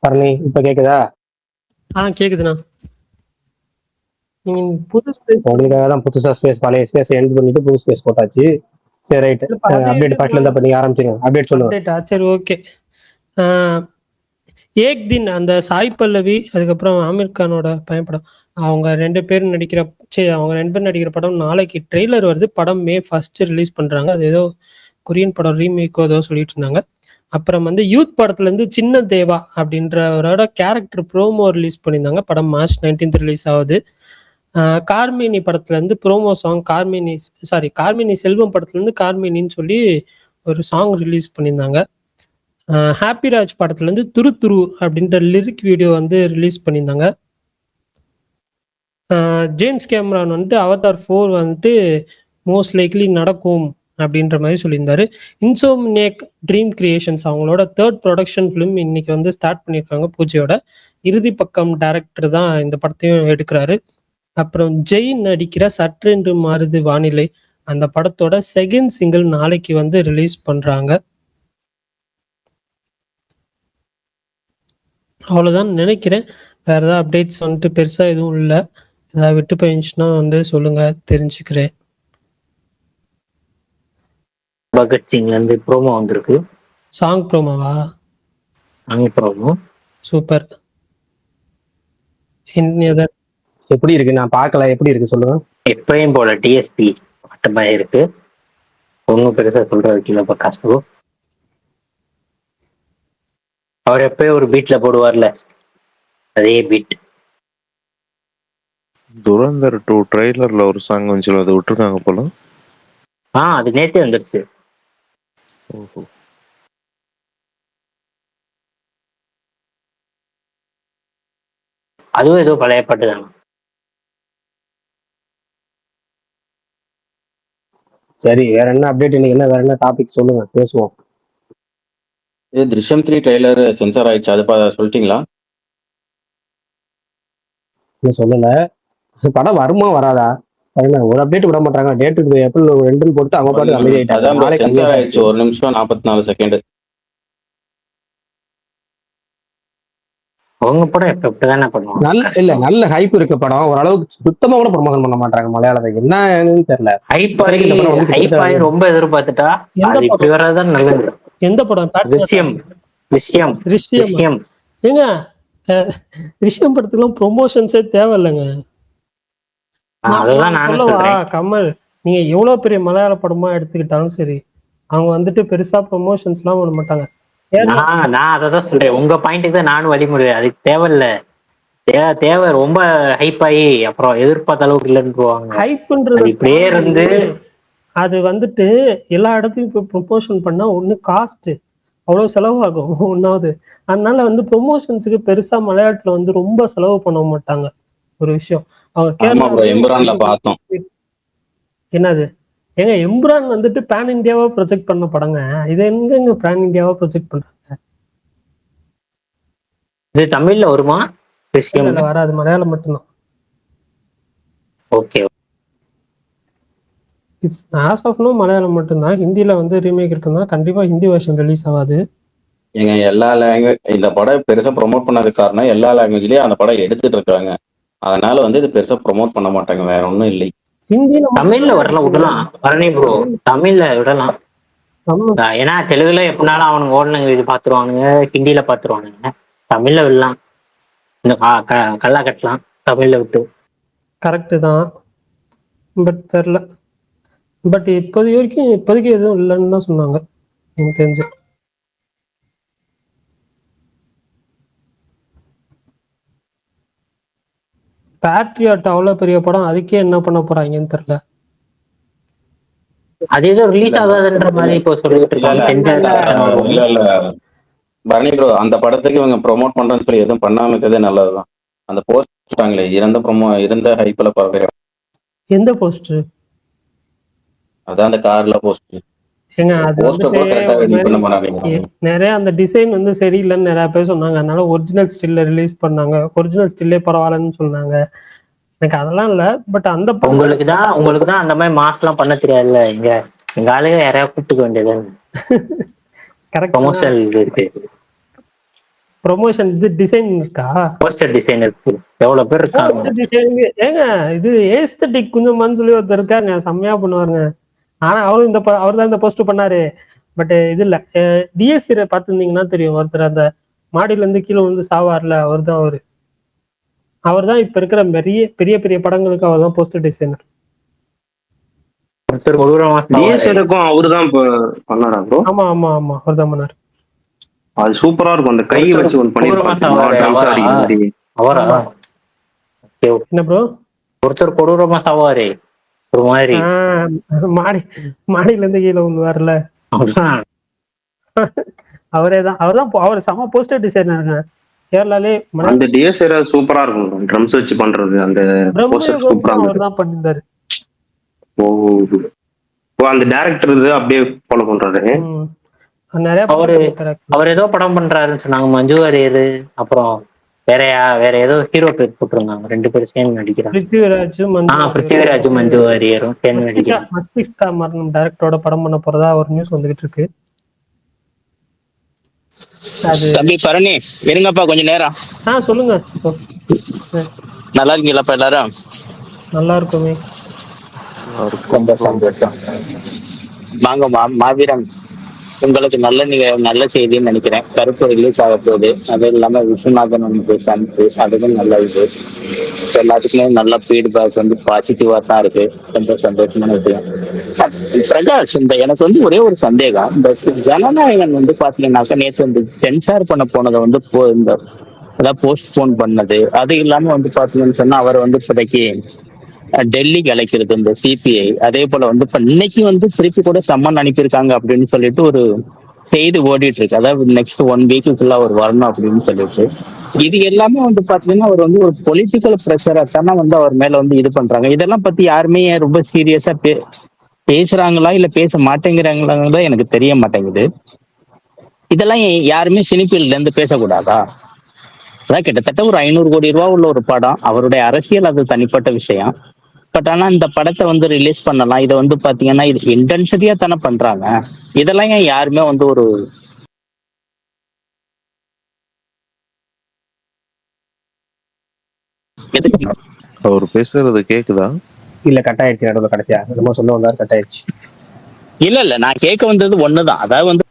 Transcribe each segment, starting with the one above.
பரணி இப்ப கேக்குதா? கேக்குதுண்ணா. நீங்க புது ஸ்பேஸ் உங்களுக்காக தான் புதுசா ஸ்பேஸ் பழைய ஸ்பேஸ் எண்ட் பண்ணிட்டு புது ஸ்பேஸ் போட்டாச்சு. சரி ரைட், அப்டேட் ஃபர்ஸ்ட்ல இருந்தா பண்ணி ஆரம்பிச்சுங்க. அப்டேட் சொல்லுங்க. அப்டேட்டா? சரி ஓகே. ஏக் தின் அந்த சாய் பல்லவி அதுக்கப்புறம் ஆமீர் கானோட பயப்படம் அவங்க 2 பேரும் நடிக்கிற படம் நாளைக்கு ட்ரெய்லர் வருது. படம் May 1 ரிலீஸ் பண்றாங்க. அது ஏதோ கொரியன் படம் ரீமேக்கோ ஏதோ சொல்லிட்டு இருந்தாங்க. அப்புறம் வந்து யூத் படத்துல இருந்து சின்ன தேவா அப்படின்றவரோட கேரக்டர் ப்ரோமோ ரிலீஸ் பண்ணியிருந்தாங்க. படம் March 19 ரிலீஸ் ஆகுது. கார்மினி படத்துல இருந்து ப்ரோமோ சாங் கார்மினி செல்வம் படத்துல இருந்து கார்மினின்னு சொல்லி ஒரு சாங் ரிலீஸ் பண்ணியிருந்தாங்க. ஹாப்பிராஜ் படத்துல இருந்து துரு துரு அப்படின்ற லிரிக் வீடியோ வந்து ரிலீஸ் பண்ணியிருந்தாங்க. ஜேம்ஸ் கேமரான் வந்துட்டு அவதார் 4 வந்துட்டு மோஸ்ட் லைக்லி நடக்கும் அப்படின்ற மாதிரி சொல்லியிருந்தாரு. இன்சோம்னியாக் ட்ரீம் கிரியேஷன்ஸ் அவங்களோட 3rd ப்ரொடக்ஷன் ஃபிலிம் இன்னைக்கு வந்து ஸ்டார்ட் பண்ணியிருக்காங்க. பூஜையோட இறுதி பக்கம் டைரக்டர் தான் இந்த படத்தையும் எடுக்கிறாரு. அப்புறம் ஜெயின் நடிக்கிற சற்றென்று மாறுது வானிலை அந்த படத்தோட செகண்ட் சிங்கிள் நாளைக்கு வந்து ரிலீஸ் பண்றாங்க. அவ்வளோதான் நினைக்கிறேன். வேற ஏதாவது அப்டேட்ஸ் வந்துட்டு பெருசா எதுவும் இல்லை. ஏதாவது விட்டு போயிடுச்சுன்னா வந்து சொல்லுங்க, தெரிஞ்சுக்கிறேன். பகத்சிங்ல இருந்து ப்ரோமோ வந்திருக்கு. சாங் ப்ரோமோவா? Song promo super. எப்படி இருக்கு? நான் பார்க்கல, எப்படி இருக்கு சொல்லுங்க. எப்பயும் போல டிஎஸ்பி பாட்டமாக இருக்கு. ஒன்றும் பெருசா சொல்றதுக்கு இல்லை. பக்காசு அவர் எப்பயும் ஒரு பீட்ல போடுவார்ல, அதே பீட். துரந்தர் 2 ட்ரெய்லர்ல ஒரு சாங் வந்துச்சு, அதை விட்டுருக்காங்க போல. அது நேத்தே வந்துருச்சு. ஓஹோ. அதுவும் ஏதோ பழைய பாட்டு தானே. சரி, வேற என்ன அப்டேட்? இன்னைக்கு என்ன வேற என்ன டாபிக் சொல்லுங்க, பேசுவோம். திருஷ்யம் 3 ட்ரெய்லர் சென்சார் ஆயிடுச்சு, அது சொல்லிட்டீங்களா? இன்னும் சொல்லல. படம் வருமா வராதா? ஒரு அப்டேட் விட மாட்டாங்க. டேட் ஏப்ரல் 2 போட்டு அவங்க பாட்டு அமைதி ஆயிட்டாங்க. நாளை சென்சார் ஆயிடுச்சு. 1 நிமிஷம் 44 செகண்ட். அவங்க படம் எப்பதானே பண்ணுவாங்க. நல்ல ஹைப் இருக்க படம். ஓரளவுக்கு சுத்தமா கூட ப்ரமோஷன் பண்ண மாட்டாங்க மலையாளத்துக்கு. என்னன்னு தெரியல. ஹைப் ரொம்ப எதிர்பார்த்துட்டா அது இப்படி வர்றதுதான் நல்லது. எந்த படம்? விஷயம் ஏங்க, ரிஷ்யம் படத்துக்குலாம் ப்ரொமோஷன்ஸே தேவையில்லைங்க. சொல்லவா கமல், நீங்க எவ்வளவு பெரிய மலையாள படமா எடுத்துக்கிட்டாலும் சரி, அவங்க வந்துட்டு பெருசா ப்ரொமோஷன்ஸ் எல்லாம் பண்ண மாட்டாங்க. நான் அததான் சொல்றேன். உங்க பாயிண்ட்டுக்கு தான் நானும் வழிமுறை. அதுக்கு தேவையில்ல. தேவை ரொம்ப ஹைப் ஆகி அப்புறம் எதிர்பார்த்த அளவுக்கு இல்லைன்னு போவாங்க. ஹைப்ன்றது இப்படியே இருந்து அது வந்துட்டு எல்லா இடத்தையும் இப்போ ப்ரொமோஷன் பண்ணா ஒண்ணு காஸ்ட் அவ்வளவு செலவாகும் ஒன்னாவது. அதனால வந்து ப்ரொமோஷன்ஸுக்கு பெருசா மலையாளத்துல வந்து ரொம்ப செலவு பண்ண மாட்டாங்க. ஒரு விஷயம் அவங்க பார்த்தோம். என்னது ஏங்க, எம்ரான் வந்துட்டு பேன் இந்தியாவா ப்ரொஜெக்ட் பண்ண படங்க. இது எங்க பேன் இந்தியாவா ப்ரொஜெக்ட் பண்றாங்க? இது தமிழ்ல வருமா? வராது, மலையாளம் மட்டும்தான். Okay. As of now Malayalam மட்டும்தான். ஹிந்தியில வந்து ரீமேக் இருக்குன்னா கண்டிப்பா ஹிந்தி வெர்ஷன் ரிலீஸ் ஆகாது. ஏங்க, எல்லா லாங்குவேஜ் இந்த படம் பெருசா ப்ரொமோட் பண்ணதுக்கு காரணம் எல்லா லாங்குவேஜ்லயும் அந்த படம் எடுத்துட்டு இருக்காங்க. அதனால வந்து இது பெருசா ப்ரொமோட் பண்ண மாட்டாங்க, வேற ஒன்றும் இல்லை. ஹிந்தியில தமிழ்ல வரலாம், விடலாம். பரணி ப்ரோ தமிழ்ல விடலாம். ஏன்னா தெலுங்குல எப்படினாலும் அவனுங்க ஓன் லாங்குவேஜ் பாத்துருவானுங்க, ஹிந்தியில பாத்துருவானுங்க. தமிழ்ல விடலாம். இந்த கல்லா கட்டலாம் தமிழ்ல விட்டு. கரெக்டு தான், பட் தெரியல. பட் இப்போதைக்கு எதுவும் இல்லைன்னு தான் சொன்னாங்க எனக்கு தெரிஞ்சு. பேட்ரியாட் அவ்வளவு பெரிய படம், அதுக்கே என்ன பண்ண போறாங்கன்னு தெரியல. அது ஏதோ ரிலீஸ் ஆகாதுன்ற மாதிரி இப்போ சொல்லிட்டு இருக்காங்க. பரணி ப்ரோ, அந்த படத்துக்கு இவங்க ப்ரொமோட் பண்றேன்னு சொல்லி எதுவும் பண்ணாம இருக்கிறதே நல்லதுதான். அந்த போஸ்ட் போட்டாங்களே, இருந்த ஹைப்ல பரவாயில்ல. எந்த போஸ்டர்? அதான் அந்த கார்ல போஸ்டர். நிறைய அந்த டிசைன் வந்து சரியில்லைன்னு நிறைய பேர் சொன்னாங்க. அதனால ஒரிஜினல் ஸ்டில்ல ரிலீஸ் பண்ணாங்க. ஒரிஜினல் ஸ்டில்லே பரவாயில்லன்னு சொன்னாங்க. எனக்கு அதெல்லாம் இல்ல. பட் அந்த உங்களுக்கு தான் அந்த மாதிரி மாஸ் எல்லாம் பண்ண தெரியாதுல்ல. எங்க ஆளுங்க யாரையா கூப்பிட்டுக்க வேண்டியது. கரெக்ட். ப்ரொமோஷன் இது டிசைன் இருக்கா? போஸ்டர் டிசைன் இருக்கு, எவ்வளவு பேர் இருக்காங்க. போஸ்டர் டிசைன் ஏங்க இது ஏஸ்தட்டிக் குஞ்சமான்னு சொல்லி ஒருத்தர் இருக்காங்க, செம்மையா பண்ணுவாருங்க. ஆனா அவரும் அவர் தான் இந்த போஸ்டர் பண்ணாரு. பட் இது இல்ல, டிஎஸ்சி பார்த்துருந்தீங்கன்னா தெரியும், ஒருத்தர் அந்த மாடியில இருந்து கீழே வந்து சாவார்ல, அவர் தான் இப்ப இருக்கிற பெரிய பெரிய பெரிய படங்களுக்கு அவர் தான் போஸ்டர் டிசைனர். ஒருத்தர் கொடூரமா சாவாரு. டிஎஸ்ஆருக்கும் அவருதான் இப்ப பண்ணாரா ப்ரோ? ஆமா ஆமா ஆமா அவர் தான் பண்ணாரு. அது சூப்பரா இருக்கும், அந்த கை வச்சு ஒன்று கொடூரமா சாவாரு. பண்ணிருப்பாங்க. அவரா? என்ன ப்ரோ? ஒருத்தர் கொடூரமா சாவாரு ஒரு மாதிரி. மாடியில இருந்து கீழே விழுவார்ல, அவர் செம போஸ்டர் டிசைனருங்க. கேரளாலே அந்த டிஎஸ்ஆர் சூப்பரா இருக்கும், ட்ரம்ஸ் வச்சு பண்றது அந்த போஸ்டர் சூப்பரா அவர் தான் பண்ணிருந்தாரு. ஓ, அந்த டைரக்டர் இது அப்படியே ஃபாலோ பண்றாரு. நிறைய அவர் ஏதோ படம் பண்றாருன்னு சொன்னாங்க, மஞ்சு வாரியர், அப்புறம் வேற ஏதோ ஹீரோ பேர் போட்டிருந்தாங்க, 2 பேரும் சேர்ந்து நடிக்கிறாங்க. பிருத்திவிராஜும் மஞ்சு வாரியரும் சேர்ந்து நடிக்கிறாங்க. மஸ்திஷ்கா மரணம் டைரக்டரோட படம் பண்ண போறதா ஒரு நியூஸ் வந்துகிட்டு இருக்கு. தம்பி பரணி இருங்கப்பா கொஞ்ச நேரம். சொல்லுங்க. நல்லா இருக்கீங்களாப்பா எல்லாரும்? நல்லா இருக்குமே. ரொம்ப சந்தோஷம். வாங்க மாவீரன், உங்களுக்கு நல்ல செய்தின்னு நினைக்கிறேன். கருப்பு ரிலீஸ் ஆக போகுது, அது இல்லாம விஸ்வநாதன் அதுவும் நல்ல இது. எல்லாத்துக்குமே நல்ல ஃபீட்பேக் வந்து பாசிட்டிவா தான் இருக்கு. ரொம்ப சந்தோஷமான விஷயம். பிரகாஷ், எனக்கு வந்து ஒரே ஒரு சந்தேகம், இந்த ஜனநாயகன் வந்து பாத்தீங்கன்னாக்கா நேற்று வந்து சென்சார் பண்ண போனதை வந்து அதாவது போஸ்ட்போன் பண்ணது, அது இல்லாம வந்து பாத்தீங்கன்னு சொன்னா அவர் வந்து இப்போதைக்கு டெல்லிக்கு அழைக்கிறது இந்த சிபிஐ. அதே போல வந்து இப்ப இன்னைக்கு வந்து திருப்பி கூட சம்மன் அனுப்பியிருக்காங்க அப்படின்னு சொல்லிட்டு ஒரு செய்தி ஓடிட்டு இருக்கு. அதாவது நெக்ஸ்ட் 1 வீக்குள்ள அவர் வரணும் அப்படின்னு சொல்லிட்டு. இது எல்லாமே வந்து பாத்தீங்கன்னா அவர் வந்து ஒரு பொலிட்டிக்கல் ப்ரெஷரா தானே வந்து அவர் மேல வந்து இது பண்றாங்க. இதெல்லாம் பத்தி யாருமே ரொம்ப சீரியஸா பேசுறாங்களா இல்ல பேச மாட்டேங்கிறாங்களா எனக்கு தெரிய மாட்டேங்குது. இதெல்லாம் யாருமே சினிஃபீல்ட்ல இருந்து பேசக்கூடாதா? அதான் கிட்டத்தட்ட ஒரு 500 கோடி ரூபா உள்ள ஒரு படம், அவருடைய அரசியல் அது தனிப்பட்ட விஷயம். பட் ஆனா இந்த படத்தை வந்து ரிலீஸ் பண்ணலாம், இதை வந்து பாத்தீங்கன்னா இது இன்டென்ஷனியா தானே பண்றாங்க. இதெல்லாம் ஏன் யாருமே வந்து ஒரு அவர் பேசுறது கேக்குதா? இல்ல கட் ஆயிடுச்சு, நடுவில் கடைசியா நம்ம சொல்ல வந்தாரு, கட் ஆயிடுச்சு. இல்ல நான் கேட்க வந்தது ஒண்ணுதான். அதாவது வந்து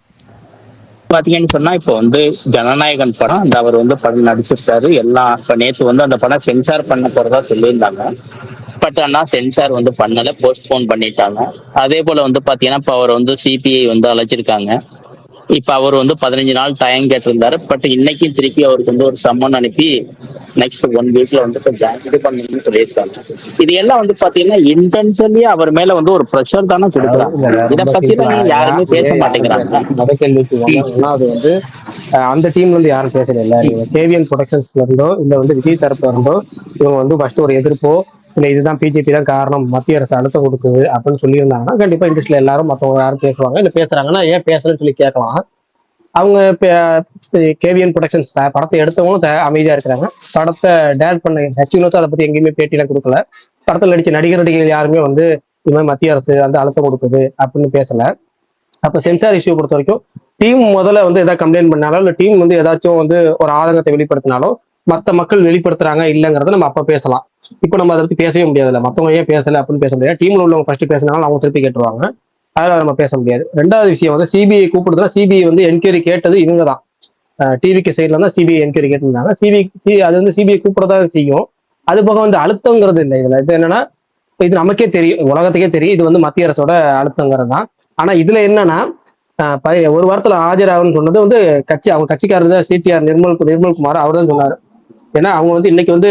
பாத்தீங்கன்னு சொன்னா இப்ப வந்து ஜனநாயகன் படம் அந்த அவர் வந்து படம் நடிச்சிருக்காரு எல்லாம். இப்ப நேற்று வந்து அந்த படம் சென்சார் பண்ண போறதா சொல்லியிருந்தாங்க. பட் ஆனா சென்சார் வந்து பண்ணல, போஸ்ட்போன் பண்ணிட்டாங்க. அதே போல வந்து பாத்தீங்கன்னா இப்ப அவர் வந்து சிபிஐ வந்து அழைச்சிருக்காங்க. இப்ப அவர் வந்து 15 நாள் டைம் கேட்டிருந்தாரு. பட் இன்னைக்கு திருப்பி அவருக்கு வந்து ஒரு சம்மன் அனுப்பி நெக்ஸ்ட் 1 வீக்ல வந்து இது பண்ணணும்னு சொல்லியிருக்காங்க. இது எல்லாம் வந்து பாத்தீங்கன்னா இன்டென்ஷனலி அவர் மேல வந்து ஒரு ப்ரெஷர் தானே கொடுக்குறாங்க. இதை பத்தி தான் யாருமே பேச மாட்டேங்கிறாங்க. முத கேள்விக்கு அது வந்து அந்த டீம் வந்து யாரும் பேசல. இல்ல கேவிஎன் ப்ரொடக்ஷன்ஸ்ல இருந்தோ இல்ல வந்து விஜய் தரப்புல இருந்தோ இவங்க வந்து ஃபர்ஸ்ட் ஒரு எதிர்ப்போ இல்ல இதுதான் பிஜேபி தான் காரணம், மத்திய அரசு அழுத்தம் கொடுக்குது அப்படின்னு சொல்லியிருந்தாங்கன்னா கண்டிப்பா இண்டஸ்ட்ரியில எல்லாரும் மற்றவங்க யாரும் பேசுவாங்க. இல்ல பேசுறாங்கன்னா ஏன் பேசலன்னு சொல்லி கேட்கலாம். அவங்க கேவிஎன் ப்ரொடக்ஷன்ஸ் படத்தை எடுத்தவங்களும் அமைதியா இருக்கிறாங்க. படத்தை டைரக்ட் பண்ண ஹெச்வினோத்தும் அதை பத்தி எங்கேயுமே பேட்டியெல்லாம் கொடுக்கல. படத்தில் நடிச்ச நடிகர்கள் யாருமே வந்து இது மாதிரி மத்திய அரசு வந்து அழுத்தம் கொடுக்குது அப்படின்னு பேசல. அப்ப சென்சார் இஷ்யூ பொறுத்த வரைக்கும் டீம் முதல்ல வந்து ஏதாவது கம்ப்ளைண்ட் பண்ணாலோ இல்ல டீம் வந்து ஏதாச்சும் வந்து ஒரு ஆதங்கத்தை வெளிப்படுத்தினாலோ மற்ற மக்கள் வெளிப்படுத்துறாங்க இல்லைங்கிறத நம்ம அப்ப பேசலாம். இப்போ நம்ம அதை பத்தி பேசவே முடியாதுல்ல. மற்றவங்க ஏன் பேசல அப்படின்னு பேச முடியாது. டீம்ல உள்ளவங்க ஃபர்ஸ்ட் பேசினாலும் அவங்க திருப்பி கேட்டுருவாங்க, அதனால நம்ம பேச முடியாது. ரெண்டாவது விஷயம் வந்து சிபிஐ கூப்பிடுறதுனா சிபிஐ வந்து என்கொயரி கேட்டது இவங்க தான். டிவிக்கு சைட்ல தான் சிபிஐ என்கொயரி கேட்டிருந்தாங்க. அது வந்து சிபிஐ கூப்பிடறதா செய்யும். அது போக வந்து அழுத்தங்கிறது இல்லை இதுல. இது என்னன்னா இது நமக்கே தெரியும், உலகத்துக்கே தெரியும், இது வந்து மத்திய அரசோட அழுத்தங்கிறது தான். ஆனா இதுல என்னன்னா ஒரு வாரத்துல ஆஜராகுன்னு சொன்னது வந்து அவங்க கட்சிக்காரர் தான் சிடிஆர் நிர்மல்குமார் அவர் தான் சொன்னாரு. ஏன்னா அவங்க வந்து இன்னைக்கு வந்து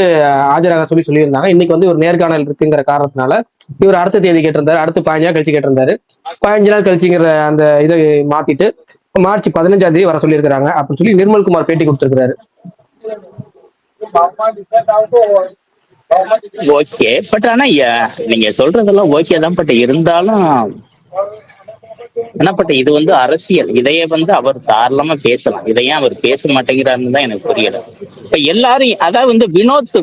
ஆஜராக சொல்லியிருந்தாங்க. இன்னைக்கு வந்து ஒரு நேர்காணல் இருக்குங்கிற காரணத்தினால இவர் அடுத்த தேதி கேட்டிருந்தாரு, அடுத்து 15 நாள் கழிச்சு கேட்டிருந்தாரு. 15 நாள் கழிச்சுங்கிற அந்த இதை மாத்திட்டு மார்ச் 15ஆம் தேதி வர சொல்லியிருக்கிறாங்க அப்படின்னு சொல்லி நிர்மல்குமார் பேட்டி கொடுத்திருக்கிறாரு. ஓகே, பட் ஆனா நீங்க சொல்றதெல்லாம் ஓகே தான். பட் இருந்தாலும் பட் இது வந்து அரசியல், இதையே வந்து அவர் தாராளமா பேசலாம். இதையே அவர் பேச மாட்டேங்கிறாருன்னு தான் எனக்கு புரியல. இப்ப எல்லாரும் அதாவது வந்து வினோத்,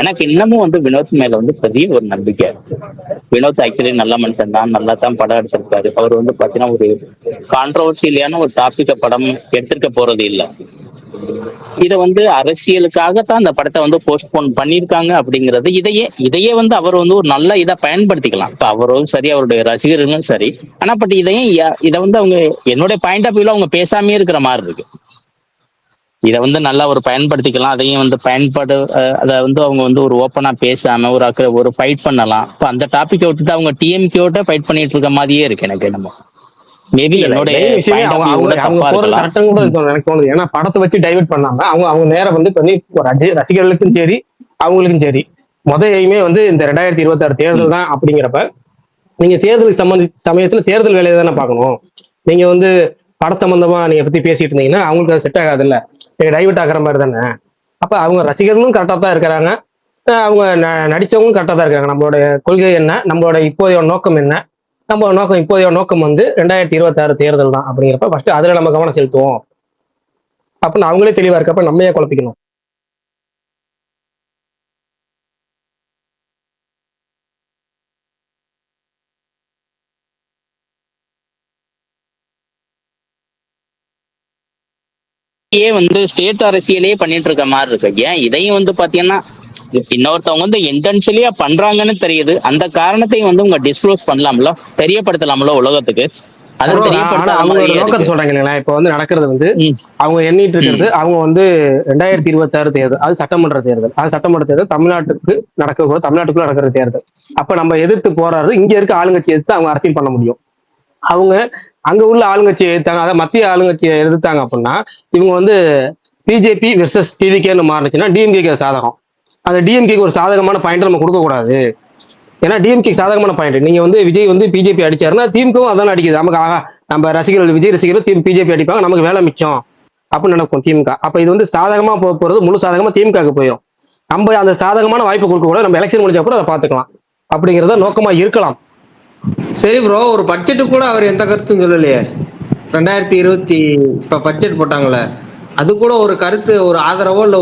எனக்கு இன்னமும் வந்து வினோத் மேல வந்து பெரிய ஒரு நம்பிக்கை. வினோத் ஆக்சுவலி நல்ல மனுஷன் தான், நல்லா தான் படம் எடுத்திருக்காரு. அவர் வந்து பாத்தீங்கன்னா ஒரு கான்ட்ரவர்சியலான ஒரு டாபிக்க படம் எடுத்திருக்க போறது இல்லை. இதை வந்து அரசியலுக்காகத்தான் அந்த படத்தை வந்து போஸ்ட்போன் பண்ணியிருக்காங்க அப்படிங்கிறது. இதையே வந்து அவர் வந்து ஒரு நல்ல இதை பயன்படுத்திக்கலாம். இப்ப அவரும் சரி, அவருடைய ரசிகர்களும் சரி. ஆனா பட் இதை வந்து அவங்க என்னுடைய பாயிண்ட் ஆஃப் வியூல அவங்க பேசாமே இருக்கிற மாதிரி இருக்கு. இதை வந்து நல்லா ஒரு பயன்படுத்திக்கலாம். அதையும் வந்து அதை வந்து அவங்க வந்து ஒரு ஓப்பனா பேசாம ஒரு ஃபைட் பண்ணலாம். இப்போ அந்த டாபிக்கை விட்டுட்டு அவங்க டிஎம்கேவோட ஃபைட் பண்ணிட்டு இருக்க மாதிரியே இருக்கு எனக்கு. நம்ம மேபி என்னுடைய மெயின் விஷயமே பாயிண்ட் ஆஃப் அவங்க வியூ அவங்க கூட அவங்க தப்பா போறது இருக்கலாம். கரெக்டாக கூட இருக்கும் எனக்கு தோணுது. ஏன்னா படத்தை வச்சு டைவர்ட் பண்ணாம அவங்க அவங்க நேரம் வந்து பண்ணி ரசிகர்களுக்கும் சரி அவங்களுக்கும் சரி எய்மே வந்து இந்த 2026 தேர்தல் தான் அப்படிங்கிறப்ப நீங்க தேர்தல் சமயத்துல தேர்தல் வேலையை தானே பார்க்கணும். நீங்க வந்து பட சம்பந்தமா நீங்க பத்தி பேசிட்டு இருந்தீங்கன்னா அவங்களுக்கு அது செட் ஆகாது இல்ல, நீங்க டைவர்ட் ஆகிற மாதிரி தானே. அப்ப அவங்க ரசிகர்களும் கரெக்டா தான் இருக்கிறாங்க, அவங்க நடிச்சவங்களும் கரெக்டா தான் இருக்காங்க. நம்மளோட கொள்கை என்ன, நம்மளோட இப்போதைய நோக்கம் என்ன, நம்ம நோக்கம் இப்போதைய நோக்கம் வந்து 2026 தேர்தல் தான் அப்படிங்கிறப்ப ஃபர்ஸ்ட் அதுல நம்ம கவனம் செலுத்துவோம் அப்படின்னு அவங்களே தெளிவா இருக்கப்ப நம்ம ஏன் குழப்பிக்கணும். வந்து ஸ்டேட் அரசியலே பண்ணிட்டு இருக்க மாதிரி இருக்கு. ஏன் இதையும் வந்து பாத்தீங்கன்னா இன்னொருத்தவங்க வந்து இன்டென்ஷியலியா பண்றாங்கன்னு தெரியுது. அந்த காரணத்தையும் வந்து உங்க டிஸ்க்ளோஸ் பண்ணலாம்ல, தெரியப்படுத்தலாம்ல உலகத்துக்கு. அதை தெரியப்படுத்தாத அவங்களோட மாதிரியே நோக்கத்தை இருக்கு. சொல்றாங்க இல்லைங்களா. இப்ப வந்து நடக்கிறது வந்து அவங்க எண்ணிட்டு இருக்கிறது, அவங்க வந்து 2026 தேர்தல், அது சட்டமன்ற தேர்தல். அது சட்டமன்ற தேர்தல் தமிழ்நாட்டுக்கு தமிழ்நாட்டுக்குள்ள நடக்கிற தேர்தல். அப்ப நம்ம எதிர்த்து போராடுறது இங்க இருக்க ஆளுங்கட்சி எதிர்த்து அவங்க அரசியல் பண்ண முடியும். அவங்க அங்க உள்ள ஆளுங்கட்சியை எதிர்த்தாங்க, அதாவது மத்திய ஆளுங்கட்சியை எதிர்த்தாங்க அப்படின்னா இவங்க வந்து பிஜேபி வெர்சஸ் டிவிகேன்னு மாறுச்சுன்னா டிஎம்கேக்கு சாதகம். அந்த டிஎம்கேக்கு ஒரு சாதகமான பாயிண்ட் நம்ம கொடுக்க கூடாது. ஏன்னா டிஎம்கே சாதகமான பாயிண்ட், நீங்க வந்து விஜய் வந்து பிஜேபி அடிச்சாருன்னா திமுகவும் அதான அடிக்குது. நமக்கு நம்ம ரசிகர்கள் விஜய் ரசிகர்கள் பிஜேபி அடிப்பாங்க, நமக்கு வேலை மிச்சம் அப்படின்னு நினைப்போம் திமுக. அப்ப இது வந்து சாதகமா போறது முழு சாதகமா திமுக போயிடும். நம்ம அந்த சாதகமான வாய்ப்பு கொடுக்க கூட நம்ம எலெக்ஷன் முடிஞ்சா கூட அதை பார்த்துக்கலாம் அப்படிங்கறத நோக்கமா இருக்கலாம். சரி ப்ரோ, ஒரு பட்ஜெட்டு கூட அவர் எந்த கருத்தும் சொல்லலையே. 2020 இப்ப பட்ஜெட் போட்டாங்களே, அது கூட ஒரு கருத்து, ஒரு ஆதரவோ இல்ல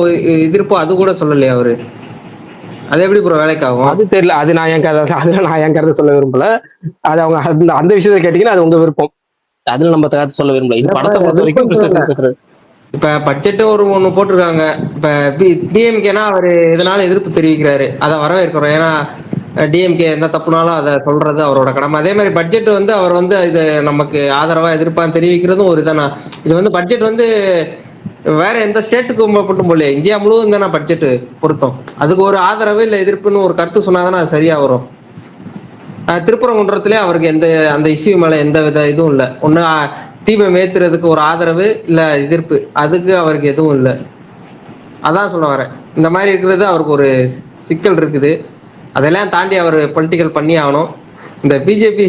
எதிர்ப்போ அது கூட சொல்லலையே அவரு. அது எப்படி ப்ரோ வேலைக்கு ஆகும்? அது தெரியல. அது நான் என் கருத்து சொல்ல விரும்பல. அது அவங்க அந்த விஷயத்தை கேட்டீங்கன்னா அது உங்க விருப்பம். அதுல நம்ம கருத்து சொல்ல விரும்பல. இது படத்தை பொறுத்த வரைக்கும் இப்ப பட்ஜெட் ஒண்ணு போட்டிருக்காங்க. இப்ப டிஎம்கேனா அவரு எதனால எதிர்ப்பு தெரிவிக்கிறாரு, அதை வரவேற்கிறோம். ஏன்னா டிஎம்கே எந்த தப்புனாலும் அதை சொல்றது அவரோட கடமை. அதே மாதிரி பட்ஜெட் வந்து அவர் வந்து இது நமக்கு ஆதரவா எதிர்ப்பான்னு தெரிவிக்கிறதும் ஒரு இதானா. இது வந்து பட்ஜெட் வந்து வேற எந்த ஸ்டேட்டுக்கு மட்டும் போல இந்தியா முழுவதும் தானே பட்ஜெட் பொருத்தம். அதுக்கு ஒரு ஆதரவு இல்ல எதிர்ப்புன்னு ஒரு கருத்து சொன்னாதானே அது சரியா வரும். திருப்பரங்குன்றத்திலே அவருக்கு அந்த இஷ்யூ மேல எந்த வித இதுவும் இல்லை. ஒண்ணு தீபம் ஏத்துறதுக்கு ஒரு ஆதரவு இல்ல எதிர்ப்பு, அதுக்கு அவருக்கு எதுவும் இல்லை. அதான் சொல்ல வரேன். இந்த மாதிரி இருக்கிறது அவருக்கு ஒரு சிக்கல் இருக்குது. அதெல்லாம் தாண்டி அவர் பொலிட்டிக்கல் பண்ணி ஆகணும். இந்த பிஜேபி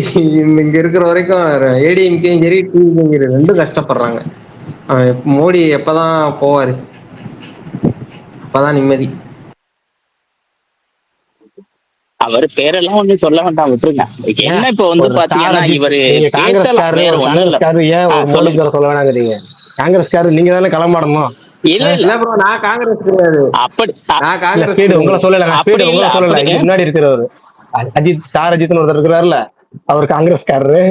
இங்க இருக்கிற வரைக்கும் ஏடிஎம்கேயும் சரி டிவிக்கும் சரி ரெண்டும் கஷ்டப்படுறாங்க. மோடி எப்பதான் போவாரு, அப்பதான் நிம்மதி. அவர் பேரெல்லாம் ஒண்ணு சொல்ல வேண்டாம், விட்டுருங்க. என்ன இப்ப வந்து பாத்தீங்கன்னா இவரு சொல்ல வேணாங்கிறீங்க. காங்கிரஸ்காரர் நீங்க தானே களமாடணும். இல்ல இல்ல ப்ரோ, நான் காங்கிரஸ் கிடையாது. அப்படி நான் காங்கிரஸ் உங்களை சொல்லல. முன்னாடி இருக்கிறவர் அஜித், ஸ்டார் அஜித்னு ஒருத்தர் இருக்கிறாருல, அவர் காங்கிரஸ்காரரு.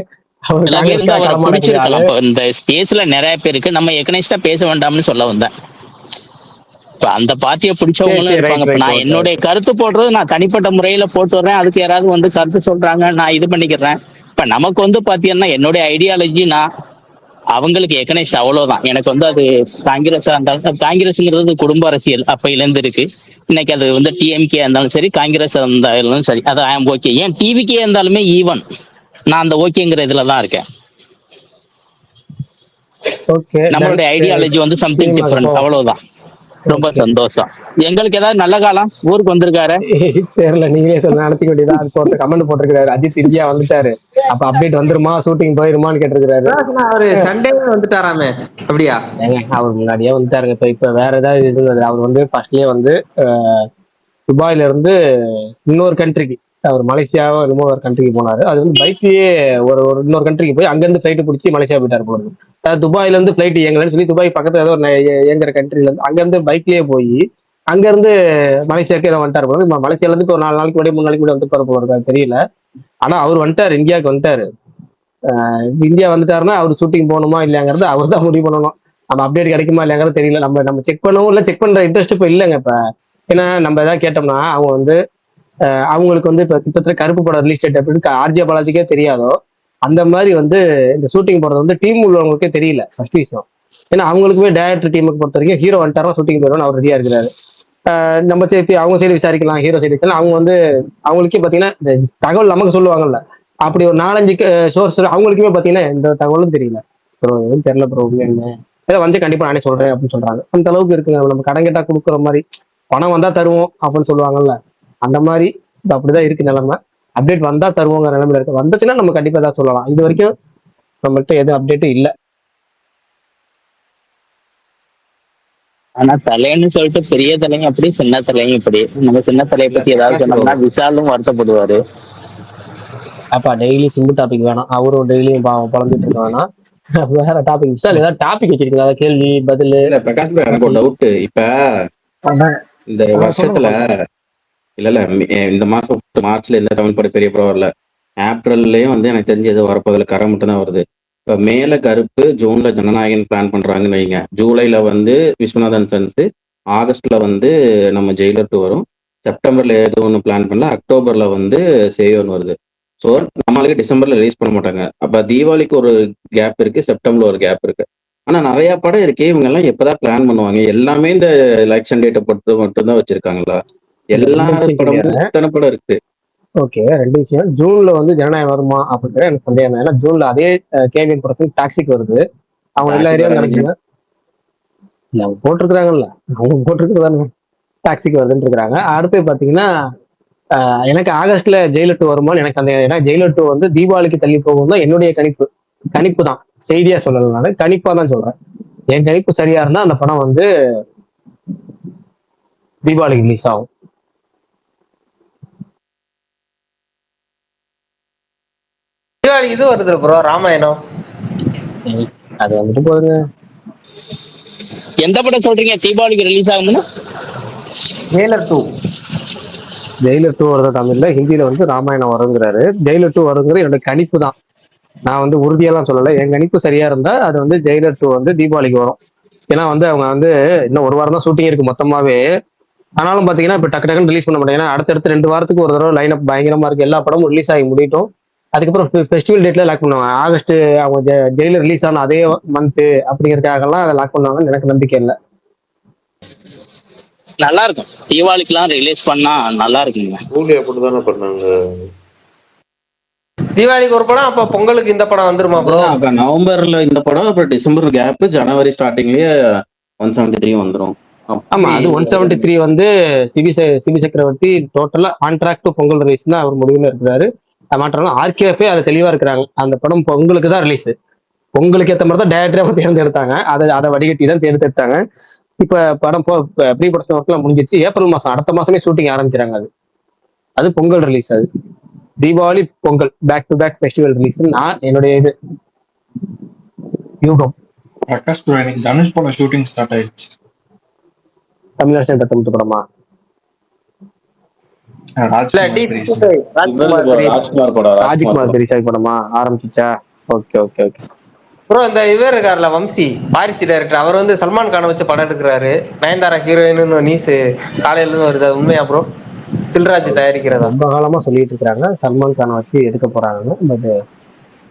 இந்த ஸ்பேஸ்ல நிறைய பேருக்கு நம்ம எக்கனைஸ்டா பேச வேண்டாம்னு சொல்ல வந்தேன். அந்த பார்ட்டியை பிடிச்சவங்களும் இருப்பாங்க. நான் என்னுடைய கருத்து போடுறது நான் தனிப்பட்ட முறையில போட்டு வர்றேன். அதுக்கு யாராவது வந்து கருத்து சொல்றாங்க, நான் இது பண்ணிக்கிறேன். இப்ப நமக்கு வந்து பாத்தீங்கன்னா என்னுடைய ஐடியாலஜி நான் அவங்களுக்கு எக்கனைஸ்ட் அவ்வளவுதான். எனக்கு வந்து அது காங்கிரஸா இருந்தாலும், காங்கிரஸ்ங்கிறது குடும்ப அரசியல் அப்பையில இருந்து இருக்கு. இன்னைக்கு அது வந்து டிஎம்கே இருந்தாலும் சரி, காங்கிரஸ் இருந்தாலும் சரி, அது ஐ எம் ஓகே. ஏன் டிவிக்கே இருந்தாலுமே ஈவன் நான் அந்த ஓகேங்கிற இதுலதான் இருக்கேன். நம்மளுடைய ஐடியாலஜி வந்து சம்திங் டிஃபரெண்ட், அவ்வளவுதான். ரொம்ப சந்தோஷம். எங்களுக்கு ஏதாவது நல்ல காலம் ஊருக்கு வந்திருக்காரு தெரியல, நீங்களே சொல்ல நினைச்சுக்க வேண்டியதான். அது கமெண்ட் போட்டிருக்காரு, அஜித் இந்தியா வந்துட்டாரு, அப்ப அப்டேட் வந்துருமா, ஷூட்டிங் போயிருமான்னு கேட்டிருக்காரு. அவரு சண்டே வந்துட்டாராமே, அப்படியா? அவர் முன்னாடியே வந்துட்டாருங்க. இப்ப வேற ஏதாவது இருந்தது. அவர் வந்து ஃபர்ஸ்ட்லயே வந்து துபாயில இருந்து இன்னொரு கண்ட்ரிக்கு, அவர் மலேசியாவோ என்னமோ ஒரு கண்ட்ரிக்கு போனாரு. அது வந்து பைக்லயே ஒரு இன்னொரு கண்ட்ரிக்கு போய் அங்கிருந்து ஃபிளைட் பிடிச்சி மலேசியா போயிட்டாரு போல. துபாயில இருந்து ஃபிளைட் இயங்கலன்னு சொல்லி துபாய் பக்கத்துல ஏதோ இயங்குற கண்ட்ரில இருந்து அங்கிருந்து பைக்லயே போய் அங்க இருந்து மலேசியாவுக்கு ஏதோ வந்துட்டாரு போல. மலேசியால இருந்து ஒரு 4 நாளைக்கு முன்னாடி 3 நாளைக்கு முன்னாடி வந்து போற போல இருக்காரு, தெரியல. ஆனா அவர் வந்துட்டாரு, இந்தியாவுக்கு வந்துட்டாரு. இந்தியா வந்துட்டாருன்னா அவர் ஷூட்டிங் போகணுமா இல்லையாங்கிறது அவர் தான் முடிவு பண்ணணும். நம்ம அப்டேட் கிடைக்குமா இல்லையாங்கிறது தெரியல. நம்ம நம்ம செக் பண்ணவும் இல்லை, செக் பண்ற இன்ட்ரெஸ்ட் இப்போ இல்லைங்க இப்ப. ஏன்னா நம்ம ஏதாவது கேட்டோம்னா அவங்க வந்து அவங்களுக்கு வந்து இப்ப கிட்டத்தட்ட கருப்பு படம் ரிலீஸ் டேட் அப்படின்னு ஆர்ஜே பாலாஜிக்கே தெரியாதோ அந்த மாதிரி வந்து இந்த ஷூட்டிங் போறது வந்து டீம் உள்ளவங்களுக்கே தெரியல ஃபர்ஸ்ட் விஷயம். ஏன்னா அவங்களுக்குமே டேரக்டர் டீமுக்கு பொறுத்த வரைக்கும் ஹீரோ வந்துட்டாரா ஷூட்டிங் போயிடும் அவர் ரெடியா இருக்கிறாரு. நம்ம சரி அவங்க சைடு விசாரிக்கலாம், ஹீரோ சைடு விசாரிக்கலாம். அவங்க வந்து அவங்களுக்கே பாத்தீங்கன்னா இந்த தகவல் நமக்கு சொல்லுவாங்கல்ல, அப்படி ஒரு 4-5 சோர்ஸ் அவங்களுக்குமே பாத்தீங்கன்னா எந்த தகவலும் தெரியல. ப்ரோ எதுவும் தெரியல ப்ரோ என்ன ஏதோ வந்து கண்டிப்பா நானே சொல்றேன் அப்படின்னு சொல்றாங்க. அந்த அளவுக்கு இருக்குங்க. நம்ம கடன் கேட்டா கொடுக்குற மாதிரி பணம் வந்தா தருவோம் அப்படின்னு சொல்லுவாங்கல்ல, அந்த மாதிரி இப்ப அப்படிதான் இருக்கு நிலைமை. அப்டேட் வந்தா தருவோங்கிற நிலைமையில இருக்கு. வந்துச்சுன்னா நம்ம கண்டிப்பா ஏதாவது சொல்லலாம். இது வரைக்கும் நம்மகிட்ட எதுவும் அப்டேட்டும் இல்லை. ஆனா தலைன்னு சொல்லிட்டு பெரிய தலைங்க அப்படி, சின்ன தலைங்க இப்படி. நம்ம சின்ன தலையை இல்ல பத்தி ஏதாவது பிரகாஷ் ப்ரோ, சொன்னோம்னா விஷாலும் வருத்தப்படுவாரு. அப்பா டெய்லி சிம்பு டாபிக் வேணாம், அவரும் டெய்லியும் புலம்பிட்டு இருக்க வேணாம். வேற டாபிக் விஷால் ஏதாவது டாபிக் வச்சிருக்கீங்களா? அதாவது கேள்வி பதில் இல்ல பிரகாஷ் ப்ரோ, எனக்கு போட்டி. ஒரு டவுட். இப்ப அதான். இந்த சொல்லுங்க வருஷத்துல சொல்லுங்க. இல்ல இந்த மாசம் மார்ச்ல எந்த தமிழ் படம் பெரிய படம் வரல. ஏப்ரல்லயும் வந்து எனக்கு தெரிஞ்சு எதுவும் வரப்போதில்ல, கரை மட்டும் தான் வருது. இப்ப மேல கருப்பு, ஜூன்ல ஜனநாயகன் பிளான் பண்றாங்கன்னு வைங்க, ஜூலைல வந்து விஸ்வநாதன் சன்ஸ், ஆகஸ்ட்ல வந்து நம்ம ஜெயிலர் 2 வரும், செப்டம்பர்ல ஏதோ ஒன்று பிளான் பண்ணல, அக்டோபர்ல வந்து சேயோன் வருது. ஸோ நம்மளுக்கு டிசம்பர்ல ரிலீஸ் பண்ண மாட்டாங்க. அப்ப தீபாவளிக்கு ஒரு கேப் இருக்கு, செப்டம்பர்ல ஒரு கேப் இருக்கு. ஆனா நிறைய படம் இருக்கே, இவங்க எல்லாம் எப்பதான் பிளான் பண்ணுவாங்க? எல்லாமே இந்த எலெக்ஷன் டேட்டை பொறுத்து மட்டும்தான் வச்சிருக்காங்களா? இல்ல எல்லா ரெண்டு விஷயம் படமும் சொல்லிடுறேன். இத்தனை படம் இருக்கு. ஓகே, ரெண்டு விஷயம். ஜூன்ல வந்து ஜனநாயகம் வருமா அப்படிங்கிற எனக்கு சந்தேகம் தான். ஏன்னா ஜூன்ல அதே கேவியன் படத்துக்கு டாக்ஸிக் வருது. அவங்க எல்லா டாக்ஸிக் ஏரியாவும் வராதீங்க. நினைக்கிறேன். இல்ல அவங்க போட்டிருக்கிறாங்கல்ல, அவங்க போட்டிருக்கிறதாங்க டாக்ஸிக் வருதுன்னு இருக்கிறாங்க. அடுத்து பாத்தீங்கன்னா எனக்கு ஆகஸ்ட்ல ஜெயிலர் 2 வருமான்னு எனக்கு சந்தேகம். ஏன்னா ஜெயிலர் 2 வந்து தீபாவளிக்கு தள்ளி போகும் தான் என்னுடைய கணிப்பு. கணிப்பு தான், செய்தியா சொல்லல, நான் கணிப்பா தான் சொல்றேன். என் கணிப்பு சரியா இருந்தா அந்த படம் வந்து தீபாவளிக்கு ரிலீஸ் ஆகும். தீபாவளி இது வருது ப்ரோ, ராமாயணம். அது வந்துட்டு போகுதுங்க. எந்த படம் சொல்றீங்க தீபாவளிக்கு ரிலீஸ் ஆகும்னு? ஜெயிலர் 2. ஜெயிலர் 2 வருது தமிழ்ல, ஹிந்தியில வந்து ராமாயணம் வருங்கிறாரு. ஜெயிலர் 2 வருங்கிறது என்னோட கணிப்பு தான். நான் வந்து உறுதியெல்லாம் சொல்லலை. என் கணிப்பு சரியா இருந்தா அது வந்து ஜெயிலர் 2 வந்து தீபாவளிக்கு வரும். ஏன்னா வந்து அவங்க வந்து இன்னும் ஒரு வாரம் தான் ஷூட்டிங் இருக்கு மொத்தமாவே. ஆனாலும் பாத்தீங்கன்னா இப்ப டக்கு டக்குன்னு ரிலீஸ் பண்ண மாட்டாங்க. ஏன்னா அடுத்தடுத்து 2 வாரத்துக்கு ஒரு தடவை லைன் அப் பயங்கரமா இருக்கு. எல்லா படமும் ரிலீஸ் ஆகி முடியட்டும், அதுக்கப்புறம் ஃபெஸ்டிவல் டேட்ல லாக் பண்ணுவாங்க. ஆகஸ்ட் அவங்க ஜெயிலர் ரிலீஸ் ஆன அதே மந்த் அப்படிங்கறதுக்காகலாம் அதை லாக் பண்ணுவாங்கன்னு எனக்கு நம்பிக்கை இல்லை. நல்லா இருக்கும், தீபாவளிக்குலாம் ரிலீஸ் பண்ணா நல்லா இருக்குங்க. கூலி அப்படித்தானே பண்ணாங்க. தீபாவளிக்கு ஒரு படம், அப்ப பொங்கலுக்கு இந்த படம் வந்துருமா ப்ரோ? அதுதான் அப்ப நவம்பர்ல இந்த படம், அப்புறம் டிசம்பர் கேப், ஜனவரி ஸ்டார்டிங்லயே 173 வந்துரும். ஆமா, அப்படி அது 173 வந்து சிபி சக்கரவர்த்தி டோட்டலா கான்ட்ராக்ட் பொங்கல் ரிலீஸ் தான் அவர் முடிவுல இருக்கிறாரு. மாற்றம் ஆர்கேஎஃப் அது தெளிவா இருக்கிறாங்க. அந்த படம் பொங்கலுக்கு தான் ரிலீஸ். பொங்கலுக்கு ஏற்ற மாதிரி தான் டேரக்டரா தேர்ந்தெடுத்தாங்க. அதை வடிகட்டி தான் தேர்ந்தெடுத்தாங்க. இப்ப படம் ப்ரீ ப்ரொடக்ஷன் ஒர்க்லாம் முடிஞ்சிச்சு. ஏப்ரல் மாசம் அடுத்த மாசமே ஷூட்டிங் ஆரம்பிக்கிறாங்க. அது பொங்கல் ரிலீஸ். அது Deepavali Pongal back to back festival release. நான் என்னுடைய இது யூகம். பிரகாஷ் ப்ரோ, எனக்கு தனுஷ் படம் ஷூட்டிங் ஸ்டார்ட் ஆயிடுச்சு. தமிழ்நாடு சேர்ந்த தமிழ் படமா? ராஜ்குமார் படம். ராஜ்குமார் பெரியசாமி படமா ஆரம்பிச்சுச்சா? Okay okay okay. ப்ரோ இந்த இவர் இருக்காருல வம்சி, வாரிசு டைரக்டர், அவர் வந்து சல்மான் கானை வச்சு படம் எடுக்கிறாரு. நயன்தாரா ஹீரோயின்னு நியூஸ் காலையில இருந்து வருது, அது உண்மையா ப்ரோ? தில்ராஜ் தயாரிக்கிறதா? ரொம்ப காலமா சொல்லிட்டு இருக்காங்க சல்மான் கானை வச்சு எடுக்க போறாங்க. பட்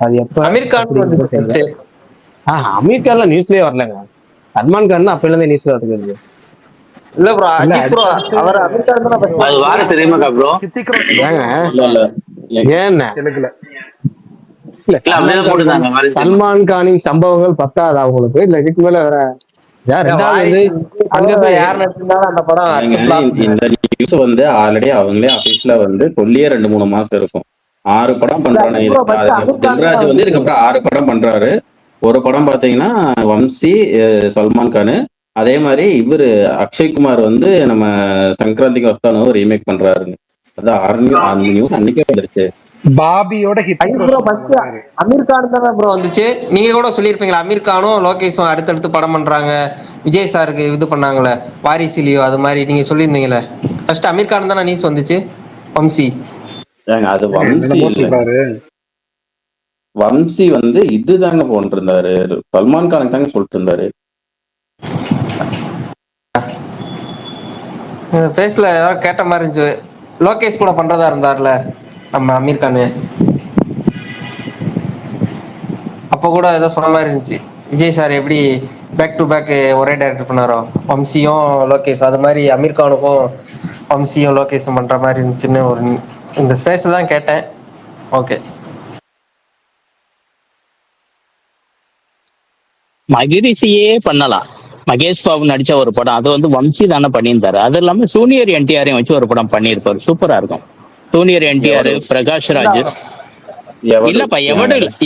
அது எப்ப அமீர் கான் வந்து தெரியல. அமீர் கான்ல நியூஸ்லயே வரலங்க. சல்மான் கான் அப்பல இருந்தே நியூஸ்ல வருது. இல்ல ப்ரோ, அஜித் ப்ரோ அவர் அமீர் கான் தான் first. அது வார தெரியுமாக்கா ப்ரோ? ஏங்க தெலுங்குல இல்ல சல்மான் கானின் சம்பவங்கள் பத்தாது அவங்களுக்கு? இல்ல இதுக்கு மேல வேற ரெண்டாவது அங்க போய் யார் நடிச்சிருந்தாலும் அந்த படம் இந்த நியூஸ் வந்து ஆல்ரெடி அவங்களே ஆபீஸ்ல வந்து சொல்லியே 2-3 மாசம் இருக்கும். 6 படம் பண்றானே. தில்ராஜ் வந்து இதுக்கப்புறம் 6 படம் பண்றாரு. ஒரு படம் பாத்தீங்கன்னா வம்சி, சல்மான் கானு, அதே மாதிரி இவரு அக்ஷய்குமார் வந்து நம்ம சங்கராந்திக்கு வஸ்தானோ ரீமேக் பண்றாருங்க. அதான் நியூஸ் அன்னைக்கே வந்துருச்சு. பாபியோட ஹிட். அமீர் கான் தானே ப்ரோ வந்துச்சு? நீங்க கூட சொல்லியிருப்பீங்களா, அமீர் கானும் லோகேஷும் அடுத்தடுத்து படம் பண்றாங்க, விஜய் சாருக்கு இது பண்ணாங்களே வாரிசிலியோ, அது மாதிரி நீங்க சொல்லியிருந்தீங்களே. ஃபர்ஸ்ட் அமீர் கான் தானே நியூஸ் வந்துச்சு. வம்சி அது வம்சி இல்ல, வம்சி வந்து இதுதாங்க போட்டு இருந்தாரு, சல்மான் கானுக்கு தாங்க சொல்லிட்டு இருந்தாரு. பேசல ஏதாவது கேட்ட மாதிரி இருந்துச்சு. லோகேஷ் கூட பண்றதா இருந்தார்ல நம்ம அமீர் கானு, அப்போ கூட ஏதோ சொன்ன மாதிரி இருந்துச்சு. விஜய் சார் எப்படி பேக் டு பேக் ஒரே டைரக்டர் பண்ணாரோ, வம்சியும் லோகேஷ், அது மாதிரி அமீர் கானுக்கும் வம்சியும் லோகேஷும் பண்ற மாதிரி இருந்துச்சுன்னு ஒரு இந்த ஸ்பேஸ் தான் கேட்டேன். ஓகே. மகிரிஷியே பண்ணலாம். மகேஷ் பாபு நடிச்ச ஒரு படம், அது வந்து வம்சி தானே பண்ணியிருந்தாரு. அது இல்லாம சூனியர் என்டிஆரையும் வச்சு ஒரு படம் பண்ணியிருப்பாரு, சூப்பரா இருக்கும். சூனியர் என்டிஆர், பிரகாஷ் ராஜ். இல்லப்பா,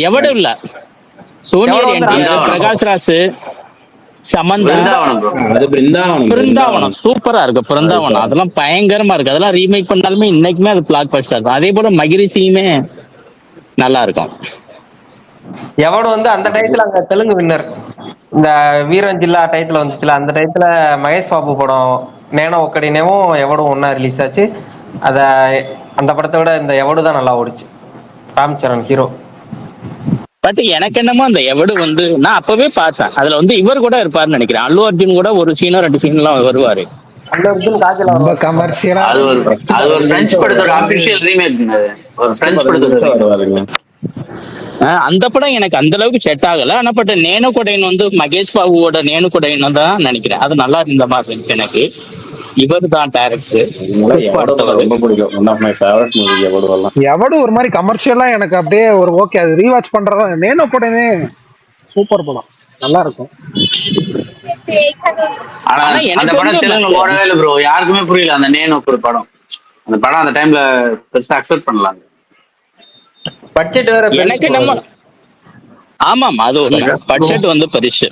எவடு இல்ல சூனியர் என்டிஆர், பிரகாஷ் ராஜ், சமந்தா, பிருந்தாவனம் சூப்பரா இருக்கு. பிருந்தாவனம் அதெல்லாம் பயங்கரமா இருக்கு. அதெல்லாம் ரீமேக் பண்ணாலுமே இன்னைக்குமே அது பிளாக் பஸ்டர் இருக்கும். அதே போல மகிரிஷியுமே நல்லா இருக்கும். எவடு வந்து அந்த டயத்துல அங்க தெலுங்கு வின்னர், இந்த வீரன் ஜில்லா டயத்துல வந்துச்சுல, அந்த டயத்துல மகேஷ் பாபு படம் நேனோ ஒக்கடினேவும் எவடும் ஒன்னா ரிலீஸ் ஆச்சு. அத அந்த படத்தை விட இந்த எவடு தான் நல்லா ஓடிச்சு. ராம் சரண் ஹீரோ. பட் எனக்கு என்னமோ அந்த எவடு வந்து நான் அப்பவே பார்த்தேன். அதுல வந்து இவர் கூட இருப்பாருன்னு நினைக்கிறேன். அல்லு அர்ஜுன் கூட ஒரு சீனோ 2 சீன்லாம் வருவாரு. அல்லு அர்ஜுன் காஜல் ரொம்ப கமர்ஷியலா அது ஒரு பிரெஞ்சு படத்தோட அபிஷியல் ரீமேக். ஒரு பிரெஞ்சு படத்தோட வருவாருங்க. அந்த படம் எனக்கு அந்த அளவுக்கு செட் ஆகல. ஆனா பட் நேனு கொடைன் வந்து மகேஷ் பாபுவோட நேனு கொடைன் தான் நினைக்கிறேன். அது நல்லா இருந்த மாதிரி இருந்துச்சு எனக்கு. இவர் தான் டைரக்டர். ரொம்ப பிடிக்கும். One of my favourite movie எவடுவெல்லாம். எவடு ஒரு மாதிரி கமர்ஷியலா எனக்கு அப்படியே ஒரு ஓகே, அது ரீவாட்ச் பண்றதா. நேனோ படமே சூப்பர் படம், நல்லா இருக்கும். ஆனா அந்த படம் தெலுங்குல ஓடவே இல்லை ப்ரோ. யாருக்குமே புரியல அந்த நேனோ ஒரு படம். அந்த படம் அந்த டைம்ல பெருசா அக்செப்ட் பண்ணலாம். பட்ஜெட் வேற எனக்கு நம்ம ஆமாம், அது ஒரு பட்ஜெட் வந்து பெருசு.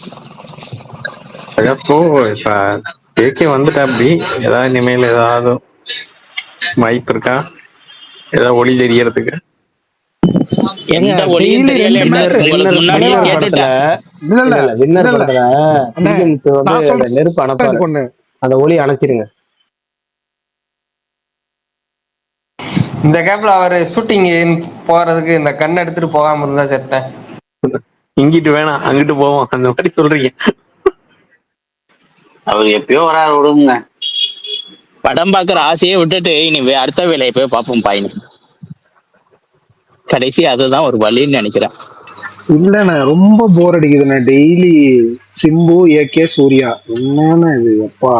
அப்போ இப்ப ஏகே வந்துட்டா அப்படி ஏதாவது இனிமேல் ஏதாவது வாய்ப்பு இருக்கா, ஏதாவது ஒளி தெரியறதுக்கு? எந்த ஒளியும் தெரியல. முன்னாடியே கேட்டுட்டேன். வின்னர் படத்துல வந்து நெருப்பு அணைப்பாரு, அந்த ஒளி அணைச்சிருங்க. இந்த கேப்ல அவரு ஷூட்டிங் போறதுக்கு இந்த கண் எடுத்துட்டு போகாம இருந்தா செத்தேன். இங்கிட்டு வேணாம் அங்கிட்டு போவோம் அந்த மாதிரி சொல்றீங்க. அவர் எப்பயோ வராரு, விடுங்க. படம் பாக்குற ஆசையை விட்டுட்டு இனி அடுத்த வேலையை போய் பார்ப்போம் பாயினு. கடைசி அதுதான் ஒரு வழின்னு நினைக்கிறேன். இல்லண்ணா ரொம்ப போர் அடிக்குதுண்ணா. டெய்லி சிம்பு, ஏகே, சூர்யா, என்னன்னா இது அப்பா.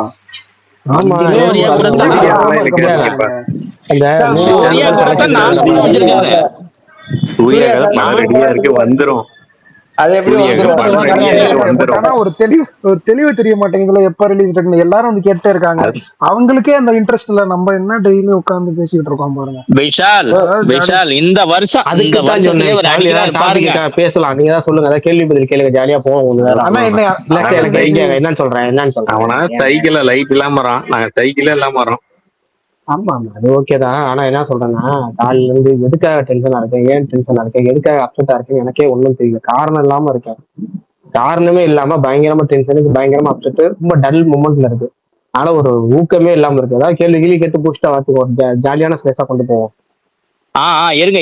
வந்துரும். அது எப்படி ஒரு தெளிவு தெரிய மாட்டேங்குதுல எப்ப ரிலீஸ் டேட். எல்லாரும் வந்து கேட்டே இருக்காங்க, அவங்களுக்கே அந்த இன்ட்ரெஸ்ட் இல்ல. நம்ம என்ன டெய்லி உட்கார்ந்து பேசிட்டு இருக்கோம் பாருங்க. விஷால் இந்த வருஷம் பேசலாம். நீங்க தான் சொல்லுங்க, அதாவது கேள்வி பதில் கேளுங்க, ஜாலியா போவோம். என்னன்னு சொல்றேன் அவனா சைக்கிள்ல லைட் இல்லாம வரான், நாங்க சைக்கிளே இல்லாம வரோம். ஆமா ஆமா, அது ஓகே தான். ஆனா என்ன சொல்றேன்னா, காலையில இருந்து எதுக்காக டென்ஷனா இருக்கேன், ஏன் டென்ஷனா இருக்கேன், எதுக்காக அப்செட்டா இருக்கேன் எனக்கே ஒண்ணும் தெரியல. காரணம் இல்லாம இருக்கேன், காரணமே இல்லாம பயங்கரமா டென்ஷனுக்கு, பயங்கரமா அப்செட், ரொம்ப டல் மூமெண்ட்ல இருக்கு. ஆனா ஒரு ஊக்கமே இல்லாம இருக்கு. ஏதாவது கேள்வி கேட்டு பூஸ்டா வாத்துக்கோ, ஜாலியான ஸ்பேஸா கொண்டு போவோம்.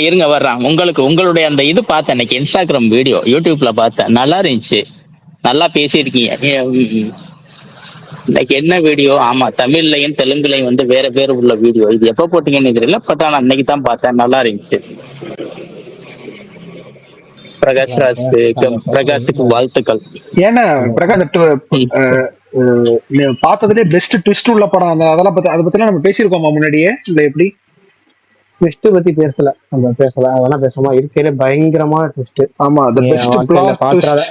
இருங்க வர்றான். உங்களுடைய அந்த இது பார்த்தேன் இன்னைக்கு, இன்ஸ்டாகிராம் வீடியோ, யூடியூப்ல பார்த்தேன், நல்லா இருந்துச்சு, நல்லா பேசியிருக்கீங்க. இன்னைக்கு என்ன வீடியோ? ஆமா, தமிழ்லையும் தெலுங்குலையும் வந்து வேற பேர் உள்ள வீடியோ. இது எப்ப போட்டீங்கன்னு தெரியல, பட் ஆனா அன்னைக்கு தான் பார்த்தேன், நல்லா இருந்துச்சு. பிரகாஷுக்கு வாழ்த்துக்கள். ஏன்னா பிரகாஷ் பார்த்ததுலேயே பெஸ்ட் ட்விஸ்ட் உள்ள படம் அதெல்லாம் பத்தி, அதை பத்தி நம்ம பேசியிருக்கோமா முன்னாடியே? இல்ல எப்படி ட்விஸ்ட் பத்தி பேசல, நம்ம பேசல, அதெல்லாம் பேசுமா. இருக்கையில பயங்கரமான ட்விஸ்ட். ஆமா, பாக்குறாத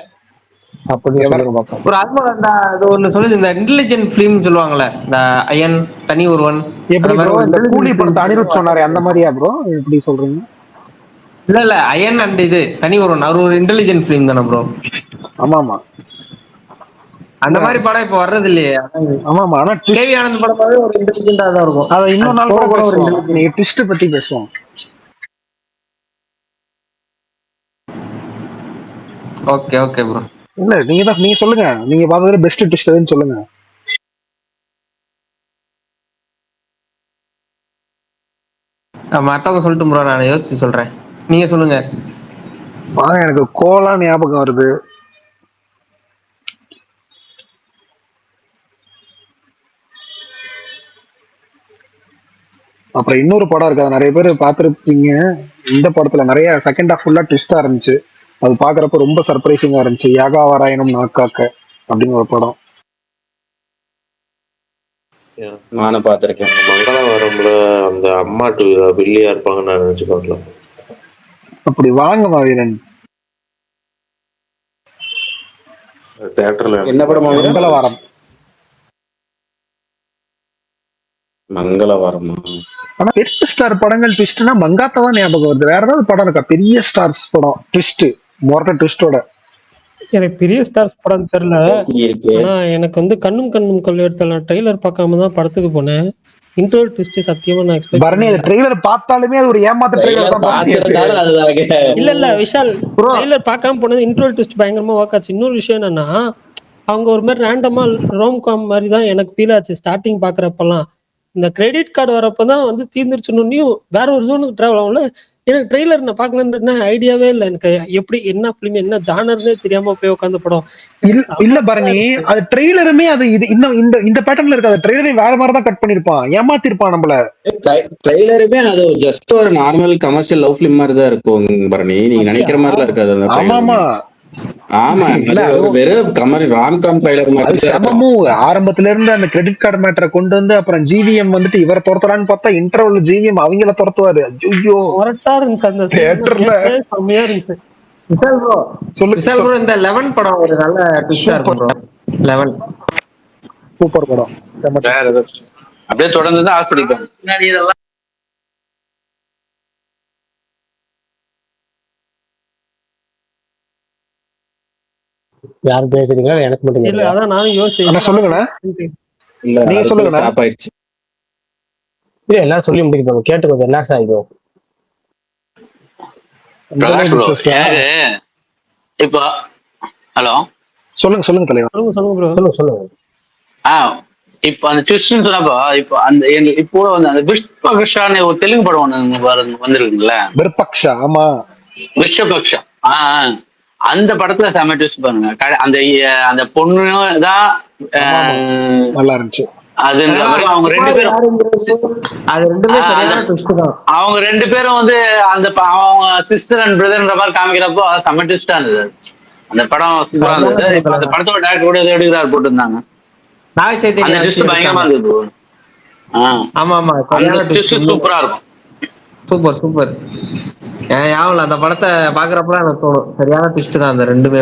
ஒரு அது ஒண்ணு சொல்லுது, இந்த இன்டெலிஜென்ட் பிலிம் சொல்லுவாங்கல்ல, இந்த அயன், தனி ஒருவன். எப்படி கூலி படத்தை அனிருத் சொன்னாரு அந்த மாதிரியா ப்ரோ? எப்படி சொல்றீங்க? இல்ல அயன் அண்ட் இது தனி ஒருவன், அவர் ஒரு இன்டெலிஜென்ட் பிலிம் தானே ப்ரோ? ஆமா ஆமா, அந்த மாதிரி படம் இப்ப வர்றது இல்லையே. ஆமா ஆமா, ஆனா கேவி ஆனந்த் படமாவே ஒரு இன்டெலிஜென்டா தான் இருக்கும். அதை இன்னொரு நாள் கூட நீங்க ட்விஸ்ட் பத்தி பேசுவோம். Okay okay bro. இல்ல நீங்க சொல்லுங்க, நீங்க பார்த்ததுல பெஸ்ட் ட்விஸ்ட் எதுன்னு சொல்லுங்க. மத்தவங்க சொல்லட்டும் ப்ரோ, நான் யோசிச்சு சொல்றேன், நீங்க சொல்லுங்க. எனக்கு கோலா ஞாபகம் வருது. அப்புறம் இன்னொரு படம் இருக்கு, அதை நிறைய பேர் பார்த்துருப்பீங்க. இந்த படத்துல நிறைய செகண்ட் ஹாஃப் ஃபுல்லா ட்விஸ்டா இருந்துச்சு. அது பாக்குறப்ப ரொம்ப சர்ப்ரைசிங்கா இருந்துச்சு. யாகா வாராயணம் நாக்காக்க அப்படின்னு ஒரு படம். நானும் பார்த்திருக்கேன். மங்களவாரம்ல அந்த அம்மாட்டு வில்லியா இருப்பாங்கன்னு நான் நினைச்சு பார்க்கலாம். அப்படி வாங்க மாவீரன். தியேட்டர்ல என்ன படம் மாவீரன்? மங்களவாரம். மங்களவாரமா? ஆனா 8 ஸ்டார் படங்கள் ட்விஸ்ட்னா மங்காத்தா தான் ஞாபகம் வருது. வேற ஏதாவது படம் இருக்கா பெரிய ஸ்டார்ஸ் படம் ட்விஸ்ட், மொரட்ட ட்விஸ்டோட? எனக்கு பெரிய ஸ்டார்ஸ் படம் தெரியல. இருக்கு. ஆனா எனக்கு வந்து கண்ணும் கண்ணும் கொள்ளையடித்தல ட்ரெய்லர் பார்க்காம தான் படத்துக்கு போனேன். இன்ட்ரோல் ட்விஸ்ட் சத்தியமா நான் எக்ஸ்பெக்ட் பரணி, அந்த ட்ரெய்லர் பார்த்தாலுமே அது ஒரு ஏமாத்த ட்ரெய்லர் தான் பரணி. இல்ல விஷால், ட்ரெய்லர் பார்க்காம போனது இன்ட்ரோல் ட்விஸ்ட் பயங்கரமா ஒர்க் ஆச்சு. இன்னொரு விஷயம் என்னன்னா, அவங்க ஒரு மாதிரி ரேண்டமா ரோம் காம் மாதிரி தான் எனக்கு ஃபீல் ஆச்சு ஸ்டார்டிங் பாக்குறப்பெல்லாம். இந்த கிரெடிட் கார்டு வரப்பதான் வந்து தீர்ந்துருச்சுன்னும் வேற ஒரு ஜோனுக்கு டிராவல் ஆகும்ல. எனக்கு ட்ரெய்லர் நான் பார்க்கலன்னு ஐடியாவே இல்லை. எனக்கு எப்படி என்ன பிலிம் என்ன ஜானர்னே தெரியாம போய் உட்காந்து படம். இல்ல பரணி, அது ட்ரெய்லருமே அது இது இன்னும் இந்த பேட்டர்ன்ல இருக்காது. ட்ரெய்லரே வேற மாதிரி தான் கட் பண்ணிருப்பான், ஏமாத்திருப்பான் நம்மள. ட்ரெய்லருமே அது ஜஸ்ட் ஒரு நார்மல் கமர்ஷியல் லவ் ஃபிலிம் மாதிரி தான் இருக்கும் பரணி. நீங்க நினைக்கிற மாதிரிலாம் இருக்காது அந்த ஆமாமா. ஆமா, வெறும் கமரி ராம்காம் ட்ரைலர் மாதிரி. சமமும் ஆரம்பத்துல இருந்து அந்த கிரெடிட் கார்டு மேட்டரை கொண்டு வந்து அப்புறம் ஜிவிஎம் வந்துட்டு இவரை துரத்துறான்னு பார்த்தா இன்டர்வல் ஜிவிஎம் அவங்கள துரத்துவாரு. ஐயோ கரெக்டா இருந்துச்சு அந்த தியேட்டர்ல. செம்மையா இருந்துச்சு. விஷால் ப்ரோ இந்த 11 படம் ஒரு நல்ல ட்விஸ்டா இருக்கும் ப்ரோ. 11 சூப்பர் படம், செம twist. அப்படியே தொடர்ந்து தான் ஹாஸ்பிட்டல் யார் பேசுறீங்களா எனக்கு மட்டும் இல்ல தெரியல. அதான் நானும் அண்ணா சொல்லுங்கண்ணா. இல்ல நீங்க சொல்லுங்கண்ணா. ஸ்டாப் ஆயிடுச்சு. இல்ல எல்லாரும் சொல்லி முடிக்கணும், கேட்டு கொஞ்சம் ரிலாக்ஸ் ஆகிடும். இப்போ ஹலோ சொல்லுங்க தலைவர். சொல்லுங்க ப்ரோ. சொல்லுங்க. இப்போ அந்த ட்விஸ்ட்னு சொன்னப்போ இப்போ அந்த இப்போ வந்து அந்த விஷ்பக்ஷான்னு ஒரு தெலுங்கு படம் ஒண்ணு வந்திருக்குங்களா? விருப்பக்ஷா. ஆமா, விஷ்வபக்ஷா. அந்த படத்துல செம ட்விஸ்ட் பாருங்க. அந்த அந்த பொண்ணு தான் நல்லா இருந்துச்சு. அது அவங்க ரெண்டு பேரும் வந்து அந்த அவங்க சிஸ்டர் அண்ட் பிரதர்ன்ற மாதிரி காமிக்கிறப்போ செம ட்விஸ்டா இருந்தது. அந்த படம் சூப்பரா இருந்தது. இப்ப அந்த படத்தோட டேரக்டர் கூட எடுக்கிறார் போட்டுருந்தாங்க. அந்த ட்விஸ்ட் பயங்கரமா இருந்தது. ஆமா ஆமா, அந்த ட்விஸ்ட் சூப்பரா இருக்கும். சூப்பர். யாவல அந்த படத்தை பாக்குறப்ப எனக்கு தோணும் சரியான ட்விஸ்ட் தான் அந்த ரெண்டுமே.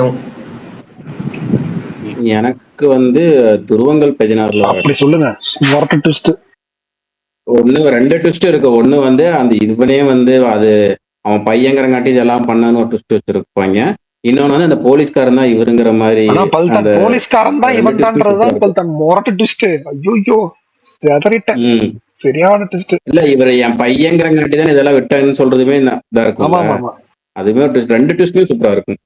எனக்கு வந்து துருவங்கள் 16 அப்படி சொல்லுங்க. மொரட்ட ட்விஸ்ட் ஒண்ணு, 2 ட்விஸ்ட் இருக்கு. ஒண்ணு வந்து அந்த இதுவனே வந்து அது அவன் பையங்கிறங்காட்டி இதெல்லாம் பண்ணான்னு ஒரு ட்விஸ்ட் வச்சிருப்பாங்க. இன்னொன்னு வந்து அந்த போலீஸ்காரன் தான் இவருங்கிற மாதிரி. போலீஸ்காரன் தான் இவன் தான்றதுதான் மொரட்ட ட்விஸ்ட். ஐயோ செதறிட்டேன். சரியான ட்விஸ்ட். இல்ல இவர் என் பையங்கிறங்காட்டி தான் இதெல்லாம் விட்டாங்கன்னு சொல்றதுமே இதா இருக்கும். அதுமே 2 ட்விஸ்ட்மே சூப்பரா இருக்கும்.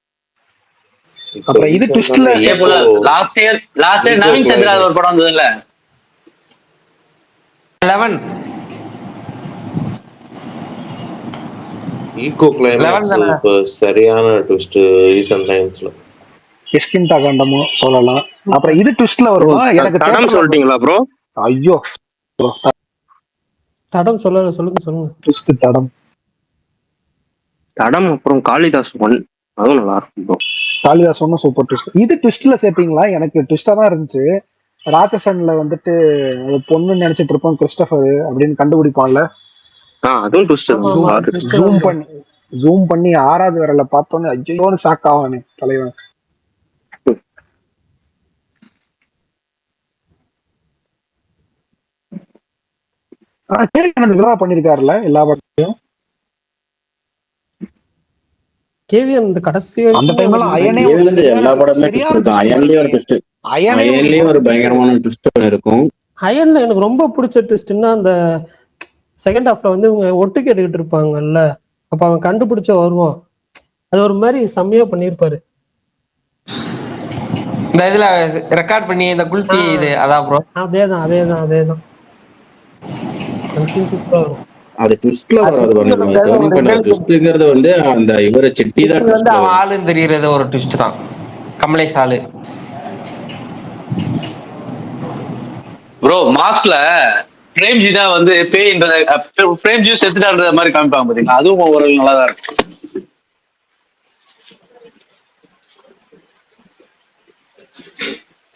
அப்புறம் இது ட்விஸ்ட்ல லாஸ்ட் இயர் நவீன் சந்திரா ஒரு படம் வந்ததுல 11 ஈகோ கிளைமாக்ஸ் சரியான ட்விஸ்ட் ரீசன்ட் டைம்ஸ்ல. கிஷ்கிந்தா காண்டமோ சொல்லலாம். அப்புறம் இது ட்விஸ்ட்ல வருமா? எனக்கு தடம் சொல்லிட்டீங்களா ப்ரோ? ஐயோ தடம் சொல்லுங்க. ட்விஸ்ட் தடம் அப்புறம் காளிதாஸ் 1 அதுவும் நல்லா இருக்கும் ப்ரோ. காளிதாஸ் ஒன்னும் சூப்பர் ட்விஸ்ட். இது ட்விஸ்ட்ல சேர்ப்பீங்களா? எனக்கு ட்விஸ்டா தான் இருந்துச்சு. ராட்சசன்ல வந்துட்டு பொண்ணு நினைச்சிட்டு இருப்போம் கிறிஸ்டபர் அப்படின்னு கண்டுபிடிப்பான்ல. அதுவும் ட்விஸ்ட். ஜூம் பண்ணி 6வது விரல பார்த்தோன்னே ஐயோன்னு ஷாக் ஆவானே தலைவன். விவரா பண்ணிருக்காருல எல்லா படத்தையும். கேவிஎன் இந்த கடைசி அந்த டைம்ல அயனே எல்லா படமே அயன்லயும் ஒரு ட்விஸ்ட். அயன்லயும் ஒரு பயங்கரமான ட்விஸ்ட் இருக்கும். அயன்ல எனக்கு ரொம்ப பிடிச்ச ட்விஸ்ட்னா அந்த செகண்ட் ஹாஃப்ல வந்து இவங்க ஒட்டு கேட்டுக்கிட்டு இருப்பாங்கல்ல, அப்ப அவன் கண்டுபிடிச்ச வருவான். அது ஒரு மாதிரி செம்மையா பண்ணிருப்பாரு. இந்த இதுல ரெக்கார்ட் பண்ணி இந்த குல்பி இது அதான் ப்ரோ. அதேதான் சூப்பரா இருக்கும். அது ட்விஸ்ட்ல வராது ட்விஸ்ட்ங்கிறது வந்து அந்த இவர செட்டி தான் வந்து அவன் ஆளுன்னு தெரியறது ஒரு ட்விஸ்ட் தான். கமலேஷ் ஆளு ப்ரோ. மாஸ்க்ல பிரேம்ஜி தான் வந்து பேய்ன்றத பிரேம்ஜி செத்துட்டான்ற மாதிரி காமிப்பாங்க பாத்தீங்களா, அதுவும் ஓரளவு நல்லா தான் இருக்கும்.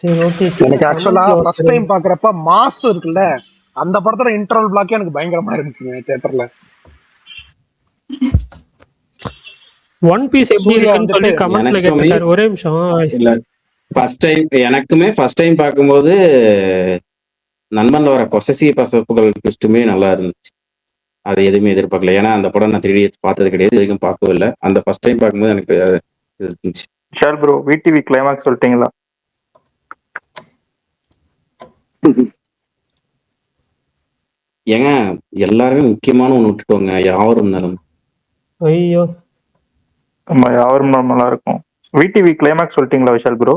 சரி ஓகே. எனக்கு ஆக்சுவலா ஃபர்ஸ்ட் டைம் பாக்குறப்ப மாஸ் இருக்குல்ல, அந்த படத்துல இன்டர்வல் பிளாக்கே எனக்கு பயங்கரமா இருந்துச்சுங்க தியேட்டர்ல. ஒன் பீஸ் எப்படி சூர்யா இருக்குன்னு சொல்லி வந்துட்டு கமெண்ட்ல எனக்குமே கேட்டிருக்காரு. ஒரே நிமிஷம். இல்ல எனக்குமே ஃபர்ஸ்ட் டைம் பார்க்கும்போது நண்பன்ல வர பொசசிவ் பசப்புகள் ட்விஸ்ட்டுமே நல்லா இருந்துச்சு. அது எதுவுமே எதிர்பார்க்கல. ஏன்னா அந்த படம் நான் 3D பார்த்தது கிடையாது, எதுக்கும் பார்க்கவும் இல்லை. அந்த ஃபர்ஸ்ட் டைம் பார்க்கும்போது எனக்கு இருந்துச்சு. ஷால் ப்ரோ, விடிவி கிளைமாக்ஸ் சொல்லிட்டீங்களா? ஏங்க எல்லாருமே முக்கியமான ஒன்று விட்டுட்டோங்க, யாவரும் நலம். ஐயோ ஆமா, யாரும் நல்லா இருக்கும். விடிவி கிளைமாக்ஸ் சொல்லிட்டீங்களா விஷால் ப்ரோ?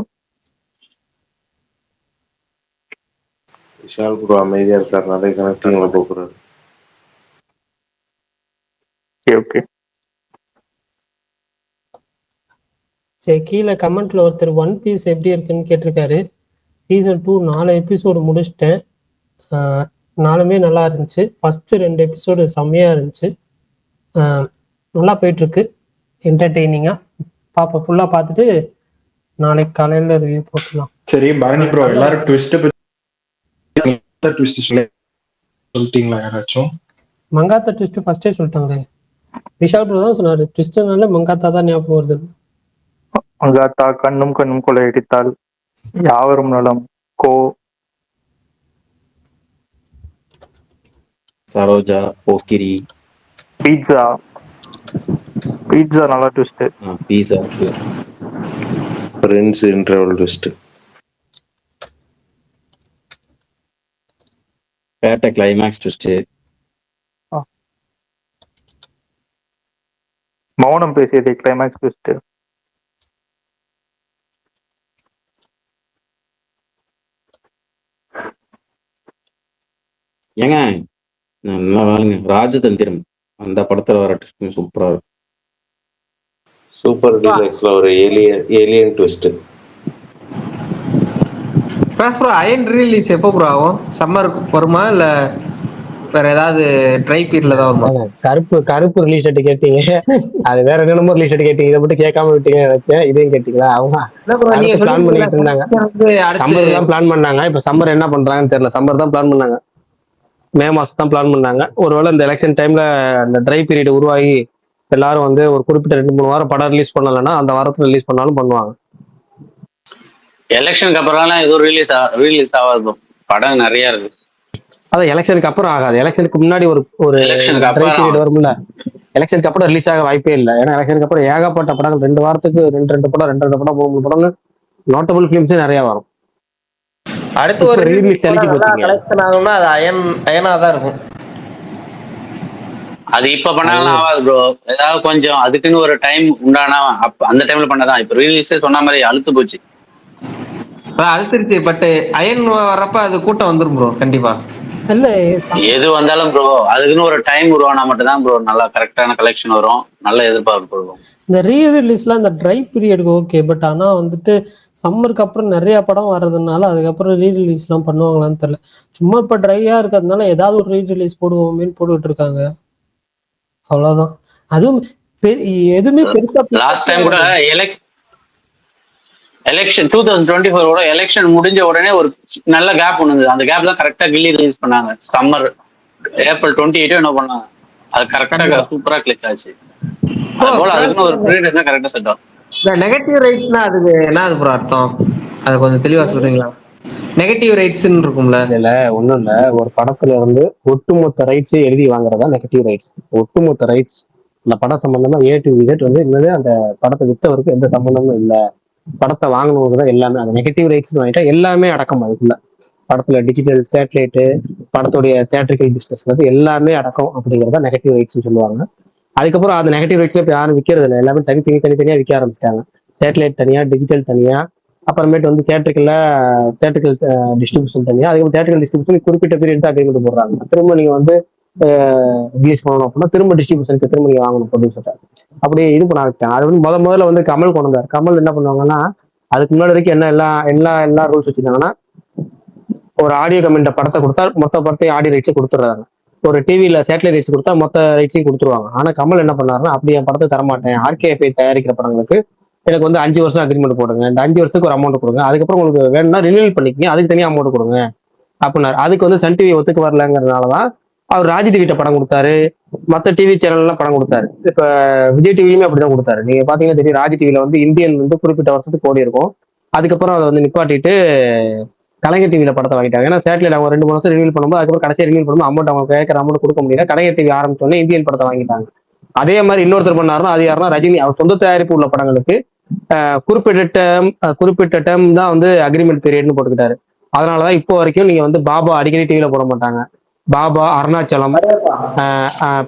விஷால் ப்ரோ அமைதியா இருக்காரு, நிறைய கனெக்டிங்ல போக்குறாரு. ஓகே. சரி, கீழே கமெண்ட்ல ஒருத்தர் ஒன் பீஸ் எப்படி இருக்குன்னு கேட்டிருக்காரு. சீசன் 2 4 எபிசோடு முடிச்சிட்டேன். 4மே நல்லா இருந்துச்சு. ஃபர்ஸ்ட் 2 எபிசோடு செம்மையா இருந்துச்சு. நல்லா போயிட்டு இருக்கு, என்டர்டெய்னிங்கா. பாப்பா ஃபுல்லா பார்த்துட்டு நாளைக்கு காலையில ரிவ்யூ போட்டுலாம். சரி பரணி ப்ரோ, எல்லாரும் ட்விஸ்ட் சொல்லிட்டீங்களா யாராச்சும்? மங்காத்தா ட்விஸ்ட் ஃபர்ஸ்டே சொல்லிட்டாங்களே. விஷால் ப்ரோ தான் சொன்னாரு, ட்விஸ்ட்னால மங்காத்தா தான் ஞாபகம் வருது. மங்காத்தா, கண்ணும் கண்ணும் கொள்ளையடித்தால், யாவரும் நலம், கோ, சரோஜா, போக்கிரி, பீட்சா. பீட்சா நல்லா ட்விஸ்ட். பீஸா, ஃப்ரெண்ட்ஸ் இன்டர்வல் ட்விஸ்ட், பேட்ட கிளைமேக்ஸ் ட்விஸ்ட், மௌனம் பேசியது கிளைமேக்ஸ் ட்விஸ்ட். ஏங்க நல்லா வாங்க. ராஜதந்திரம் அந்த படத்துல வர ட்விஸ்ட் சூப்பரா இருக்கும். சூப்பர் டீலக்ஸ்ல ஒரு alien twist. Bro Ayan release எப்போ ப்ரோ ஆகும்? சம்மருக்கு வருமா இல்ல வேற ஏதாவது ட்ரை பீரியட்ல தான் வருமா? கருப்பு ரிலீஸ் டேட் கேட்டீங்க, அது வேற என்னமோ ரிலீஸ் டேட் கேட்டீங்க. இதை மட்டும் கேட்காம விட்டீங்க நினைச்சேன். இதையும் கேட்டீங்களா? அவங்க பிளான் பண்ணிட்டு இருந்தாங்க, சம்மர் தான் பிளான் பண்ணாங்க. இப்ப சம்மர் என்ன பண்றாங்கன்னு தெரியல. சம்மர் தான் பிளான் பண்ணாங்க, மே மாசம் தான் பிளான் பண்ணாங்க. ஒருவேளை இந்த எலெக்ஷன் டைம்ல இந்த ட்ரை பீரியட் உருவாகி எல்லாரும் வந்து ஒரு குறிப்பிட்ட 2-3 வாரம் படம் ரிலீஸ் பண்ணலன்னா அந்த வாரத்துல ரிலீஸ் பண்ணாலும் பண்ணுவாங்க. எலெக்ஷனுக்கு அப்புறம்லாம் எதுவும் ரிலீஸ் ஆகாது, படம் நிறைய இருக்கு. அதான் எலெக்ஷனுக்கு அப்புறம் ஆகாது, எலெக்ஷனுக்கு முன்னாடி ஒரு ட்ரை பீரியட் வரும்ல. எலெக்ஷனுக்கு அப்புறம் ரிலீஸ் ஆக வாய்ப்பே இல்லை. ஏன்னா எலெக்ஷனுக்கு அப்புறம் ஏகப்பட்ட படங்கள் 2 வாரத்துக்கு 2 படம் 3 படம் நோட்டபிள் ஃபிலிம்ஸே நிறைய வரும். அடுத்து ஒரு ரீலீஸ் தள்ளிச்சு போச்சுங்க. கலெக்ஷன் ஆகும்னா அது அயனா தான் இருக்கும். அது இப்ப பண்ணாலும் ஆகாது ப்ரோ. ஏதாவது கொஞ்சம் அதுக்குன்னு ஒரு டைம் உண்டானா அந்த டைம்ல பண்ணதான். இப்ப ரிலீஸே சொன்ன மாதிரி அழுத்து போச்சு. அழுத்திருச்சு. பட் அயன் வர்றப்ப அது கூட்டம் வந்துரும் ப்ரோ கண்டிப்பா. இல்ல எது வந்தாலும் ப்ரோ அதுக்குன்னு ஒரு டைம் உருவானா மட்டும் தான் ப்ரோ நல்லா கரெக்டான கலெக்ஷன் வரும், நல்ல எதிர்பார்ப்பு இருக்கும். இந்த ரீரிலீஸ்லாம் இந்த ட்ரை பீரியடுக்கு ஓகே, பட் ஆனா வந்துட்டு சம்மருக்கு அப்புறம் நிறைய படம் வர்றதுனால அதுக்கப்புறம் ரீரிலீஸ் எல்லாம் பண்ணுவாங்களான்னு தெரியல. சும்மா இப்ப ட்ரையா இருக்கிறதுனால ஏதாவது ஒரு ரீரிலீஸ் போடுவோமேன்னு போட்டுட்டு இருக்காங்க, அவ்வளவுதான். அதுவும் எதுவுமே பெருசா லாஸ்ட் டைம் கூட எலெக்ஷன் 2024 கூட எலெக்ஷன் முடிஞ்ச உடனே ஒரு நல்ல கேப் ஒண்ணு இருந்தது. அந்த கேப் தான் கரெக்டா கில்லி ரிலீஸ் பண்ணாங்க. சம்மர் ஏப்ரல் 28 என்ன பண்ணாங்க, அது கரெக்டா சூப்பரா கிளிக் ஆச்சு. அதுபோல அதுக்குன்னு ஒரு பீரியட் தான் கரெக்டா செட் ஆகும். இந்த நெகட்டிவ் ரைட்ஸ்னா அதுக்கு என்ன அது ப்ரோ அர்த்தம்? அது கொஞ்சம் தெளிவா சொல்றீங்களா? நெகட்டிவ் ரைட்ஸ்ன்னு இருக்கும்ல. இல்ல ஒண்ணும் இல்ல, ஒரு படத்துல வந்து ஒட்டுமொத்த ரைட்ஸ் எழுதி வாங்குறதா நெகட்டிவ் ரைட்ஸ். ஒட்டுமொத்த ரைட்ஸ் அந்த படம் சம்பந்தமா A to Z வந்து இன்னும் அந்த படத்தை வித்தவருக்கு எந்த சம்பந்தமும் இல்ல, படத்தை வாங்கினவங்க தான் எல்லாமே. அந்த நெகட்டிவ் ரைட்ஸ் வாங்கிட்டா எல்லாமே அடக்கம் அதுக்குள்ள. படத்துல டிஜிட்டல் சேட்டலைட்டு, படத்துடைய தியேட்டரிக்கல் பிசினஸ் வந்து எல்லாமே அடக்கம் அப்படிங்கிறத நெகட்டிவ் ரைட்ஸ் சொல்லுவாங்க. அதுக்கப்புறம் அந்த நெகட்டிவ் ரைட்ஸ் இப்போ யாரும் விற்கிறது இல்லை, எல்லாமே தனித்தனியா விற்க ஆரம்பிச்சிட்டாங்க. சேட்டலைட் தனியா, டிஜிட்டல் தனியா, அப்புறமேட்டு வந்து தியேட்டரிக்கல் டிஸ்ட்ரிபியூஷன் தனியா. அதுக்கப்புறம் தியேட்டரிக்கல் டிஸ்ட்ரிபியூஷன் குறிப்பிட்ட பீரியட் தான் அக்ரிமெண்ட் போடுறாங்க. திரும்ப நீங்க வந்து ரிலீஸ் பண்ணணும் அப்படின்னா திரும்ப டிஸ்ட்ரிபியூஷனுக்கு திரும்ப நீங்க வாங்கணும் ப்ரொடியூசர். அப்படியே இது பண்ண ஆரம்பிச்சாங்க. அது வந்து முதல்ல வந்து கமல் கொண்டு வந்தார். கமல் என்ன பண்ணுவாங்கன்னா அதுக்கு முன்னாடி வரைக்கும் என்ன எல்லா ரூல்ஸ் வச்சிருக்காங்கன்னா, ஒரு ஆடியோ கமெண்ட் படத்தை கொடுத்தா மொத்த படத்தையும் ஆடியோ ரைட்ஸ் கொடுத்துட்றாங்க. ஒரு டிவியில சேட்டலைட் ரைட்ஸ் கொடுத்தா மொத்த ரைட்ஸையும் கொடுத்துருவாங்க. ஆனா கமல் என்ன பண்ணாருன்னா, அப்படி என் படத்தை தரமாட்டேன், ஆர்கேஎஃப்ஐ தயாரிக்கிற படங்களுக்கு எனக்கு வந்து 5 வருஷம் அக்ரிமெண்ட் போடுங்க, இந்த 5 வருஷத்துக்கு ஒரு அமௌண்ட் கொடுங்க, அதுக்கப்புறம் உங்களுக்கு வேணும்னா ரினியூல் பண்ணிக்கங்க, அதுக்கு தனியாக அமௌண்ட் கொடுங்க அப்படின்னாரு. அதுக்கு வந்து சன் டிவி ஒத்துக்கு வரலங்கிறதுனாலதான் அவர் ராஜ் டிவிட்ட படம் கொடுத்தாரு, மற்ற டிவி சேனல்லாம் படம் கொடுத்தாரு. இப்ப விஜய் டிவிலுமே அப்படிதான் கொடுத்தாரு. நீங்க பாத்தீங்கன்னா தெரியும், ராஜ் டிவில வந்து இந்தியன் வந்து குறிப்பிட்ட வருஷத்துக்கு ஓடி இருக்கும். அதுக்கப்புறம் அதை வந்து நிப்பாட்டிட்டு கலைஞர் டிவியில படத்தை வாங்கிட்டாங்க. ஏன்னா சேட்டலைட் அவங்க 2 3 வருஷம் ரினியூல் பண்ணும்போது அதுக்கப்புறம் கடைசியா ரினியூல் பண்ணும்போது அமௌண்ட் அவங்க கேட்கற அமௌண்ட் கொடுக்க முடியல. கலைஞர் டிவி ஆரம்பிச்சோடனே இந்தியன் படத்தை வாங்கிட்டாங்க. அதே மாதிரி இன்னொருத்தர் பண்ணாருன்னா அது யாருன்னா ரஜினி. அவர் சொந்த தயாரிப்பு உள்ள படங்களுக்கு குறிப்பிட்ட டேர்ம் தான் வந்து அக்ரிமெண்ட் பீரியட்னு போட்டுக்கிட்டாரு. அதனாலதான் இப்போ வரைக்கும் நீங்க வந்து பாபா அடிக்கடி டிவியில போட மாட்டாங்க. பாபா, அருணாச்சலம்,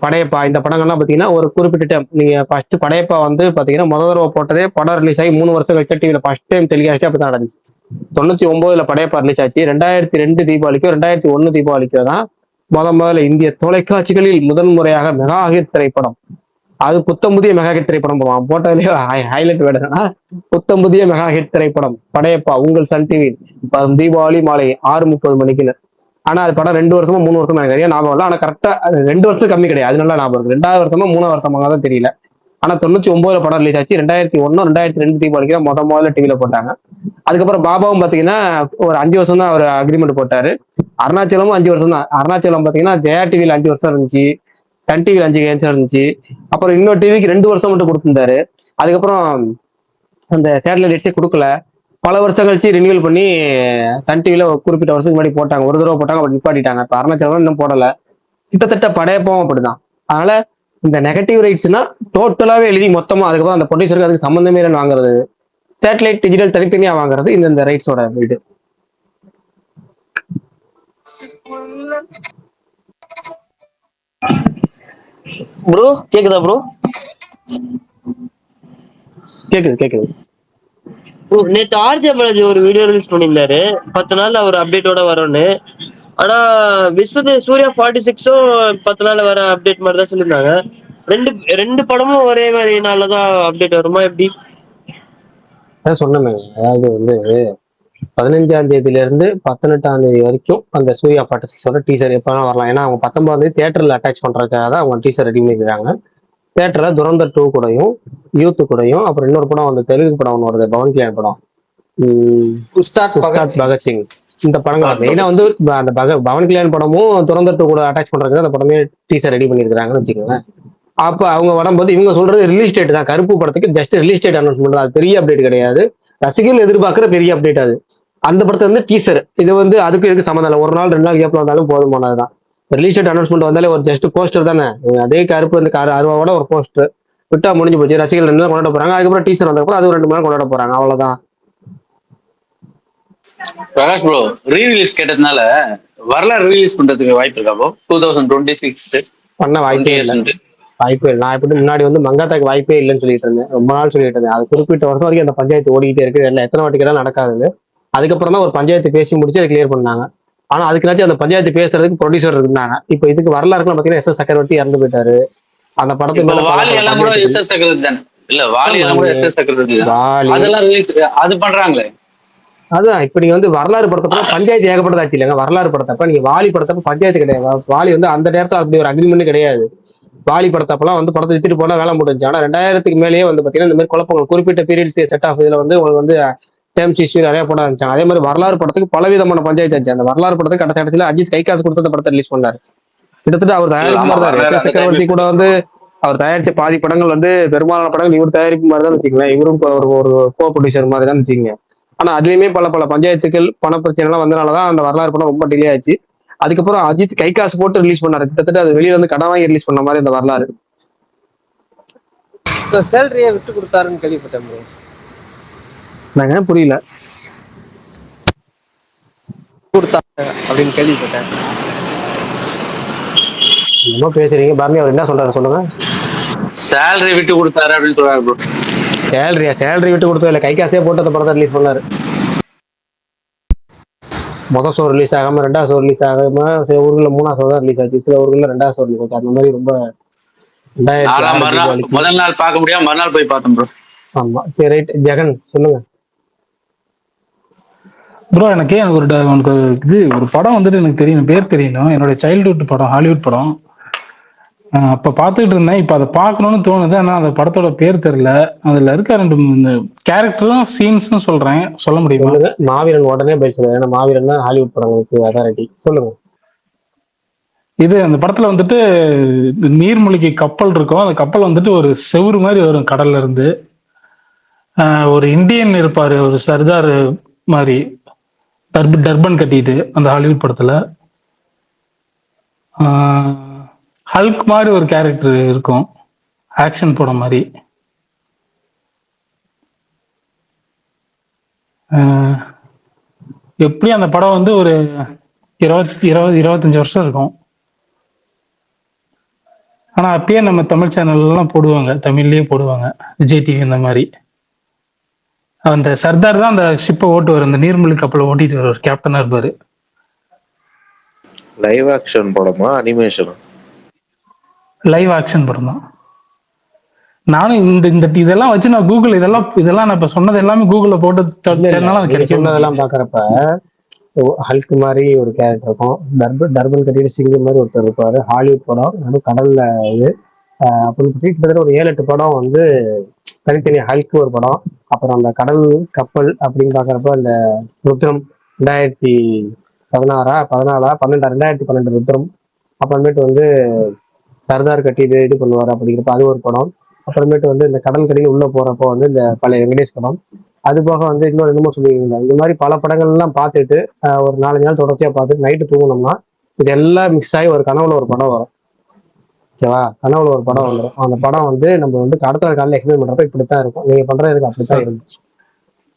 படையப்பா இந்த படங்கள்லாம் பாத்தீங்கன்னா ஒரு குறிப்பிட்ட டைம். நீங்க ஃபர்ஸ்ட் படையப்பா வந்து பாத்தீங்கன்னா முதல் தடவை போட்டதே படம் ரிலீஸ் ஆகி 3 வருஷம் கழிச்ச டிவியில ஃபர்ஸ்ட் டைம் டெலிகாஸ்ட் அப்படிதான் நடந்துச்சு. 99 படையப்பா ரிலீஸ் ஆச்சு. 2002 தீபாவளிக்கோ 2001 தீபாவளிக்கோ தான் முதல்ல இந்திய தொலைக்காட்சிகளில் முதல் முறையாக மெகா ஹிட் திரைப்படம். அது புத்தம் புதிய மெகா ஹிட் திரைப்படம் போவான் போட்டதுலேயே ஹைலைட் வேணும்னா புத்தம் புதிய மெகா ஹிட் திரைப்படம் படையப்பா உங்கள் சன் டிவி தீபாவளி மாலை 6:30 மணிக்குன்னு. ஆனா அது படம் 2 வருஷமா 3 வருஷமா எனக்கு நிறைய ஞாபகம் இல்லை. ஆனா கரெக்டா 2 வருஷம் கம்மி கிடையாது, அது நல்லா ஞாபகம் இருக்கு. 2வது வருஷமா 3வது வருஷமாக தான் தெரியல. ஆனா 99 படம் ரிலீஸ் ஆச்சு. 2001 2002 தீபாவளிக்கு தான் முதல்ல டிவியில போட்டாங்க. அதுக்கப்புறம் பாபாவும் பாத்தீங்கன்னா ஒரு 5 வருஷம் தான் அவர் அக்ரிமெண்ட் போட்டாரு. அருணாச்சலமும் 5 வருஷம் தான். அருணாச்சலம் பாத்தீங்கன்னா ஜெயா டிவியில 5 வருஷம் இருந்துச்சு, சன் டிவியில் 5 வருஷம் இருந்துச்சு. அப்புறம் இன்னொரு டிவிக்கு 2 வருஷம் மட்டும் கொடுத்திருந்தாரு. அதுக்கப்புறம் அந்த சேட்டலைட் ரைட்ஸே கொடுக்கல. பல வருஷம் கழிச்சு ரினியூவல் பண்ணி சன் டிவியில குறிப்பிட்ட வருஷத்துக்கு முன்னாடி போட்டாங்க. ஒரு தடவை போட்டாங்க, அப்படி நிப்பாட்டிட்டாங்க. இப்ப அருணாச்சலம் இன்னும் போடல. கிட்டத்தட்ட படையப்பவும் அப்படிதான். அதனால இந்த நெகட்டிவ் ரைட்ஸ்னா டோட்டலாவே எழுதி மொத்தமா அதுக்கப்புறம் அந்த ப்ரொடியூசருக்கு அதுக்கு சம்பந்தமே இல்லைன்னு வாங்குறது, சேட்டலைட் டிஜிட்டல் தனித்தனியா வாங்குறது இந்த ரைட்ஸோட இது. ப்ரோ கேக்குதா ப்ரோ? கேக்குது. நேத்து ஆர்ஜே பாலாஜி ஒரு வீடியோ ரிலீஸ் பண்ணியிருந்தாரு, 10 நாள்ல அவர் அப்டேட்டோட வரும்னு. ஆனா விஸ்வதே சூர்யா 46ம் 10 நாள்ல வர அப்டேட் மாதிரி தான் சொல்லியிருந்தாங்க. ரெண்டு படமும் ஒரே மாதிரி நாள்ல தான் அப்டேட் வருமா எப்படி? அதான் சொன்னேன். அதாவது வந்து 15ஆம் தேதியில இருந்து 18ஆம் தேதி வரைக்கும் அந்த சூர்யா 46ஓட டீசர் எப்ப வரலாம். ஏன்னா அவங்க 19ஆம் தேதி தியேட்டர்ல அட்டாச் பண்றதுக்காக தான் அவங்க டீசர் ரெடி பண்ணிக்கிறாங்க. தியேட்டர்ல துரந்தர் 2 கூடயும் யூத்து கூடயும் அப்புறம் இன்னொரு படம் அந்த தெலுங்கு படம் ஒன்று வருது, பவன் கல்யாண் படம், உஸ்தாத் பகத்சிங். இந்த படங்கள் மெயினா வந்து அந்த பவன் கல்யாண் படமும் துரந்தர் 2 கூட அட்டாச் பண்றதுக்கு அந்த படமே டீசர் ரெடி பண்ணிருக்காங்கன்னு வச்சுக்கோங்களேன். அப்ப அவங்க வரும்போது இவங்க சொல்றது ரிலீஸ் டேட் தான். கருப்பு படத்துக்கு ஜஸ்ட் ரிலீஸ் டேட் அனௌன்ஸ்மெண்ட் தான், அது பெரிய அப்டேட் கிடையாது. ரசிகர்கள் எதிர்பார்க்கிற பெரிய அப்டேட் அது. அந்த படத்தை வந்து டீசர், இது வந்து அதுக்கு இதுக்கு சம்மந்தம் இல்லை. ஒரு நாள் 2 நாள் கேப்ல வந்தாலும் போதுமானதுதான். ரிலீஸ் டேட் அனௌன்ஸ்மெண்ட் வந்தாலே ஒரு ஜஸ்ட் போஸ்டர் தானே. அதே கருப்பு வந்து அருவாவோட ஒரு போஸ்டர் விட்டா முடிஞ்சு போச்சு. ரசிகர்கள் 2 நாள் கொண்டாட போறாங்க. அதுக்கப்புறம் டீசர் வந்ததுக்கப்புறம் அது 2 மணி நேரம் கொண்டாட போறாங்க, அவ்வளவுதான். பிரகாஷ் ப்ரோ ரீ-ரிலீஸ் கேட்டதுனால வரலாறு ரிலீஸ் பண்றதுக்கு வாய்ப்பு இருக்கா ப்ரோ? 2026 பண்ண வாய்ப்பே இல்லை. நான் எப்படி முன்னாடி வந்து மங்காத்தாக்கு வாய்ப்பே இல்லைன்னு சொல்லிட்டு இருந்தேன், ரொம்ப நாள் சொல்லிட்டு இருந்தேன். அது குறிப்பிட்ட வருஷம் வரைக்கும் அந்த பஞ்சாயத்து ஓடிக்கிட்டே இருக்கு, இல்லை எத்தனை வாட்டி கேட்டாலும் நடக்காது. அதுக்கப்புறம் தான் ஒரு பஞ்சாயத்து பேசி முடிச்சு அதை கிளியர் பண்ணாங்க. ஆனா அதுக்குனாச்சும் அந்த பஞ்சாயத்து பேசுறதுக்கு ப்ரொடியூசர் இருந்தாங்க. இப்போ இதுக்கு வரலாறுக்குலாம் பாத்தீங்கன்னா எஸ்.எஸ். சக்கரவர்த்தி இறந்து போயிட்டாரு. அந்த படத்துக்கு இல்ல வாலி எல்லாம் கூட எஸ்.எஸ். சக்கரவர்த்தி தான். அதெல்லாம் ரிலீஸ் அது பண்றாங்களே. அதான் இப்ப நீங்க வந்து வரலாறு படத்தப்ப பஞ்சாயத்து ஏகப்பட்டதாச்சு இல்லைங்க. வரலாறு படத்தப்ப நீங்க வாலி படத்தப்ப பஞ்சாயத்து கிடையாது. வாலி வந்து அந்த நேரத்துல அப்படி ஒரு அக்ரிமெண்ட் கிடையாது. வாலி படத்தப்பெல்லாம் வந்து படத்தை வித்துட்டு போனா வேலை முடிஞ்சு. ஆனா 2000க்கு மேலேயே வந்து பாத்தீங்கன்னா இந்த மாதிரி குழப்பங்கள் குறிப்பிட்ட பீரியட்ஸ் செட் ஆஃப் இதுல வந்து உங்களுக்கு வந்து டேர்ம்ஸ் இஷ்யூ நிறைய போட ஆரம்பிச்சாங்க. அதே மாதிரி வரலாறு படத்துக்கு பல விதமான பஞ்சாயத்து ஆச்சு. அந்த வரலாறு படத்துக்கு கடைசி இடத்துல அஜித் கை காசு கொடுத்து அந்த படத்தை ரிலீஸ் பண்ணாரு. கிட்டத்தட்ட அவர் தயாரிப்பு மாதிரி தான். எஸ்.எஸ். சக்கரவர்த்தி கூட வந்து அவர் தயாரிச்ச பாதி படங்கள் வந்து பெரும்பாலான படங்கள் இவர் தயாரிப்பு மாதிரி தான் வச்சுக்கோங்களேன். இவரும் ஒரு கோ ப்ரொடியூசர் மாதிரி தான் வச்சுக்கோங்க. ஆனா அதுலயுமே பல பஞ்சாயத்துக்கள் பண பிரச்சனை எல்லாம் வந்தனாலதான் அந்த வரலாறு படம் ரொம்ப டிலே ஆச்சு. அதுக்கப்புறம் அஜித் கை காசு போட்டு ரிலீஸ் பண்ணாரு. கிட்டத்தட்ட அது வெளியில வந்து கடன் வாங்கி ரிலீஸ் பண்ண மாதிரி இந்த வரலாறு. சேலரியை விட்டு கொடுத்தாருன்னு கேள்விப்பட்டேன் ப்ரோ. நாங்க புரியல. கொடுத்தாங்க அப்படின்னு கேள்விப்பட்டேன். என்ன பேசுறீங்க பாரதி? அவர் என்ன சொல்றாரு சொல்லுங்க. சேலரி விட்டு கொடுத்தாரு அப்படின்னு சொல்றாரு ப்ரோ. சேலரி விட்டு கொடுத்தது இல்லை, கை காசே போட்டு அந்த படத்தை ரிலீஸ் பண்ணாரு. முதல் ஷோ ரிலீஸ் ஆகாம 2வது ஷோ ரிலீஸ் ஆகாம சில ஊர்களில் 3வது ஷோ தான் ரிலீஸ் ஆச்சு, சில ஊர்களில் 2வது ஷோ ரிலீஸ் ஆச்சு. அந்த மாதிரி ரொம்ப 2006 முதல் நாள் பார்க்க முடியாம மறுநாள் போய் பார்த்தோம் ப்ரோ. ஆமா சரி ரைட். ஜெகன் சொல்லுங்க. ப்ரோ எனக்கு உனக்கு ஒரு படம் வந்துட்டு எனக்கு தெரியும், பேர் தெரியணும். என்னோட சைல்ட்ஹுட் படம், ஹாலிவுட் படம். அப்ப பாத்துட்டு இருந்தேன். இப்ப அதை பார்க்கணும்னு தோணுது. ஆனா அந்த படத்தோட பேர் தெரியல. அதுல இருக்க 2 கேரக்டரும் சீன்ஸும் சொல்ல முடியுமா? சொல்லுங்க. மாவீரன் உடனே போய் சொல்லுங்க. ஏன்னா மாவீரன் தான் ஹாலிவுட் படங்களுக்கு அதாரிட்டி. சொல்லுங்க. இது அந்த படத்துல வந்துட்டு நீர்மூழ்கி கப்பல் இருக்கும். அந்த கப்பல் வந்துட்டு ஒரு செவுரு மாதிரி வரும் கடல்ல இருந்து. ஒரு இந்தியன் இருப்பாரு, ஒரு சர்தார் மாதிரி, டர்பன் கட்டிட்டு அந்த ஹாலிவுட் படத்துல. ஹல்க் மாதிரி ஒரு கேரக்டர் இருக்கும், ஆக்ஷன் படம் மாதிரி. எப்படி அந்த படம் வந்து ஒரு 25 வருஷம் இருக்கும். ஆனா அப்பயே நம்ம தமிழ் சேனல் எல்லாம் போடுவாங்க, தமிழ்லயே போடுவாங்க, விஜய் டிவி இந்த மாதிரி. அந்த சர்தார் தான் அந்த ஷிப்பை ஓட்டுவார், அந்த நீர்மூழ்கி கப்பலை ஓட்டிட்டு வருவார், கேப்டனா இருப்பாரு. லைவ் ஆக்ஷன் படமா அனிமேஷனா? லைவ் ஆக்ஷன் படம் தான். நானும் இந்த இதெல்லாம் வச்சு நான் கூகுள் இதெல்லாம் நான் இப்ப சொன்னது எல்லாமே கூகுள்ல போட்டு சொன்னதெல்லாம் பாக்குறப்ப ஹல்க் மாதிரி ஒரு கேரக்டர் இருக்கும், டர்பன் கட்டிட்டு சிங்கம் மாதிரி ஒருத்தர் இருப்பாரு. ஹாலிவுட் படம், அதுவும் கடல்ல இது அப்படின்னு கிட்டத்தட்ட ஒரு 7-8 படம் வந்து தனித்தனி. ஹல்க் ஒரு படம், அப்புறம் அந்த கடல் கப்பல் அப்படின்னு பாக்குறப்ப இந்த ருத்ரம் 2012 ருத்ரம். அப்புறமேட்டு வந்து சர்தார் கட்டிட்டு இது பண்ணுவார் அப்படிங்கிறப்ப அது ஒரு படம். அப்புறமேட்டு வந்து இந்த கடல் கடியில் உள்ள போறப்போ வந்து இந்த பழைய வெங்கடேஷ் படம். அது போக வந்து இன்னொரு என்னமோ சொல்லுவீங்க, இந்த மாதிரி பல படங்கள் எல்லாம் பார்த்துட்டு ஒரு 4-5 நாள் தொடர்ச்சியா பார்த்துட்டு நைட்டு தூங்கணும்னா இது எல்லாம் மிக்ஸ் ஆகி ஒரு கனவுல ஒரு படம் வரும். ஓகேவா? கனவுல ஒரு படம் வந்துடும். அந்த படம் வந்து நம்ம வந்து அடுத்த காலையில் எக்ஸ்பிளைன் பண்றப்ப இப்படித்தான் இருக்கும். நீங்க பண்றதுக்கு அப்படித்தான் இருந்துச்சு.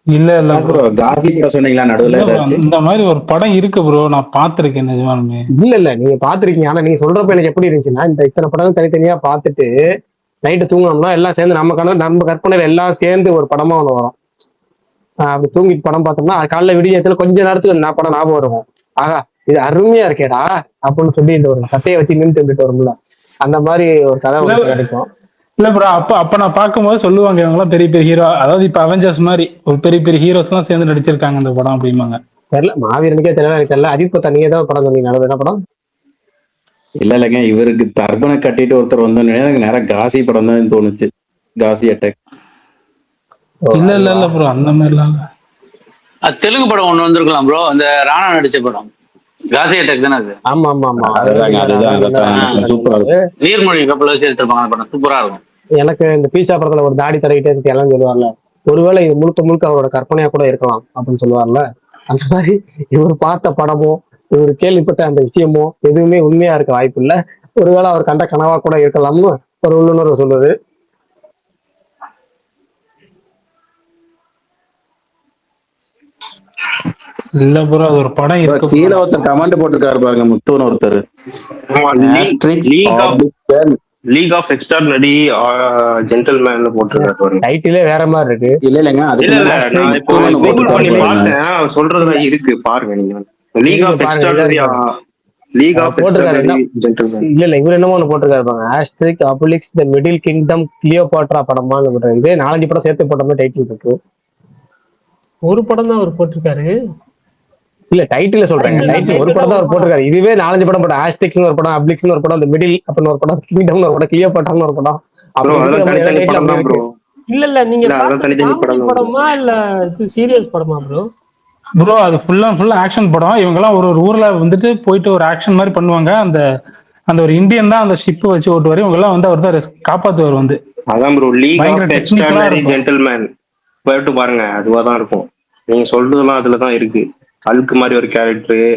இல்ல ப்ரோ, காசி படம் சொன்னீங்களா நடுவுல? இந்த மாதிரி ஒரு படம் இருக்கு ப்ரோ, நான் பாத்திருக்கேன் நிஜமாலுமே. இல்ல நீங்க பாத்திருக்கீங்க. ஆனா நீங்க சொல்றப்ப எனக்கு எப்படி இருந்துச்சுன்னா, இந்த இத்தனை படங்கள் தனித்தனியா பார்த்துட்டு நைட்டு தூங்கணும்னா எல்லாம் சேர்ந்து நம்ம கற்பனையில எல்லாம் சேர்ந்து ஒரு படமா ஒண்ணு வரும். அப்படி தூங்கிட்டு படம் பார்த்தோம்னா காலைல விடியத்துல கொஞ்ச நேரத்துக்கு படம் ஞாபகம் இருக்கும். ஆகா இது அருமையா இருக்கேடா அப்படின்னு சொல்லி இந்த ஒரு சட்டையை வச்சு நின்றுட்டு வரும்ல, அந்த மாதிரி ஒரு கதை கிடைக்கும். இல்ல ப்ரோ, அப்ப நான் பார்க்கும்போது சொல்லுவாங்க இவங்க எல்லாம் பெரிய பெரிய ஹீரோ, அதாவது இப்ப அவெஞ்சர்ஸ் மாதிரி ஒரு பெரிய பெரிய ஹீரோஸ் எல்லாம் சேர்ந்து நடிச்சிருக்காங்க அந்த படம் அப்படிம்பாங்க. தெரியல, மாவீரனுக்கே தெரியல. அஜித் பத்தா நீங்க ஏதாவது படம் சொன்னீங்க, என்ன படம்? இல்லைங்க, இவருக்கு டர்பனை கட்டிட்டு ஒருத்தர் வந்தோன்னு எனக்கு நேரம் காசி படம் தான் தோணுச்சு. காசி அட்டாக். இல்ல ப்ரோ, அந்த மாதிரிலாம் அது தெலுங்கு படம் ஒண்ணு வந்திருக்கலாம் ப்ரோ, அந்த ராணா நடிச்ச படம் காசி அட்டாக் தானே அது? ஆமா நீர்மொழி கப்பல் வச்சு எடுத்திருப்பாங்க படம், சூப்பரா இருக்கும். எனக்கு இந்த பீசா படத்துல ஒரு தாடி தடவிட்டே இருக்கு எல்லாம் சொல்லுவார்ல, ஒருவேளை இது முழுக்க அவரோட கற்பனையா கூட இருக்கலாம் அப்படின்னு சொல்லுவார்ல, அந்த மாதிரி இவர் பார்த்த படமோ இவர் கேள்விப்பட்ட அந்த விஷயமோ எதுவுமே உண்மையா இருக்க வாய்ப்பு இல்லை. ஒருவேளை அவர் கண்ட கனவா கூட இருக்கலாம்னு ஒரு உள்ளுணர்வு சொல்லுது. இல்ல ப்ரோ, அது ஒரு படம் இருக்கு. கீழே ஒருத்தர் கமெண்ட் போட்டிருக்காரு பாருங்க, முத்துன்னு ஒருத்தர். லீக் ஆஃப் எக்ஸ்ட்ராடினரி ஜென்டில்மேன் போட்டிருக்காரு. டைட்டிலே வேற மாதிரி இருக்கு. இல்லங்க, நான் இப்போ பார்த்தேன், சொல்றதுலாம் இருக்கு பாருங்க நீங்க. League of extraordinary gentleman. இல்ல இவர் என்னமோ ஒண்ணு போட்டிருக்காரு பாருங்க, Asterix Obelix the middle kingdom Cleopatra படமான்னு போட்டிருக்காரு. இதே 4-5 படம் சேர்த்து போட்ட மாதிரி டைட்டில் இருக்கு. ஒரு படம் தான் அவர் போட்டிருக்காரு. இல்ல டைட்டில் சொல்றேன், டைட்டில் ஒரு படம் தான் அவர் போட்டிருக்காரு. இதுவே 4-5 படம் போட்ட, ஆஸ்ட்ரிக்ஸ்னு ஒரு படம், அப்ளிக்ஸ்னு ஒரு படம், இந்த மிடில் அப்படின்னு ஒரு படம், கிங்டம்னு ஒரு படம், கிளியோபாட்ரான்னு ஒரு படம். இல்ல நீங்க படமா இல்ல இது சீரியஸ் படமா ப்ரோ? ப்ரோ அது ஃபுல்லா ஆக்ஷன் படம். இவங்க எல்லாம் ஒரு ஊர்ல வந்துட்டு போயிட்டு ஒரு ஆக்ஷன் மாதிரி பண்ணுவாங்க. அந்த ஒரு இந்தியன் தான் அந்த ஷிப் வச்சு ஓட்டுவாரு. இவங்க எல்லாம் வந்து அவர் தான் காப்பாத்துவார் வந்து. அதான் bro, league of extraordinary gentleman போயிட்டு பாருங்க, அதுவாதான் இருக்கும். நீங்க சொல்றதெல்லாம் அதுலதான் இருக்கு. ஹல்க் மாதிரி ஒரு கேரக்டர்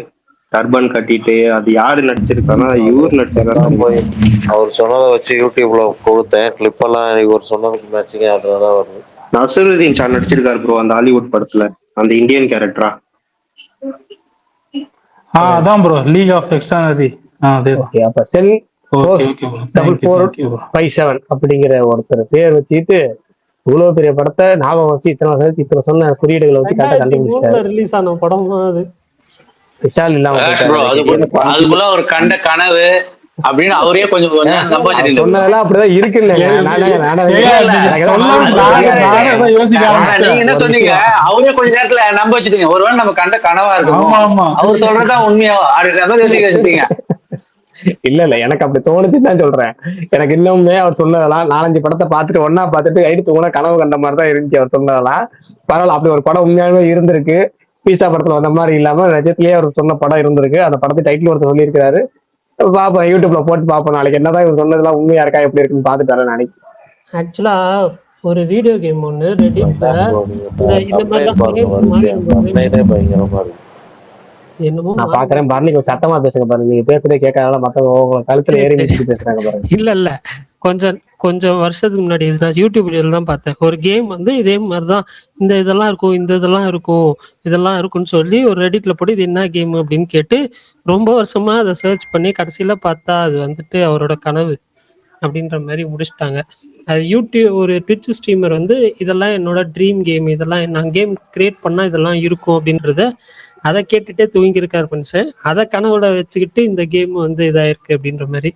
டர்பன் கட்டிட்டு, அது யாரு நடிச்சிருக்கானா, இவர் நடிச்சிருக்காரு. அவர் சொன்னதை வச்சு யூடியூப்ல கொடுத்தேன் கிளிப் எல்லாம். இவர் சொன்னதுக்கு மேட்சிங்க அதுலதான் வருது. நசருதீன் ஷா நடிச்சிருக்காரு ப்ரோ அந்த ஹாலிவுட் படத்துல, அந்த இந்தியன் கேரக்டரா. அதான் bro, league of extraordinary. Okay, அப்ப செல் 4457 அப்படிங்கிற ஒருத்தர் பேர் வச்சுட்டு இவ்வளவு பெரிய படத்தை ஞாபகம் வச்சு இத்தனை சொன்ன குறியீடுகளை வச்சு கரெக்டா கண்டுபிடிச்சிட்டாரு. ரிலீஸ் ஆன படம் அது. விஷால் இல்லாம அதுக்குள்ள ஒரு கண்ட கனவு அப்படின்னு அவரே கொஞ்சம் நேரம் நம்ப அவர் வச்சுட்டு சொன்னதெல்லாம் அப்படிதான் இருக்குல்ல. நீங்க என்ன சொன்னீங்க, அவரே கொஞ்ச நேரத்துல நம்ப வச்சுட்டீங்க. ஒருவேளை நம்ம கண்ட கனவா இருக்கும், அவர் சொல்றதுதான் உண்மையாவோ அப்படின்றத யோசிக்க வச்சுட்டீங்க. இல்ல எனக்கு அப்படி தோணுச்சுன்னு தான் சொல்றேன். எனக்கு இன்னுமே அவர் சொன்னதெல்லாம் 4-5 படத்தை பார்த்துட்டு ஒன்னா பார்த்துட்டு ஐடி தூங்கினா கனவு கண்ட மாதிரி தான் இருந்துச்சு அவர் சொன்னதெல்லாம். பரவாயில்ல, அப்படி ஒரு படம் உண்மையாலுமே இருந்திருக்கு. பீஸா படத்துல வந்த மாதிரி இல்லாம நிஜத்திலேயே அவர் சொன்ன படம் இருந்திருக்கு. அந்த படத்தை டைட்டில் ஒருத்தர் சொல்லியிருக்காரு. பாப்போம், யூடியூப்ல போட்டு பாப்போம் நாளைக்கு என்னதான் இவர் சொன்னதெல்லாம் உண்மையா இருக்கா எப்படி இருக்குன்னு பாத்துட்டு வரேன் நாளைக்கு. ஆக்சுவலா ஒரு வீடியோ கேம் ஒண்ணு ரெடிட்ல இந்த மாதிரி என்னமோ நான் பாக்குறேன். பரணி கொஞ்சம் சத்தமா பேசுங்க பாருங்க, நீங்க பேசுறதே கேட்கறதால மத்தவங்க கழுத்துல ஏறி மிச்சிட்டு பேசுறாங்க பாருங்க. இல்ல கொஞ்சம் வருஷத்துக்கு முன்னாடி நான் யூடியூப் வீடியோல தான் பார்த்தேன். ஒரு கேம் வந்து இதே மாதிரிதான் இதெல்லாம் இருக்கும், இதெல்லாம் இருக்கும்னு சொல்லி ஒரு ரெடிட்ல போட்டு இது என்ன கேம் அப்படின்னு கேட்டு ரொம்ப வருஷமா அதை சர்ச் பண்ணி கடைசியில பார்த்தா அது வந்துட்டு அவரோட கனவு அப்படின்ற மாதிரி முடிச்சிட்டாங்க. அது யூடியூப் ஒரு ட்விட்ச் ஸ்ட்ரீமர் வந்து இதெல்லாம் என்னோட ட்ரீம் கேம், இதெல்லாம் நான் கேம் கிரியேட் பண்ணா இதெல்லாம் இருக்கும் அப்படின்றத அதை கேட்டுட்டே தூங்கியிருக்காரு மனுஷன். அதை கனவோட வச்சுக்கிட்டு இந்த கேம் வந்து இதாயிருக்கு அப்படின்ற மாதிரி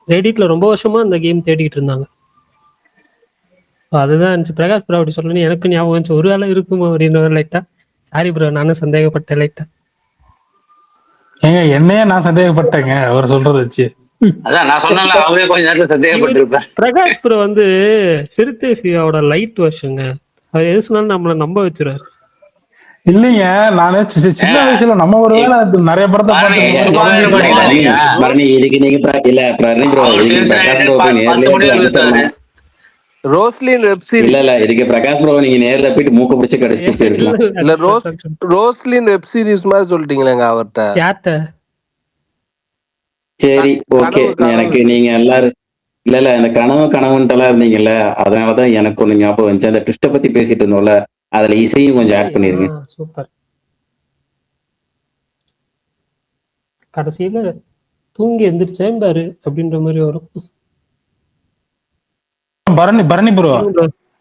ரெடிட்ல ரொம்ப வருஷமா அந்த கேம் தேடிட்டு இருந்தாங்க. அதுதான் இருந்துச்சு. பிரகாஷ் ப்ரோ அப்படி சொல்லணும் எனக்கு ஞாபகம் இருந்துச்சு, ஒரு வேளை இருக்குமோ அப்படின்னு லைட்டா. சாரி ப்ரோ, நானும் சந்தேகப்பட்டேன் லைட்டா. ஏங்க என்னையே நான் சந்தேகப்பட்டேங்க அவர் சொல்றத வச்சு. அதான் நான் சொன்னேன்ல, அவரே கொஞ்ச நேரத்துல சந்தேகப்பட்டிருப்பேன். பிரகாஷ் ப்ரோ வந்து சிறுத்தை சிவாவோட லைட் வருஷங்க. அவர் எது சொன்னாலும் நம்மள நம்ப வச்சிருவாரு. இல்லைங்க, நானே சின்ன வயசுல நம்ம ஒரு வேளை நிறைய படத்தை பார்த்து ரோஸ்லின் வெப் சீரிஸ் இல்ல இதுக்கு பிரகாஷ் ப்ரோ நீங்க நேர்ல போயிட்டு மூக்க பிடிச்சு கடைசி போயிருக்கலாம். இல்ல ரோஸ்லின் வெப் சீரிஸ் மாதிரி சொல்லிட்டீங்களேங்க அவர்கிட்ட. யார்ட்ட? சரி ஓகே, எனக்கு நீங்க எல்லாரும் இல்ல இந்த கனவுன்ட்டெல்லாம் இருந்தீங்கல்ல, அதனாலதான் எனக்கு ஒண்ணு ஞாபகம் வந்துச்சு. அந்த ட்விஸ்ட பத்தி பேசிட்டு இருந்தோம்ல, அதுல இசையும் கொஞ்சம் ஆட் பண்ணிருங்க. சூப்பர். கடைசியில தூங்கி எந்திரிச்சேன் பாரு அப்படின்ற மாதிரி வரும். பரணி ப்ரோ,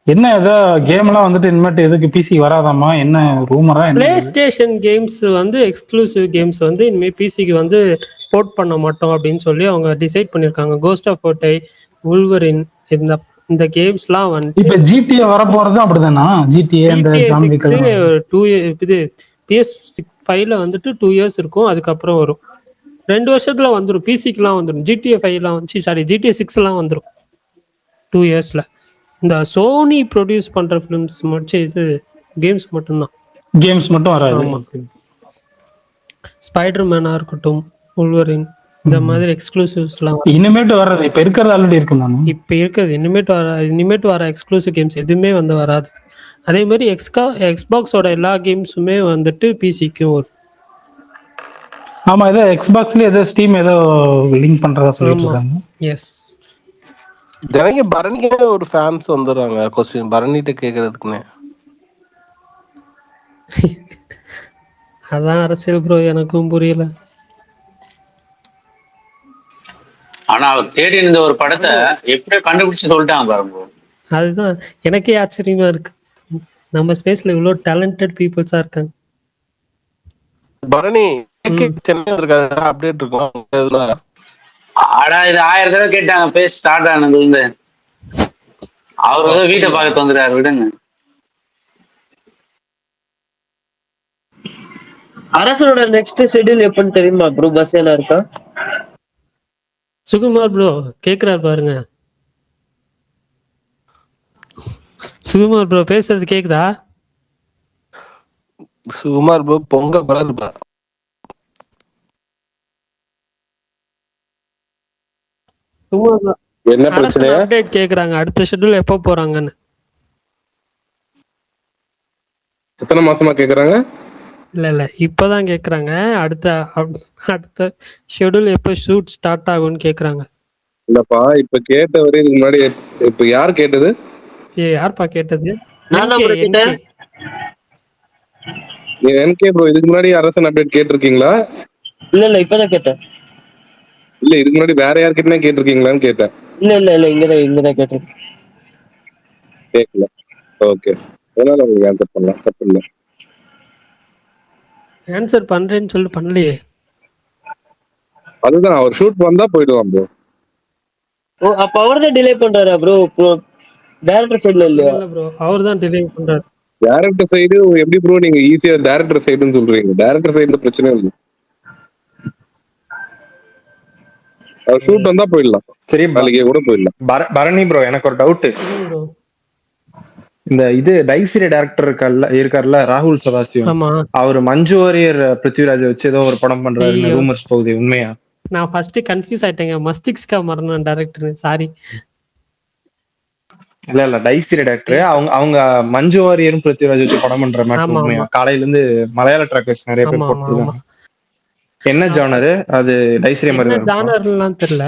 என்ன ஏதோ கேம் எல்லாம் வந்துட்டு இனிமேட்டு எதுக்கு பிசி வராதாமா, என்ன ரூமரா? பிளே ஸ்டேஷன் கேம்ஸ் வந்து எக்ஸ்க்ளூசிவ் கேம்ஸ் வந்து இனிமே பிசிக்கு வந்து போர்ட் பண்ண மாட்டோம் அப்படின்னு சொல்லி அவங்க டிசைட் பண்ணிருக்காங்க. கோஸ்ட் ஆஃப் கோட்டை, உல்வரின், இந்த கேம்ஸ்லாம் வந்து இப்ப ஜிடிஏ வர போறதும் அப்படிதானா? ஜிடிஏ இந்த இது PS5ல வந்துட்டு 2 years இருக்கும், அதுக்கப்புறம் வரும். 2 வருஷத்துல வந்துடும். பிசிக்குலாம் வந்துடும். GTA 5லாம் வந்து சாரி GTA 6லாம் வந்துடும் 2 yearsல. இந்த சோனி ப்ரொடியூஸ் பண்ற ஃபிலிம்ஸ் மட்டும் இது கேம்ஸ் மட்டும்தான். கேம்ஸ் மட்டும் வராது. ஸ்பைடர்மேனா இருக்கட்டும், உல்வரின், இந்த மாதிரி எக்ஸ்க்ளூசிவ்ஸ்லாம் இனிமேட்டு வர்றது. இப்ப இருக்கிறது ஆல்ரெடி இருக்கும் தானே? இப்ப இருக்கிறது இனிமேட்டு வர எக்ஸ்க்ளூசிவ் கேம்ஸ் எதுவுமே வந்து வராது. அதே மாதிரி எக்ஸ்பாக்ஸோட எல்லா கேம்ஸுமே வந்துட்டு பிசிக்கும் வரும். ஆமா, ஏதோ எக்ஸ்பாக்ஸ்ல ஏதோ ஸ்டீம் ஏதோ லிங்க் பண்றதா சொல்லிட்டு இருக்காங்க. எஸ், தினங்க பரணிக்கு ஒரு ஃபேன்ஸ் வந்துடுறாங்க. கொஸ்டின் பரணிட்ட கேக்குறதுக்குன்னு. அதான் அரசியல் ப்ரோ, எனக்கும் புரியல. ஆனா அவர் தேடி இருந்த ஒரு படத்தை எப்படியோ கண்டுபிடிச்சு சொல்லிட்டாங்க பாருங்க. அதுதான் எனக்கே ஆச்சரியமா இருக்கு. நம்ம ஸ்பேஸ்ல இவ்வளவு டேலண்டட் பீப்புள்ஸா இருக்காங்க. பரணி சென்னை இருக்காது அப்டேட் இருக்கும். ஆடா இது 1000 தடவை கேட்டாங்க பேச ஸ்டார்ட் ஆனது வந்து. அவர் ஏதோ வீட்டை பார்க்க வந்துட்டாரு, விடுங்க. அரசனோட நெக்ஸ்ட் ஷெட்யூல் எப்பன்னு தெரியுமா ப்ரோ? பஸ் என்ன இருக்கா? சுகுமார் ப்ரோ கேக்குறாரு பாருங்க. சுகுமார் ப்ரோ பேசுறது கேக்குதா? சுகுமார் ப்ரோ பொங்க பரல்பா. என்ன பிரச்சனை? அப்டேட் கேக்குறாங்க, அடுத்த ஷெட்யூல் எப்போ போறாங்கன்னு. எத்தனை மாசமா கேக்குறாங்க? இல்ல இப்பதான் கேக்குறாங்க. அடுத்த ஷெட்யூல் எப்போ ஷூட் ஸ்டார்ட் ஆகும்னு கேக்குறாங்க. இல்லப்பா, இப்ப கேட்டவரை இதுக்கு முன்னாடி இப்ப யார் கேட்டது? யார்ப்பா கேட்டது? என்கே ப்ரோ, இதுக்கு முன்னாடி அரசன் அப்டேட் கேட்டிருக்கீங்களா? இல்ல இப்பதான் கேட்டேன். இல்ல இதுக்கு முன்னாடி வேற யார்கிட்டயும் கேட்டிருக்கீங்களான்னு கேட்டேன். இல்ல இங்கதான் கேட்டேன். கேட்கல. ஓகே, அதனால உங்களுக்கு ஆன்சர் பண்ணலாம், தப்பு இல்லை. ஆன்சர் பண்றேன்னு சொல்லி பண்ணலையே. அதுதான் அவர் ஷூட் வந்தா போயிடுவான் ப்ரோ. ஓ அப்ப அவர் தான் டிலே பண்றாரா ப்ரோ? டைரக்டர் சைடுல இல்ல இல்லையா? இல்ல ப்ரோ, அவர் தான் டிலே பண்றாரு. டேரக்டர் சைடு எப்படி ப்ரோ நீங்க ஈஸியா டேரக்டர் சைடுன்னு சொல்றீங்க? டேரக்டர் சைடுல பிரச்சனை இல்லை, அவர் ஷூட் வந்தா போயிடலாம், சரி நாளைக்கே கூட போயிடலாம். பரணி ப்ரோ, எனக்கு ஒரு டவுட். ப்ரோ இந்த இது டைசிரி டைரக்டர் இருக்கார்ல ராகுல் சதாசிவம், ஆமா. அவர் மஞ்சு வாரியர் பிருத்திவிராஜை வச்சு ஏதோ ஒரு படம் பண்றாருன்னு ஐயோ, ரூமர்ஸ் போகுது, உண்மையா? நான் ஃபர்ஸ்ட் கன்ஃபியூஸ் ஆயிட்டேங்க. மஸ்திஷ்கா மரணம் டைரக்டர், சாரி. இல்ல டைசிரி டைரக்டர் அவங்க மஞ்சு வாரியரும் பிருத்திவிராஜ் வச்சு படம் பண்ற மேட்டர் ஆமா உண்மையா? ஆமா காலையில இருந்து மலையாள ட்ராக்கர்ஸ் நிறைய பேர் ஆமா ஆமா ஆமா. போட்டுருக்காங்க. என்ன ஜானரு அது? டைசிரி மாதிரி என்ன தான் இருக்குமா? ஜானர்லாம் தெரியல.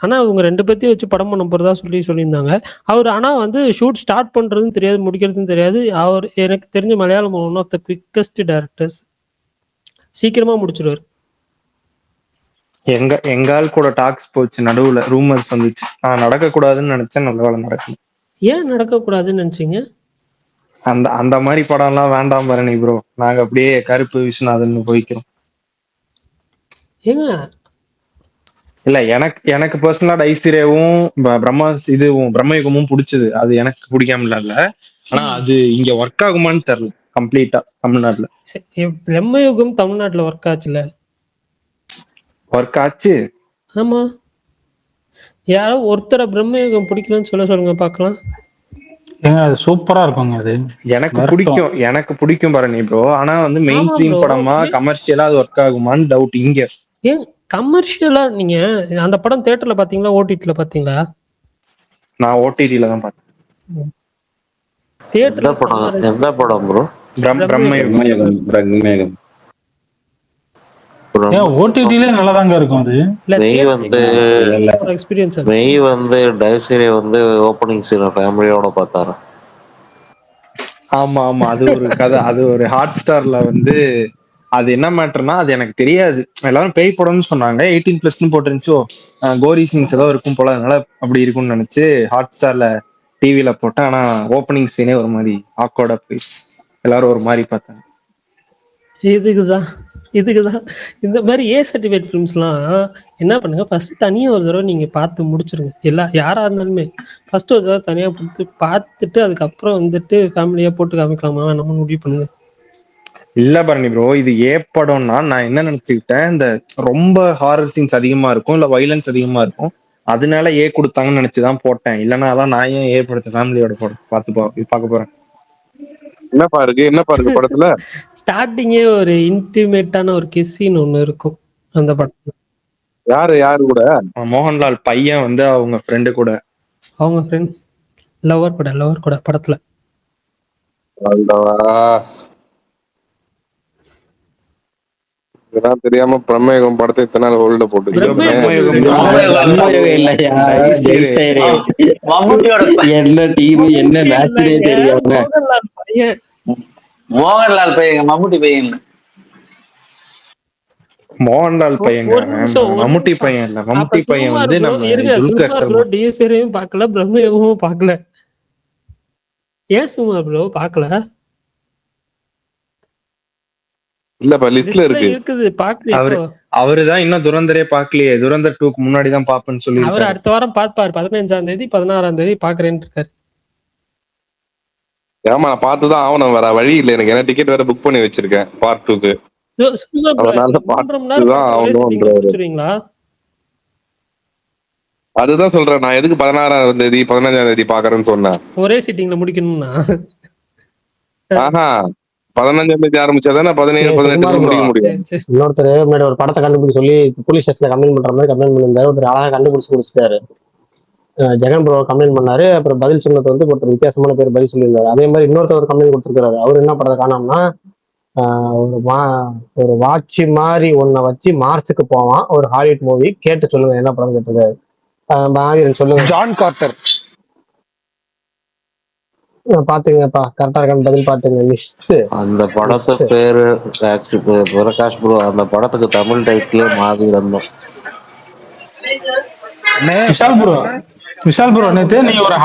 ஆனா அவங்க ரெண்டு பேர்த்தையும் வச்சு படம் பண்ண போறதா சொல்லியிருந்தாங்க. அவர் ஆனா வந்து ஷூட் ஸ்டார்ட் பண்றதும் தெரியாது, முடிக்கிறதும் தெரியாது. அவர் எனக்கு தெரிஞ்ச Malayalam one of the quickest directors. சீக்கிரமா முடிச்சிருவாரு. எங்க ஆள் கூட டாக்ஸ் போச்சு, நடுவுல ரூமர்ஸ் வந்துச்சு. நான் நடக்க கூடாதுன்னு நினைச்சேன், நல்ல வேலை நடக்கல. ஏன் நடக்க கூடாதுன்னு நினைச்சீங்க? அந்த அந்த மாதிரி படம் எல்லாம் வேண்டாம் பரணி ப்ரோ, நாங்க அப்படியே கருப்பு விஸ்வநாதன் போய்க்கிறோம். ஏங்க இல்ல எனக்கு பர்சனலா டைசிரேவும் இதுவும் பிரம்மயுகமும் பிடிச்சது. அது எனக்கு பிடிக்காம இல்ல, ஆனா அது இங்க ஒர்க் ஆகுமான்னு தெரியல கம்ப்ளீட்டா தமிழ்நாட்டுல. பிரம்மயுகம் தமிழ்நாட்டுல ஒர்க் ஆச்சுல? ஒர்க் ஆச்சு. ஆமா, யாரோ ஒருத்தர பிரம்மயுகம் பிடிக்கலன்னு சொல்லுங்க பார்க்கலாம். ஏங்க அது சூப்பரா இருக்குங்க. அது எனக்கு பிடிக்கும் பரணி ப்ரோ, ஆனா வந்து மெயின் ஆமா ஸ்ட்ரீம் ப்ரோ. படமா கமர்ஷியலா அது ஒர்க் ஆகுமான்னு டவுட் இங்க. ஏன் கமர்ஷியலா நீங்க அந்த படம் தியேட்டர்ல பாத்தீங்களா, ஓடிடில பாத்தீங்களா? நான் ஓடிடில தான் பார்த்தேன். தியேட்டர்ல எந்த படம் ப்ரோ? பிரம்மயுகம். பிரம்மயுகம் ஓடிடிலே நல்லாதாங்க இருக்கும் அது. மெய் வந்து டைசிரி வந்து ஓப்பனிங் சீன் ஃபேமிலியோட பார்த்தாரு. ஆமா ஆமா, அது ஒரு கதை. அது ஒரு ஹாட் ஸ்டார்ல வந்து அது என்ன மேட்டர்னா, அது எனக்கு தெரியாது. எல்லாரும் பேய் படம்னு சொன்னாங்க, 18+ போட்டுருந்துச்சோ, கோரி சீன்ஸ் ஏதோ இருக்கும் போல, அதனால அப்படி இருக்கும்னு நினைச்சு ஹாட் ஸ்டார்ல டிவில போட்டேன். ஆனா ஓப்பனிங் சீனே ஒரு மாதிரி ஆக்வர்டா போயிடுச்சு, எல்லாரும் ஒரு மாதிரி பார்த்தாங்க. இதுக்குதான் இந்த மாதிரி ஏ சர்டிஃபிகேட் ஃபிலிம்ஸ்லாம் என்ன பண்ணுங்க, ஃபர்ஸ்ட் தனியாக ஒரு தடவை நீங்கள் பார்த்து முடிச்சிருங்க. யாராக இருந்தாலுமே ஃபர்ஸ்ட் ஒரு தடவை தனியாக பார்த்துட்டு அதுக்கப்புறம் வந்துட்டு ஃபேமிலியாக போட்டு காமிக்கலாமா நம்ம முடிவு பண்ணுங்க. இல்ல பரணி ப்ரோ, இது ஏ படம்னா நான் என்ன நினைச்சுக்கிட்டேன், இந்த ரொம்ப ஹாரர் சீன்ஸ் அதிகமா இருக்கும், இல்ல வைலன்ஸ் அதிகமா இருக்கும், அதனால ஏ கொடுத்தாங்கன்னு நினைச்சுதான் போட்டேன். இல்லைன்னா அதான் நான் ஏன் ஏ படத்தை ஃபேமிலியோட பார்க்க போறேன். என்னப்பா இருக்கு படத்துல? ஸ்டார்டிங்கே ஒரு இன்டிமேட்டான ஒரு கிஸ் சீன் ஒண்ணு இருக்கும் அந்த படத்துல. யாரு கூட? மோகன்லால் பையன் வந்து அவங்க ஃப்ரெண்டு கூட, அவங்க ஃப்ரெண்ட்ஸ் லவர் கூட படத்துல. இதெல்லாம் தெரியாம பிரம்மயுகம் படத்தை இத்தனை நாள் ஹோல்ட போட்டு என்ன டீம் என்ன மேட்ச்னே தெரியாம மோகன்லால் பையன், மம்முட்டி பையன். மோகன்லால் பையன், மம்முட்டி பையன் இல்ல. மம்முட்டி பையன் வந்து நம்ம துல்கர் சல்மான். டிஎஸ்ஆரையும் பார்க்கல, பிரம்மயுகமும் பார்க்கல. ஏன் சுமார் ப்ரோ பார்க்கல? இல்லப்பா லிஸ்ட்ல இருக்குது பார்க்கல. அவருதான் இன்னும் துரந்தரே பார்க்கலையே. துரந்தர் 2க்கு முன்னாடி தான் பாப்பேன்னு சொல்லி அவர் அடுத்த வாரம் பார்ப்பாரு. 15ஆம் தேதி 16ஆம் தேதி பாக்குறேன்னு இருக்காரு. ஆமா, நான் பார்த்துதான் ஆகணும், வேற வழி இல்லை எனக்கு. என்ன டிக்கெட் வேற புக் பண்ணி வச்சிருக்கேன் பார்ட் 2க்கு. அதுதான் சொல்றேன், நான் எதுக்கு 16ஆம் தேதி 15ஆம் தேதி பாக்குறேன்னு சொன்னேன். ஒரே சிட்டிங்ல முடிக்கணும்னா 15ஆம் தேதி ஆரம்பிச்சாதானே 17 18 முடிக்க முடியும். இன்னொருத்தர் ஒரு படத்தை கண்டுபிடிச்சு சொல்லி போலீஸ் ஸ்டேஷன்ல கம்ப்ளைண்ட் பண்ற மாதிரி கம்ப்ளைண்ட் பண்ணியிருந்தாரு. ஒருத்தர் அழகா கண்டுபிடிச்சு முடிச்சிட்டாரு. ஜெகன் ப்ரோ கம்ப்ளைண்ட் பண்ணாரு. அப்புறம் பதில் சொன்னது வந்து ஒருத்தர் வித்தியாசமான பேர் பதில் சொல்லியிருந்தாரு. அதே மாதிரி இன்னொருத்தர் கம்ப்ளைண்ட் கொடுத்துருக்காரு. அவர் என்ன படத்தை காணோம்னா, ஒரு வாட்சி மாதிரி ஒன்ன வச்சு மார்ச்சுக்கு போவான், ஒரு ஹாலிவுட் மூவி. கேட்டு சொல்லுங்க என்ன படம் கேட்டிருக்காரு. சொல்லுங்க. John Carter. பாத்துங்கப்பா, கரெக்டா இருக்கான்னு பதில் பாத்துங்க. லிஸ்ட் அந்த படத்து பேரு பிரகாஷ் ப்ரோ, அந்த படத்துக்கு தமிழ் டைட்டிலே மாவீரன் தான். விஷால் ப்ரோ நேத்து நீங்க ஒரு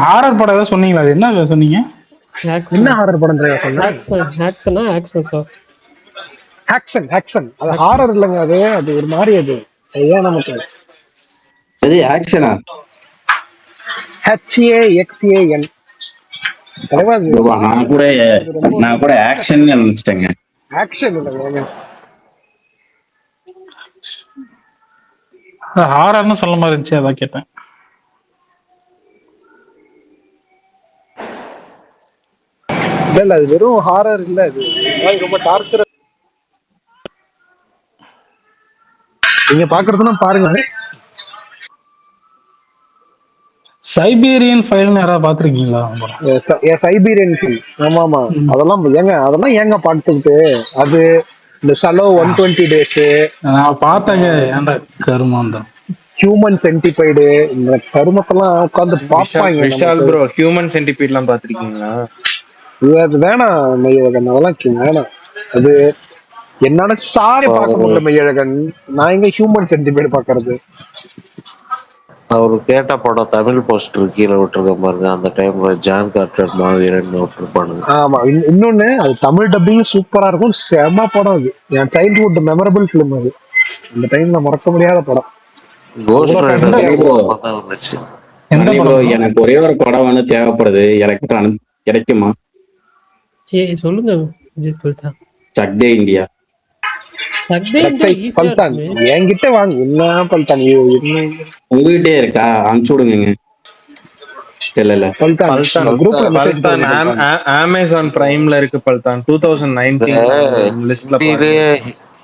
ஹாரர் படம் ஏதாவது சொன்னீங்களா? அது என்ன சொன்னீங்க? என்ன ஹாரர் படம் சொன்னீங்க? ஹாக்சன் ஹாக்சன் அது ஹாரர் இல்லைங்க, அது அது ஒரு மாதிரி அது ஏன் நமக்கு அது ஆக்ஷனா? HAXAN தலைவா அது நான் கூட நான் கூட ஆக்ஷன் நினைச்சிட்டேங்க. ஆக்ஷன் இல்லைங்க. ஹாரர்னு சொல்ல மாதிரி இருந்துச்சு, அதான் கேட்டேன். இல்ல அது வெறும் ஹாரர் இல்ல, அது ரொம்ப டார்ச்சர். நீங்க பாக்குறதுன்னா பாருங்க. சைபீரியன் ஃபைல்னு யாராவது பாத்திருக்கீங்களா? சைபீரியன் ஃபைல், ஆமா ஆமா, அதெல்லாம் ஏங்க பார்த்துக்கிட்டு அது இந்த ஷலோ 120 days நான் பார்த்தேங்க. ஏன்டா கருமாந்தம் ஹியூமன் சென்டிபைடு, இந்த கருமத்தெல்லாம் உட்காந்து பார்ப்பாங்க. விஷால் ப்ரோ ஹியூமன் சென்டிபீட்லாம் பாத்திருக்கீங்களா? அது வேணாம் மெய்யழகன், அதெல்லாம் வேணாம். அது என்னோட சாரி பார்க்க முடியல மெய்யழகன், நான் எங்க ஹியூமன் சென்டிபைடு பாக்குறது. அவரு கேட்ட படம் தமிழ் போஸ்டர் கீழே விட்டுருக்க பாருங்க, அந்த டைம்ல ஜான் கார்டர் மாவீரன் விட்டுருப்பானுங்க. ஆமா, இன்னொன்னு அது தமிழ் டப்பிங் சூப்பரா இருக்கும், செம படம். அது என் சைல்ட்ஹுட் மெமரபிள் பிலிம், அது அந்த டைம்ல மறக்க முடியாத படம். எனக்கு ஒரே ஒரு படம் வந்து தேவைப்படுது, எனக்கு கிடைக்குமா? சொல்லுங்க விஜய் பல்தா. சக் டே இந்தியா. என்கிட்ட வாங்க, என்ன பல்தான் உங்ககிட்டே இருக்கா? அனுப்பிச்சு விடுங்க. இல்ல அமேசான் பிரைம்ல இருக்கு பல்தான். 2019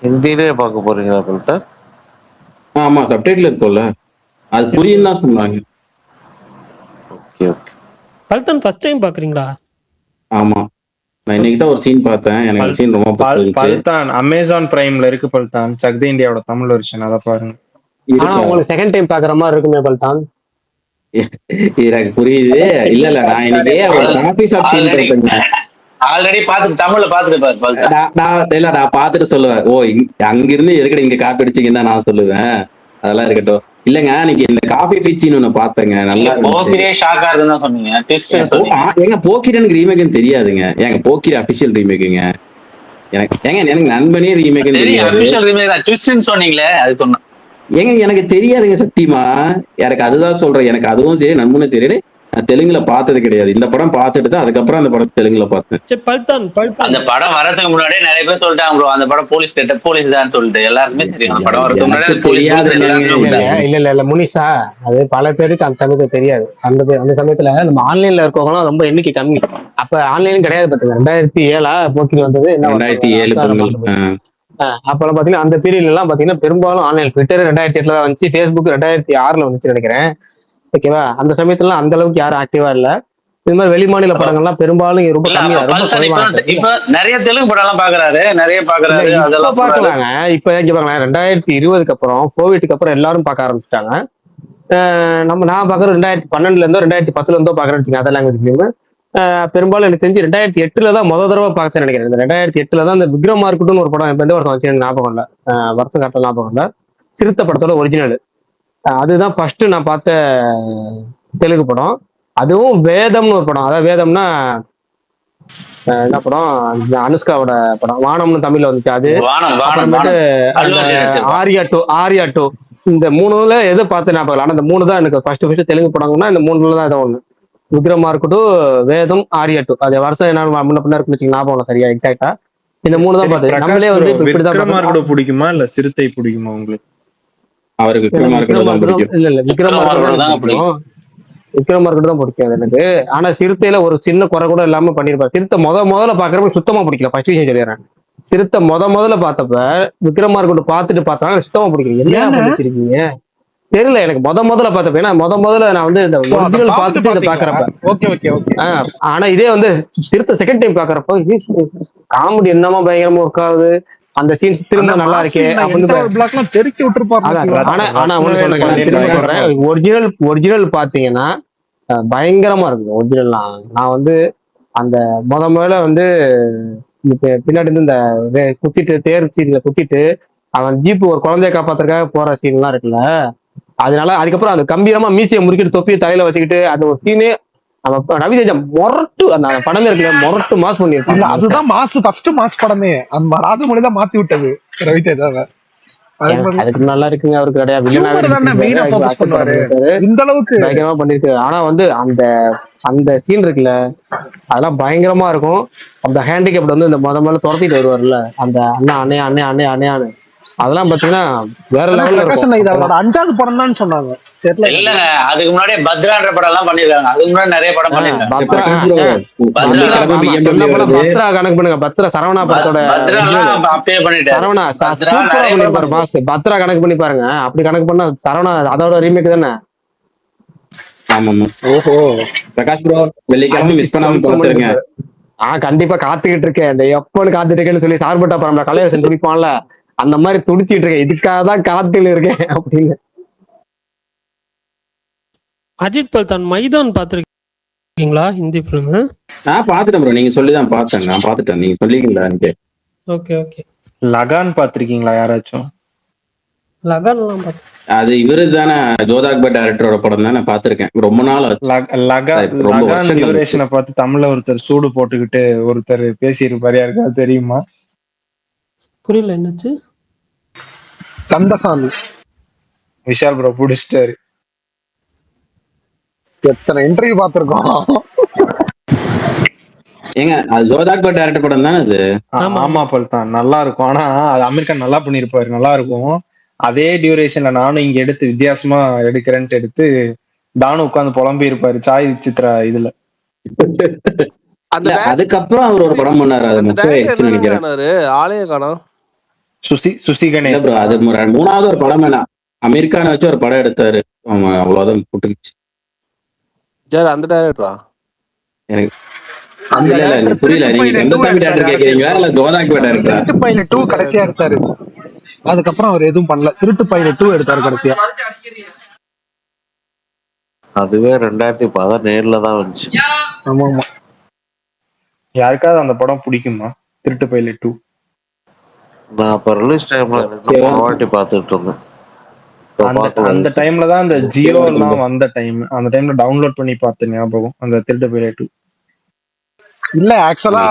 ஹிந்திலேயே பார்க்க போறீங்களா பல்தான்? ஆமா, சப்டைட்டில் இருக்கும்ல, அது புரியும் தான் சொன்னாங்க. Okay okay. Paltan first time பாக்குறீங்களா? ஆமா, நான் இன்னைக்கு தான் ஒரு சீன் பார்த்தேன், எனக்கு சீன் ரொம்ப பிடிச்சிருந்துச்சு. பல்தான் அமேசான் பிரைம்ல இருக்கு பல்தான், சக் தே இந்தியாவோட தமிழ் வெர்ஷன், அத பாருங்க. உங்களுக்கு செகண்ட் டைம் பாக்குற மாதிரி இருக்குமே பல்தான். எனக்கு புரியுது. இல்ல நான் இன்னைக்கு ஒரு காபி ஷாப் சீன் பார்த்தேன். ஆல்ரெடி பாத்து தமிழ்ல பாத்துட்டு நான் பாத்துட்டு சொல்லுவேன், ஓ அங்கிருந்து எதுக்கட இங்க காப்பி அடிச்சீங்கன்னு தான் நான் சொல்லுவேன். அதெல்லாம் இருக்கட்டும். இல்லங்க, இன்னைக்கு இந்த காபி ஃபீச்சின்னு ஒண்ணு பாத்தேங்க, நல்லா போக்கிரே ஷாக்கா இருக்குன்னு தான் சொன்னீங்க. ஏங்க போக்கிரனுக்கு ரீமேக்னு தெரியாதுங்க. ஏங்க போக்கிர அபிஷியல் ரீமேக்குங்க. எனக்கு நண்பனே ரீமேக் தெரியும், அபிஷியல் ரீமேக் தான். ட்விஸ்ட்னு சொன்னீங்களே அது சொன்னேன். ஏங்க எனக்கு தெரியாதுங்க சத்தியமா. எனக்கு அதுதான் சொல்றேன், எனக்கு அதுவும் சரி நண்பனும் சரி நான் தெலுங்குல பார்த்தது கிடையாது. இந்த படம் பார்த்துட்டு தான் அதுக்கப்புறம் அந்த படம் தெலுங்குல பார்த்தேன். அந்த படம் வரதுக்கு முன்னாடியே நிறைய பேர் சொல்லிட்டாங்க ப்ரோ, அந்த படம் போலீஸ் தான் சொல்லிட்டு எல்லாருமே தெரியும். அந்த படம் வரதுக்கு முன்னாடி இல்ல முனிஷா, அது பல பேருக்கு அந்த சமயத்துல தெரியாது. அந்த சமயத்துல நம்ம ஆன்லைன்ல இருக்கவங்க ரொம்ப எண்ணிக்கை கம்மி. அப்ப ஆன்லைன் கிடையாது பாத்துங்க. 2007 போக்கிரி வந்தது, 2007 அப்பெல்லாம் பாத்தீங்கன்னா அந்த பீரியட்ல எல்லாம் பாத்தீங்கன்னா பெரும்பாலும் ஆன்லைன். ட்விட்டர் 2008 தான் வந்துச்சு, பேஸ்புக் 2006 வந்துச்சு நினைக்கிறேன். ஓகேவா? அந்த சமயத்துல அந்த அளவுக்கு யாரும் ஆக்டிவா இல்ல. இது மாதிரி வெளிமாநில படங்கள்லாம் பெரும்பாலும் ரொம்ப கம்மியா, ரொம்ப குறைவா. இப்ப நிறைய தெலுங்கு படம் எல்லாம் பாக்குறாரு, நிறைய பாக்குறாரு. அதெல்லாம் பாக்கலாங்க. இப்ப இங்க பாக்கலாம், 2020க்கு அப்புறம் கோவிட்க்கு அப்புறம் எல்லாரும் பார்க்க ஆரம்பிச்சிட்டாங்க. நான் பாக்குறது 2012 இருந்தோ 2010 இருந்தோ பாக்குறேன். அதெல்லாம் ஃபிலிம் பெரும்பாலும் எனக்கு தெரிஞ்சு 2008 தான் முதல் தடவை பார்த்தேன்னு நினைக்கிறேன். இந்த 2008 தான் இந்த விக்ரமார்க்கட்டும்னு ஒரு படம், எந்த வருஷம் வச்சு ஞாபகம் இல்ல, வருஷம் காட்ட ஞாபகம் இல்ல. சிறுத்தை படத்தோட ஒரிஜினல் அதுதான் ஃபர்ஸ்ட் நான் பார்த்த தெலுங்கு படம். அதுவும் வேதம்னு ஒரு படம். அதாவது வேதம்னா என்ன படம், அனுஷ்காவோட படம். வானம்னு தமிழ்ல வந்துச்சு அது. அப்புறமேட்டு ஆரியா டூ இந்த 3ல எது பார்த்து ஞாபகம். ஆனா இந்த 3 தான் எனக்கு ஃபர்ஸ்ட் தெலுங்கு படம்னா இந்த 3ல தான் ஏதோ ஒண்ணு. விக்ரமார்க்கட்டும், வேதம், ஆரியா டூ. அது வருஷம் என்ன முன்ன பின்ன இருக்குன்னு ஞாபகம் சரியா எக்ஸாக்டா. இந்த 3 தான் பார்த்தேன். நம்மளே வந்து விக்ரமார்க்கட்டும் பிடிக்குமா இல்ல சிறுத்தை பிடிக்குமா உங்களுக்கு? அவருக்கு விக்ரமார்க்கட்டும் தான் பிடிக்கும். இல்ல விக்ரமார்க்கட்டும் தான் பிடிக்கும். விக்ரமார்க்கட்டும் தான் பிடிக்காது எனக்கு. ஆனா சிறுத்தையில ஒரு சின்ன குறை கூட இல்லாம பண்ணிருப்பாரு. சிறுத்தை முதல்ல பாக்குறப்ப சுத்தமா பிடிக்கல. ஃபர்ஸ்ட் விஷயம் சொல்லிடுறேன். சிறுத்தை முதல்ல பார்த்தப்ப விக்ரமார்க்கட்டும் பார்த்துட்டு பார்த்தாங்க சுத்தமா பிடிக்கல. என்ன பிடிச்சிருக்கீங்க தெரியல எனக்கு. முதல்ல பார்த்தப்ப ஏன்னா முதல்ல நான் வந்து இந்த ஒரிஜினல் பார்த்துட்டு இதை பாக்குறப்ப, ஆனா இதே வந்து சிறுத்தை செகண்ட் டைம் பாக்குறப்ப காமெடி என்னமா பயங்கரமா ஒர்க் ஆகுது. அந்த சீன்ஸ் திரும்ப நல்லா இருக்கே ஒரிஜினல் பாத்தீங்கன்னா பயங்கரமா இருக்கு. ஒரிஜினல் நான் வந்து அந்த முதல்ல வந்து பின்னாடி இருந்து இந்த குத்திட்டு தேர் சீன்ல குத்திட்டு அவன் ஜீப்பு ஒரு குழந்தைய காப்பாத்துறதுக்காக போற சீன் எல்லாம் இருக்குல்ல, அதனால அதுக்கப்புறம் அந்த கம்பீரமா மீசியை முறுக்கிட்டு தொப்பியை தலையில வச்சுக்கிட்டு அந்த ஒரு சீனே நம்ம ரவிதேஜா மொரட்டு அந்த படமே இருக்குல்ல மொரட்டு மாஸ் இல்ல பண்ணிருப்பாங்க அதுதான் மாசு ஃபர்ஸ்ட் மாஸ் படமே. அந்த ராஜமௌழி தான் மாத்தி விட்டது ரவிதேஜாவை. அதுக்கு முன்னாடி அதுக்கு நல்லா இருக்குங்க. அவருக்கு கிடையாது வில்லனாவே ஹியூமர் தானே மெயினா ஃபோக்கஸ் ஆக்சன் படம் பண்ணுவாரு. பண்ணிருக்காரு, இந்த அளவுக்கு பயங்கரமா பண்ணிருக்காரு. ஆனா வந்து அந்த அந்த சீன் இருக்குல்ல அதெல்லாம் பயங்கரமா இருக்கும். அந்த ஹேண்டிகேப்ட் வந்து இந்த முதல்ல துரத்திட்டு வருவார்ல அந்த அண்ணா அண்ணே அண்ணே அண்ணே அண்ணேன்னு, அதெல்லாம் பாத்தீங்கன்னா வேற ஆனா லெவல்ல பிரகாஷ் இருக்கும் அண்ணா இது அப்பெல்லாம். அவரோட 5வது படம் தான் சொன்னாங்க. தெரியல எனக்கு. இல்லங்க அதுக்கு முன்னாடியே பத்ரான்ற படம் எல்லாம் பண்ணிருக்காங்க. அதுக்கு முன்னாடி நிறைய படம் பண்ணிருக்காங்க. பத்ரா பத்ரா எல்லா படம் பத்ரா கணக்கு பண்ணுங்க. பத்ரா சரவணா படத்தோட பத்ரா எல்லாம் அப்பயே பண்ணிட்டாரு. சரவணா பத்ரா சூப்பரா நிறைய படம் பண்ணிருப்பாரு பாஸ். பத்ரா கணக்கு பண்ணி பாருங்க. அப்படி கணக்கு பண்ணா சரவணா அதோட ரீமேக் தானே. ஆமாமா. ஓஹோ பிரகாஷ் ப்ரோ வெள்ளிக்கிழமை மிஸ் பண்ணாம பாத்துருங்க. கண்டிப்பா காத்துக்கிட்டு இருக்கேன். இந்த எப்பன்னு காத்துட்டு இருக்கேன்னு சொல்லி சார்பட்டா படம் கலையரசன் துடிப்பான்ல அந்த மாதிரி துடிச்சிட்டு இருக்கேன். இதுக்காக தான் காத்துல இருக்கேன் அப்படின்னு. அஜித் பல்தான் மைதான் பாத்திருக்கீங்களா ஹிந்தி பிலிம்? நான் பாத்துட்டேன் ப்ரோ, நீங்க சொல்லிதான் பார்த்தேன். நான் பாத்துட்டேன், நீங்க சொல்லிங்களா எனக்கு. Okay okay. லகான் பாத்திருக்கீங்களா யாராச்சும்? லகான்லாம் பார்த்து அது இவரு தானே ஜோதா அக்பர் டைரக்டரோட படம் தான். நான் பாத்திருக்கேன், ரொம்ப நாள் ஆச்சு. ரொம்ப லகான் வருஷம் டியூரேஷனை பார்த்து தமிழ்ல ஒருத்தர் சூடு போட்டுக்கிட்டு ஒருத்தர் பேசியிருப்பாரு, யாருக்காவது தெரியுமா? புரியல என்னச்சு? கந்தசாமி விஷால் ப்ரோ புடிச்சிட்டாரு. எத்தனை இன்டர்வியூ பார்த்திருக்கோம். ஏங்க அது ஜோதா அக்பர் டைரக்டர் படம் தானே அது? ஆமா பல்தான் நல்லா இருக்கும். ஆனா அது அமெரிக்கா நல்லா பண்ணிருப்பாரு, நல்லா இருக்கும். அதே டியூரேஷன்ல நானும் இங்க எடுத்து வித்தியாசமா எடுக்கிறேன்ட்டு எடுத்து தானு உட்காந்து புலம்பி இருப்பாரு சாய் விசித்ரா இதுல. அதுக்கப்புறம் அவர் ஒரு படம் பண்ணாரு, அது முக்கிய ஆயிடுச்சுன்னு நினைக்கிறேன். ஆலய காணோம். சுசி கணேஷ் ப்ரோ அது மூணாவது ஒரு படம் வேணாம், அமெரிக்கான வச்சு ஒரு படம் எடுத்தாரு. ஆமா அவ்வளவுதான் புட்டுக்குச்சு. யார் அந்த டைரக்டரா? எனக்கு இல்ல இல்ல புரியல. நீங்க கந்தசாமி டைரக்டர் கேக்குறீங்களா இல்ல ஜோதா அக்பர் டைரக்டரா? திருட்டு பையன் 2 கடைசியா எடுத்தாரு. அதுக்கப்புறம் அவர் எதுவும் பண்ணல. திருட்டு பையன் 2 எடுத்தாரு கடைசியா. அதுவே 2017 தான் வந்துச்சு. ஆமா ஆமா. யாருக்காவது அந்த படம் பிடிக்குமா? திருட்டு பையன் 2 நான் அப்ப ரிலீஸ் டைம்ல வாட்டி பாத்துட்டு இருந்தேன். அந்த டைம்ல தான் அந்த ஜியோ எல்லாம் வந்த டைம். அந்த டைம்ல டவுன்லோட் பண்ணி பார்த்த ஞாபகம் அந்த திருட்டு பையன் 2. இல்ல ஆக்சுவலா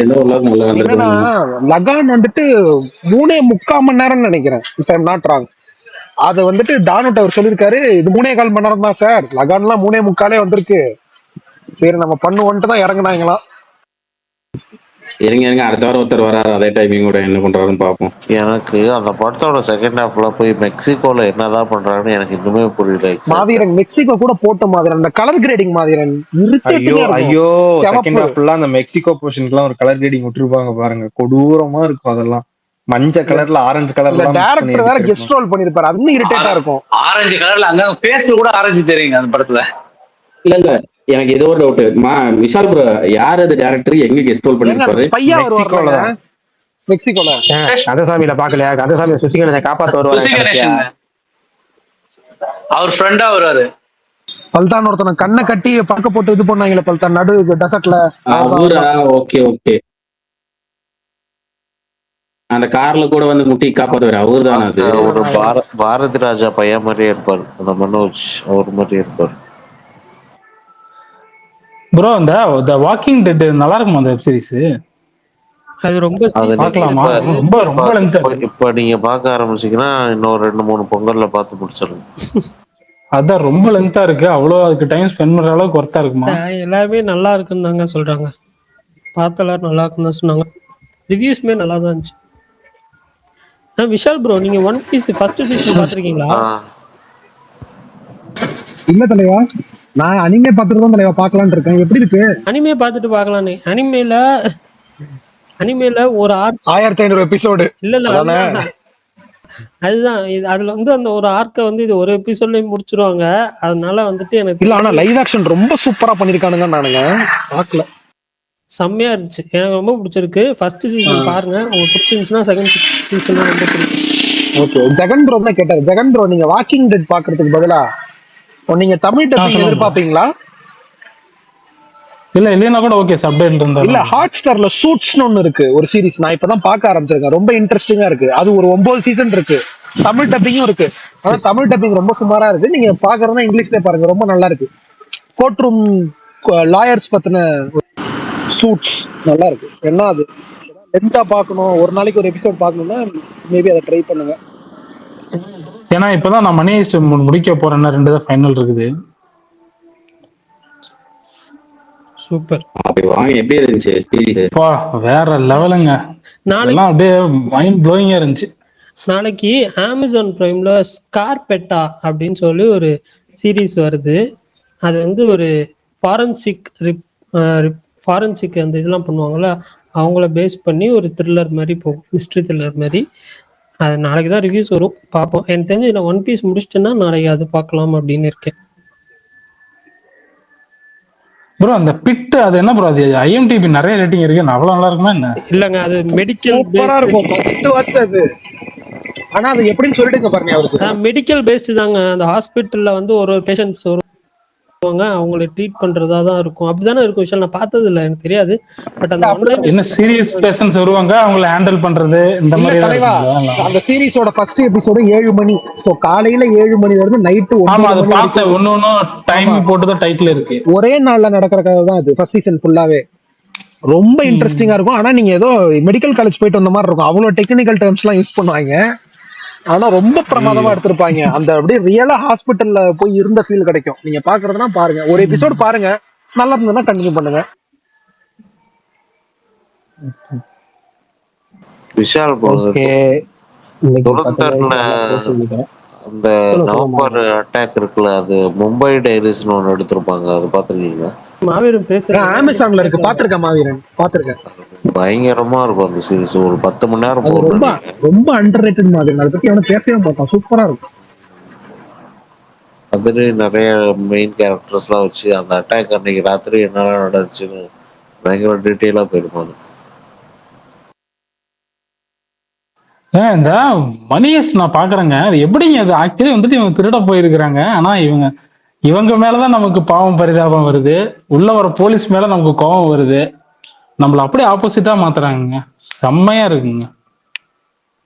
என்னன்னா லகான் வந்துட்டு 3.25 மணி நேரம் நினைக்கிறேன், if I am not wrong. அது வந்துட்டு தானுட் அவர் சொல்லியிருக்காரு, இது 3.25 மணி நேரம் தான் சார், லகான்லாம் 3.25 வந்திருக்கு, சரி நம்ம பண்ணுவோன்ட்டு தான் இறங்குனாங்களாம். இருங்க அடுத்த வாரம் ஒருத்தர் வராரு, அதே டைமிங் கூட என்ன பண்றாருன்னு பார்ப்போம். எனக்கு அந்த படத்தோட செகண்ட் ஹாஃப்ல போய் மெக்சிகோல என்னதான் பண்றாங்கன்னு எனக்கு இன்னுமே புரியல. மாவீரன் மெக்சிகோ கூட போட்ட மாவீரன், அந்த கலர் கிரேடிங் மாவீரன் ஐயோ செகண்ட் ஹாஃப்ல அந்த மெக்சிகோ போர்ஷனுக்குலாம் ஒரு கலர் கிரேடிங் விட்டுருப்பாங்க பாருங்க, கொடூரமா இருக்கும். அதெல்லாம் மஞ்சள் கலர்ல ஆரஞ்சு கலர்ல டைரக்டர் வேற கெஸ்ட் ரோல் பண்ணிருப்பாரு, அது இன்னும் இரிட்டேட்டா இருக்கும். ஆரஞ்சு கலர்ல அங்க ஃபேஸ்ல கூட ஆரஞ்சு தெரியுங்க அந்த படத்துல. இல்ல எனக்கு ஏதோ ஒரு டவுட். விஷால் ப்ரோ யார் அது டைரக்டர், எங்க கெஸ்ட் ரோல் பண்ணிருப்பாரு? மெக்சிகோல கந்தசாமியில பாக்கலையா? கந்தசாமி சுசி கணேசன் காப்பாத்த வருவாரு, அவர் ஃப்ரெண்டா வருவாரு. பல்தான் ஒருத்தனை கண்ணை கட்டி பக்க போட்டு இது பண்ணாங்களே பல்தான் நடு டெசர்ட்ல. Okay okay. அந்த கார்ல கூட வந்து முட்டி காப்பாத்துவாரு, அவரு தானே அது? ஒரு பாரதி ராஜா பையன் மாதிரியே இருப்பாரு, அந்த மனோஜ் அவர் மாதிரியே இருப்பாரு. ப்ரோ அந்த தி வாக்கிங் டெட் நல்லா இருக்குமா அந்த வெப் சீரிஸ்? அது ரொம்ப பார்க்கலாமா? ரொம்ப ரொம்ப லென்த். இப்ப நீங்க பார்க்க ஆரம்பிச்சீங்கன்னா இன்னும் 2-3 பொங்கல்ல பார்த்து முடிச்சிருங்க. அதான் ரொம்ப லென்த்தா இருக்கு, அவ்வளோ அதுக்கு டைம் ஸ்பெண்ட் பண்ற அளவுக்கு ஒர்த்தா இருக்குமா? எல்லாருமே நல்லா இருக்குன்னு தாங்க சொல்றாங்க, பார்த்த எல்லாரும் நல்லா இருக்குன்னு தான் சொன்னாங்க, ரிவ்யூஸ்மே நல்லா தான் இருந்துச்சு. விஷால் ப்ரோ நீங்க ஒன் பீஸ் ஃபர்ஸ்ட் சீசன் பாத்திருக்கீங்களா? இல்ல தலைவா, நான் அனிமே பார்த்துட்டு தான் தலைவா பார்க்கலாம்னு இருக்கேன். எப்படி இருக்கு? அனிமே பார்த்துட்டு பார்க்கலானே. அனிமேல ஒரு 1500 எபிசோடு. இல்ல அதுதான் அதுல வந்து அந்த ஒரு ஆர்க்க வந்து இது ஒரு எபிசோட்லயே முடிச்சிருவாங்க. அதனால வந்துட்டு எனக்கு இல்ல, ஆனா லைவ் ஆக்ஷன் ரொம்ப சூப்பரா பண்ணிருக்கானுங்க. நானுங்க பார்க்கல, செம்மையா இருந்துச்சு, எனக்கு ரொம்ப பிடிச்சிருக்கு. ஃபர்ஸ்ட் சீசன் பாருங்க, உங்களுக்கு பிடிச்சிருந்துச்சுன்னா செகண்ட் சீசன் ரொம்ப பிடிக்கும். ஓகே, ஜெகன் ப்ரோ தான் கேட்டாரு. ஜெகன் ப்ரோ நீங்க வாக்கிங் டெட் பாக்குறதுக்கு பதிலா நீங்க தமிழ் டப்பிங் எதிர்பார்ப்பீங்களா? இல்ல இல்லைன்னா கூட ஓகே, சப்டைட்டில் இருந்தா. இல்ல ஹாட் ஸ்டார்ல சூட்ஸ்னு ஒன்னு இருக்கு, ஒரு சீரிஸ். நான் இப்பதான் பார்க்க ஆரம்பிச்சிருக்கேன், ரொம்ப இன்ட்ரெஸ்டிங்கா இருக்கு. அது ஒரு 9 சீசன் இருக்கு, தமிழ் டப்பிங்கும் இருக்கு. ஆனா தமிழ் டப்பிங் ரொம்ப சுமாரா இருக்கு. நீங்க பாக்குறதுனா இங்கிலீஷ்ல பாருங்க, ரொம்ப நல்லா இருக்கு. கோர்ட் ரூம் லாயர்ஸ் பத்தின சூட்ஸ் நல்லா இருக்கு. என்ன அது லென்த்தா பார்க்கணும், ஒரு நாளைக்கு ஒரு எபிசோட் பார்க்கணும்னா மேபி அதை ட்ரை பண்ணுங்க. ஏன்னா இப்பதான் நான் மணி ஹெய்ஸ்ட் முடிக்க போறேன்னா 2 தான் ஃபைனல் இருக்குது. சூப்பர். அப்படி வாங்க எப்படி இருந்துச்சு சீரிஸ்? அப்பா வேற லெவலுங்க. இதெல்லாம் அப்படியே மைண்ட் ப்ளோயிங்கா இருந்துச்சு. நாளைக்கு அமேசான் பிரைம்ல ஸ்கார்பெட்டா அப்படின்னு சொல்லி ஒரு சீரீஸ் வருது. அது வந்து ஒரு ஃபாரன்சிக் அந்த இதெல்லாம் பண்ணுவாங்கல்ல, அவங்கள பேஸ் பண்ணி ஒரு த்ரில்லர் மாதிரி போகும், மிஸ்ட்ரி த்ரில்லர் மாதிரி. அது நாளைக்கு தான் ரிவ்யூஸ் வரும், பார்ப்போம். எனக்கு தெரிஞ்சு இதில் ஒன் பீஸ் முடிச்சிட்டேன்னா நாளைக்கு அது பார்க்கலாம் அப்படின்னு இருக்கேன். ப்ரோ அந்த பிட் அது என்ன ப்ரோ, அது IMDb நிறைய ரேட்டிங் இருக்கு, அவ்வளவு நல்லா இருக்குமா என்ன? இல்லங்க, அது மெடிக்கல் சூப்பரா இருக்கும். ஃபர்ஸ்ட் வாட்ச் அது. ஆனா அது எப்படின்னு சொல்லிட்டு பாருங்க, அவருக்கு மெடிக்கல் பேஸ்டு தாங்க. அந்த ஹாஸ்பிட்டல்ல வந்து ஒரு பேஷண்ட்ஸ் வருவாங்க, அவங்களை ட்ரீட் பண்றதா தான் இருக்கும். அப்படிதானே இருக்கும் விஷயம். நான் பார்த்தது இல்லை, எனக்கு தெரியாது. பட் அந்த என்ன சீரியஸ் பேஷண்ட்ஸ் வருவாங்க, அவங்களை ஹேண்டில் பண்றது இந்த மாதிரி தலைவா. அந்த சீரிஸோட ஃபர்ஸ்ட் எபிசோடு 7 மணி. சோ காலையில 7 மணி வரைக்கும் நைட்டு 9 அது மணி பார்த்தேன். ஒன்னு டைம் போட்டு தான் டைட்டில் இருக்கு. ஒரே நாள்ல நடக்கிற கதை தான் அது. ஃபர்ஸ்ட் சீசன் ஃபுல்லாவே ரொம்ப இன்ட்ரெஸ்டிங்கா இருக்கும். ஆனா நீங்க ஏதோ மெடிக்கல் காலேஜ் போயிட்டு வந்த மாதிரி இருக்கும். அவ்வளவு டெக்னிக்கல் டேர்ம்ஸ் எல்லாம் யூஸ் பண்ணுவாங்க. ஆனா ரொம்ப பிரமாதமா எடுத்திருப்பாங்க. அந்த அப்படியே ரியலா ஹாஸ்பிட்டல்ல போய் இருந்த ஃபீல் கிடைக்கும். நீங்க பாக்குறதுனா பாருங்க, ஒரு எபிசோட் பாருங்க, நல்லா இருந்ததுன்னா கண்டினியூ பண்ணுங்க. விஷால் அந்த நவம்பர் அட்டாக் இருக்குல்ல, அது மும்பை டைரிஸ்னு ஒன்று எடுத்திருப்பாங்க, அது பாத்துருக்கீங்களா? மாவீரன் பேசுற அமேசான்ல இருக்கு, பாத்துருக்கேன். மாவீரன் பாத்துருக்கேன். பயங்கரமா இருக்கும் அந்த சீரிஸ். ஒரு 10 மணி நேரம் ரொம்ப ரொம்ப அண்டர்ரேட்டட் மாதிரி. அதை பத்தி அவனுக்கு பேசவே மாட்டான். சூப்பரா இருக்கும். அதுல நிறைய மெயின் கேரக்டர்ஸ்லாம் வச்சு அந்த அட்டாக் அன்னைக்கு ராத்திரி என்னெல்லாம் நடந்துச்சுன்னு பயங்கர டீட்டெயிலா போயிருப்பாங்க. இந்த மணியஸ் நான் பாக்குறேங்க, அது எப்படிங்க அது ஆக்சுவலி வந்துட்டு இவங்க திருட போயிருக்கிறாங்க. ஆனா இவங்க மேலதான் நமக்கு பாவம் பரிதாபம் வருது, உள்ள வர போலீஸ் மேல நமக்கு கோபம் வருது. நம்மள அப்படியே ஆப்போசிட்டா மாத்துறாங்க. செம்மையா இருக்குங்க.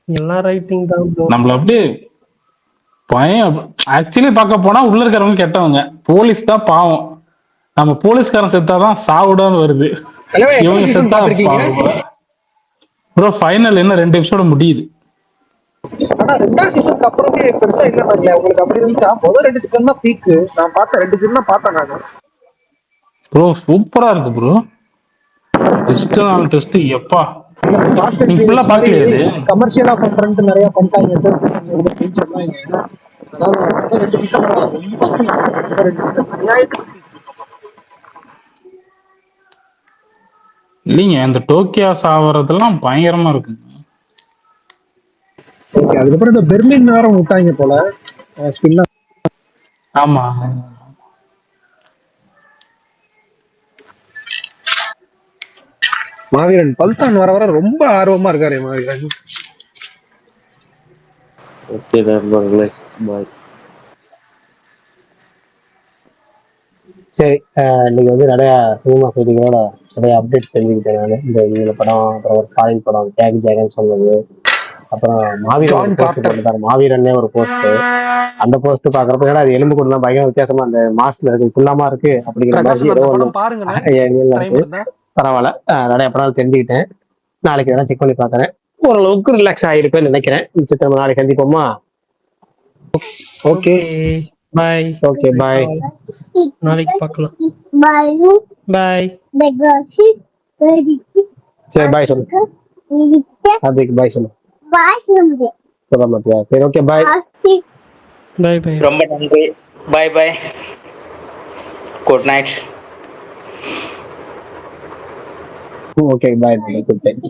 எல்லா ரைட்டிங் தான் நம்மள அப்படியே பயம். ஆக்சுவலி பார்க்க போனா உள்ள இருக்கிறவங்க கெட்டவங்க, போலீஸ் தான் பாவம். நம்ம போலீஸ்காரன் செத்தாதான் சாவுடான்னு வருது, இவங்க செத்தா ப்ரோ. ஃபைனல் என்ன 2 எபிசோட முடியுது. ஆனா 2ஆம் சீசனுக்கு அப்புறமே பெருசா இல்ல. உங்களுக்கு அப்படி இருந்துச்சா? முதல் 2 சீசன் தான் பீக். நான் பார்த்தேன், 2 சீசன் தான் பார்த்தேன் நான். ப்ரோ சூப்பரா இருக்கு ப்ரோ. டெஸ்ட் எப்பா நீங்க ஃபுல்லா பாக்கலையே? கமர்ஷியலா பண்றேன்னு நிறைய பண்ணிட்டாங்க. அதாவது 2 சீசன் ரொம்ப 2 சீசன் இல்லைங்க, இந்த டோக்கியோ சாவறதெல்லாம் பயங்கரமா இருக்கு. அதுக்கப்புறம் இந்த பெர்லின் நேரம் விட்டாங்க போல. ஆமா, மாவீரன் பல்தான் வர வர ரொம்ப ஆர்வமா இருக்காரு மாவீரன். ஓகே நண்பர்களே, பாய். சரி, இன்னைக்கு வந்து நிறைய சினிமா செய்திகளோட நிறைய அப்டேட் செஞ்சுக்கிட்டேன் நான். இந்த படம், அப்புறம் ஒரு ஃபாரின் படம் டேக் ஜாகன் சொன்னது, அப்புறம் மாவீரன் போஸ்ட் போட்டுட்டாரு. மாவீரன்னே ஒரு போஸ்ட். அந்த போஸ்ட் பாக்குறப்ப அது எலும்பு கூட தான் பயங்கர வித்தியாசமா அந்த மாஸ்ல இருக்கு, குல்லாமா இருக்கு அப்படிங்கிற மாதிரி ஏதோ ஒண்ணு இருக்கு. பரவாயில்ல, நிறைய படம் தெரிஞ்சுக்கிட்டேன். நாளைக்கு இதெல்லாம் செக் பண்ணி பாக்குறேன். ஓரளவுக்கு ரிலாக்ஸ் ஆகிருப்பேன்னு நினைக்கிறேன். நிச்சயமா நாளைக்கு சந்திப்போமா? Okay bye. ஓகே பாய், நாளைக்கு பார்க்கலாம். பாய். சரி பாய் சொல்லு. அதுக்கு பாய் சொல்லு. சொல்ல மாட்டியா? சரி ஓகே பாய். பாய் பாய். ரொம்ப நன்றி. Bye bye. Good night. Okay bye. Good night.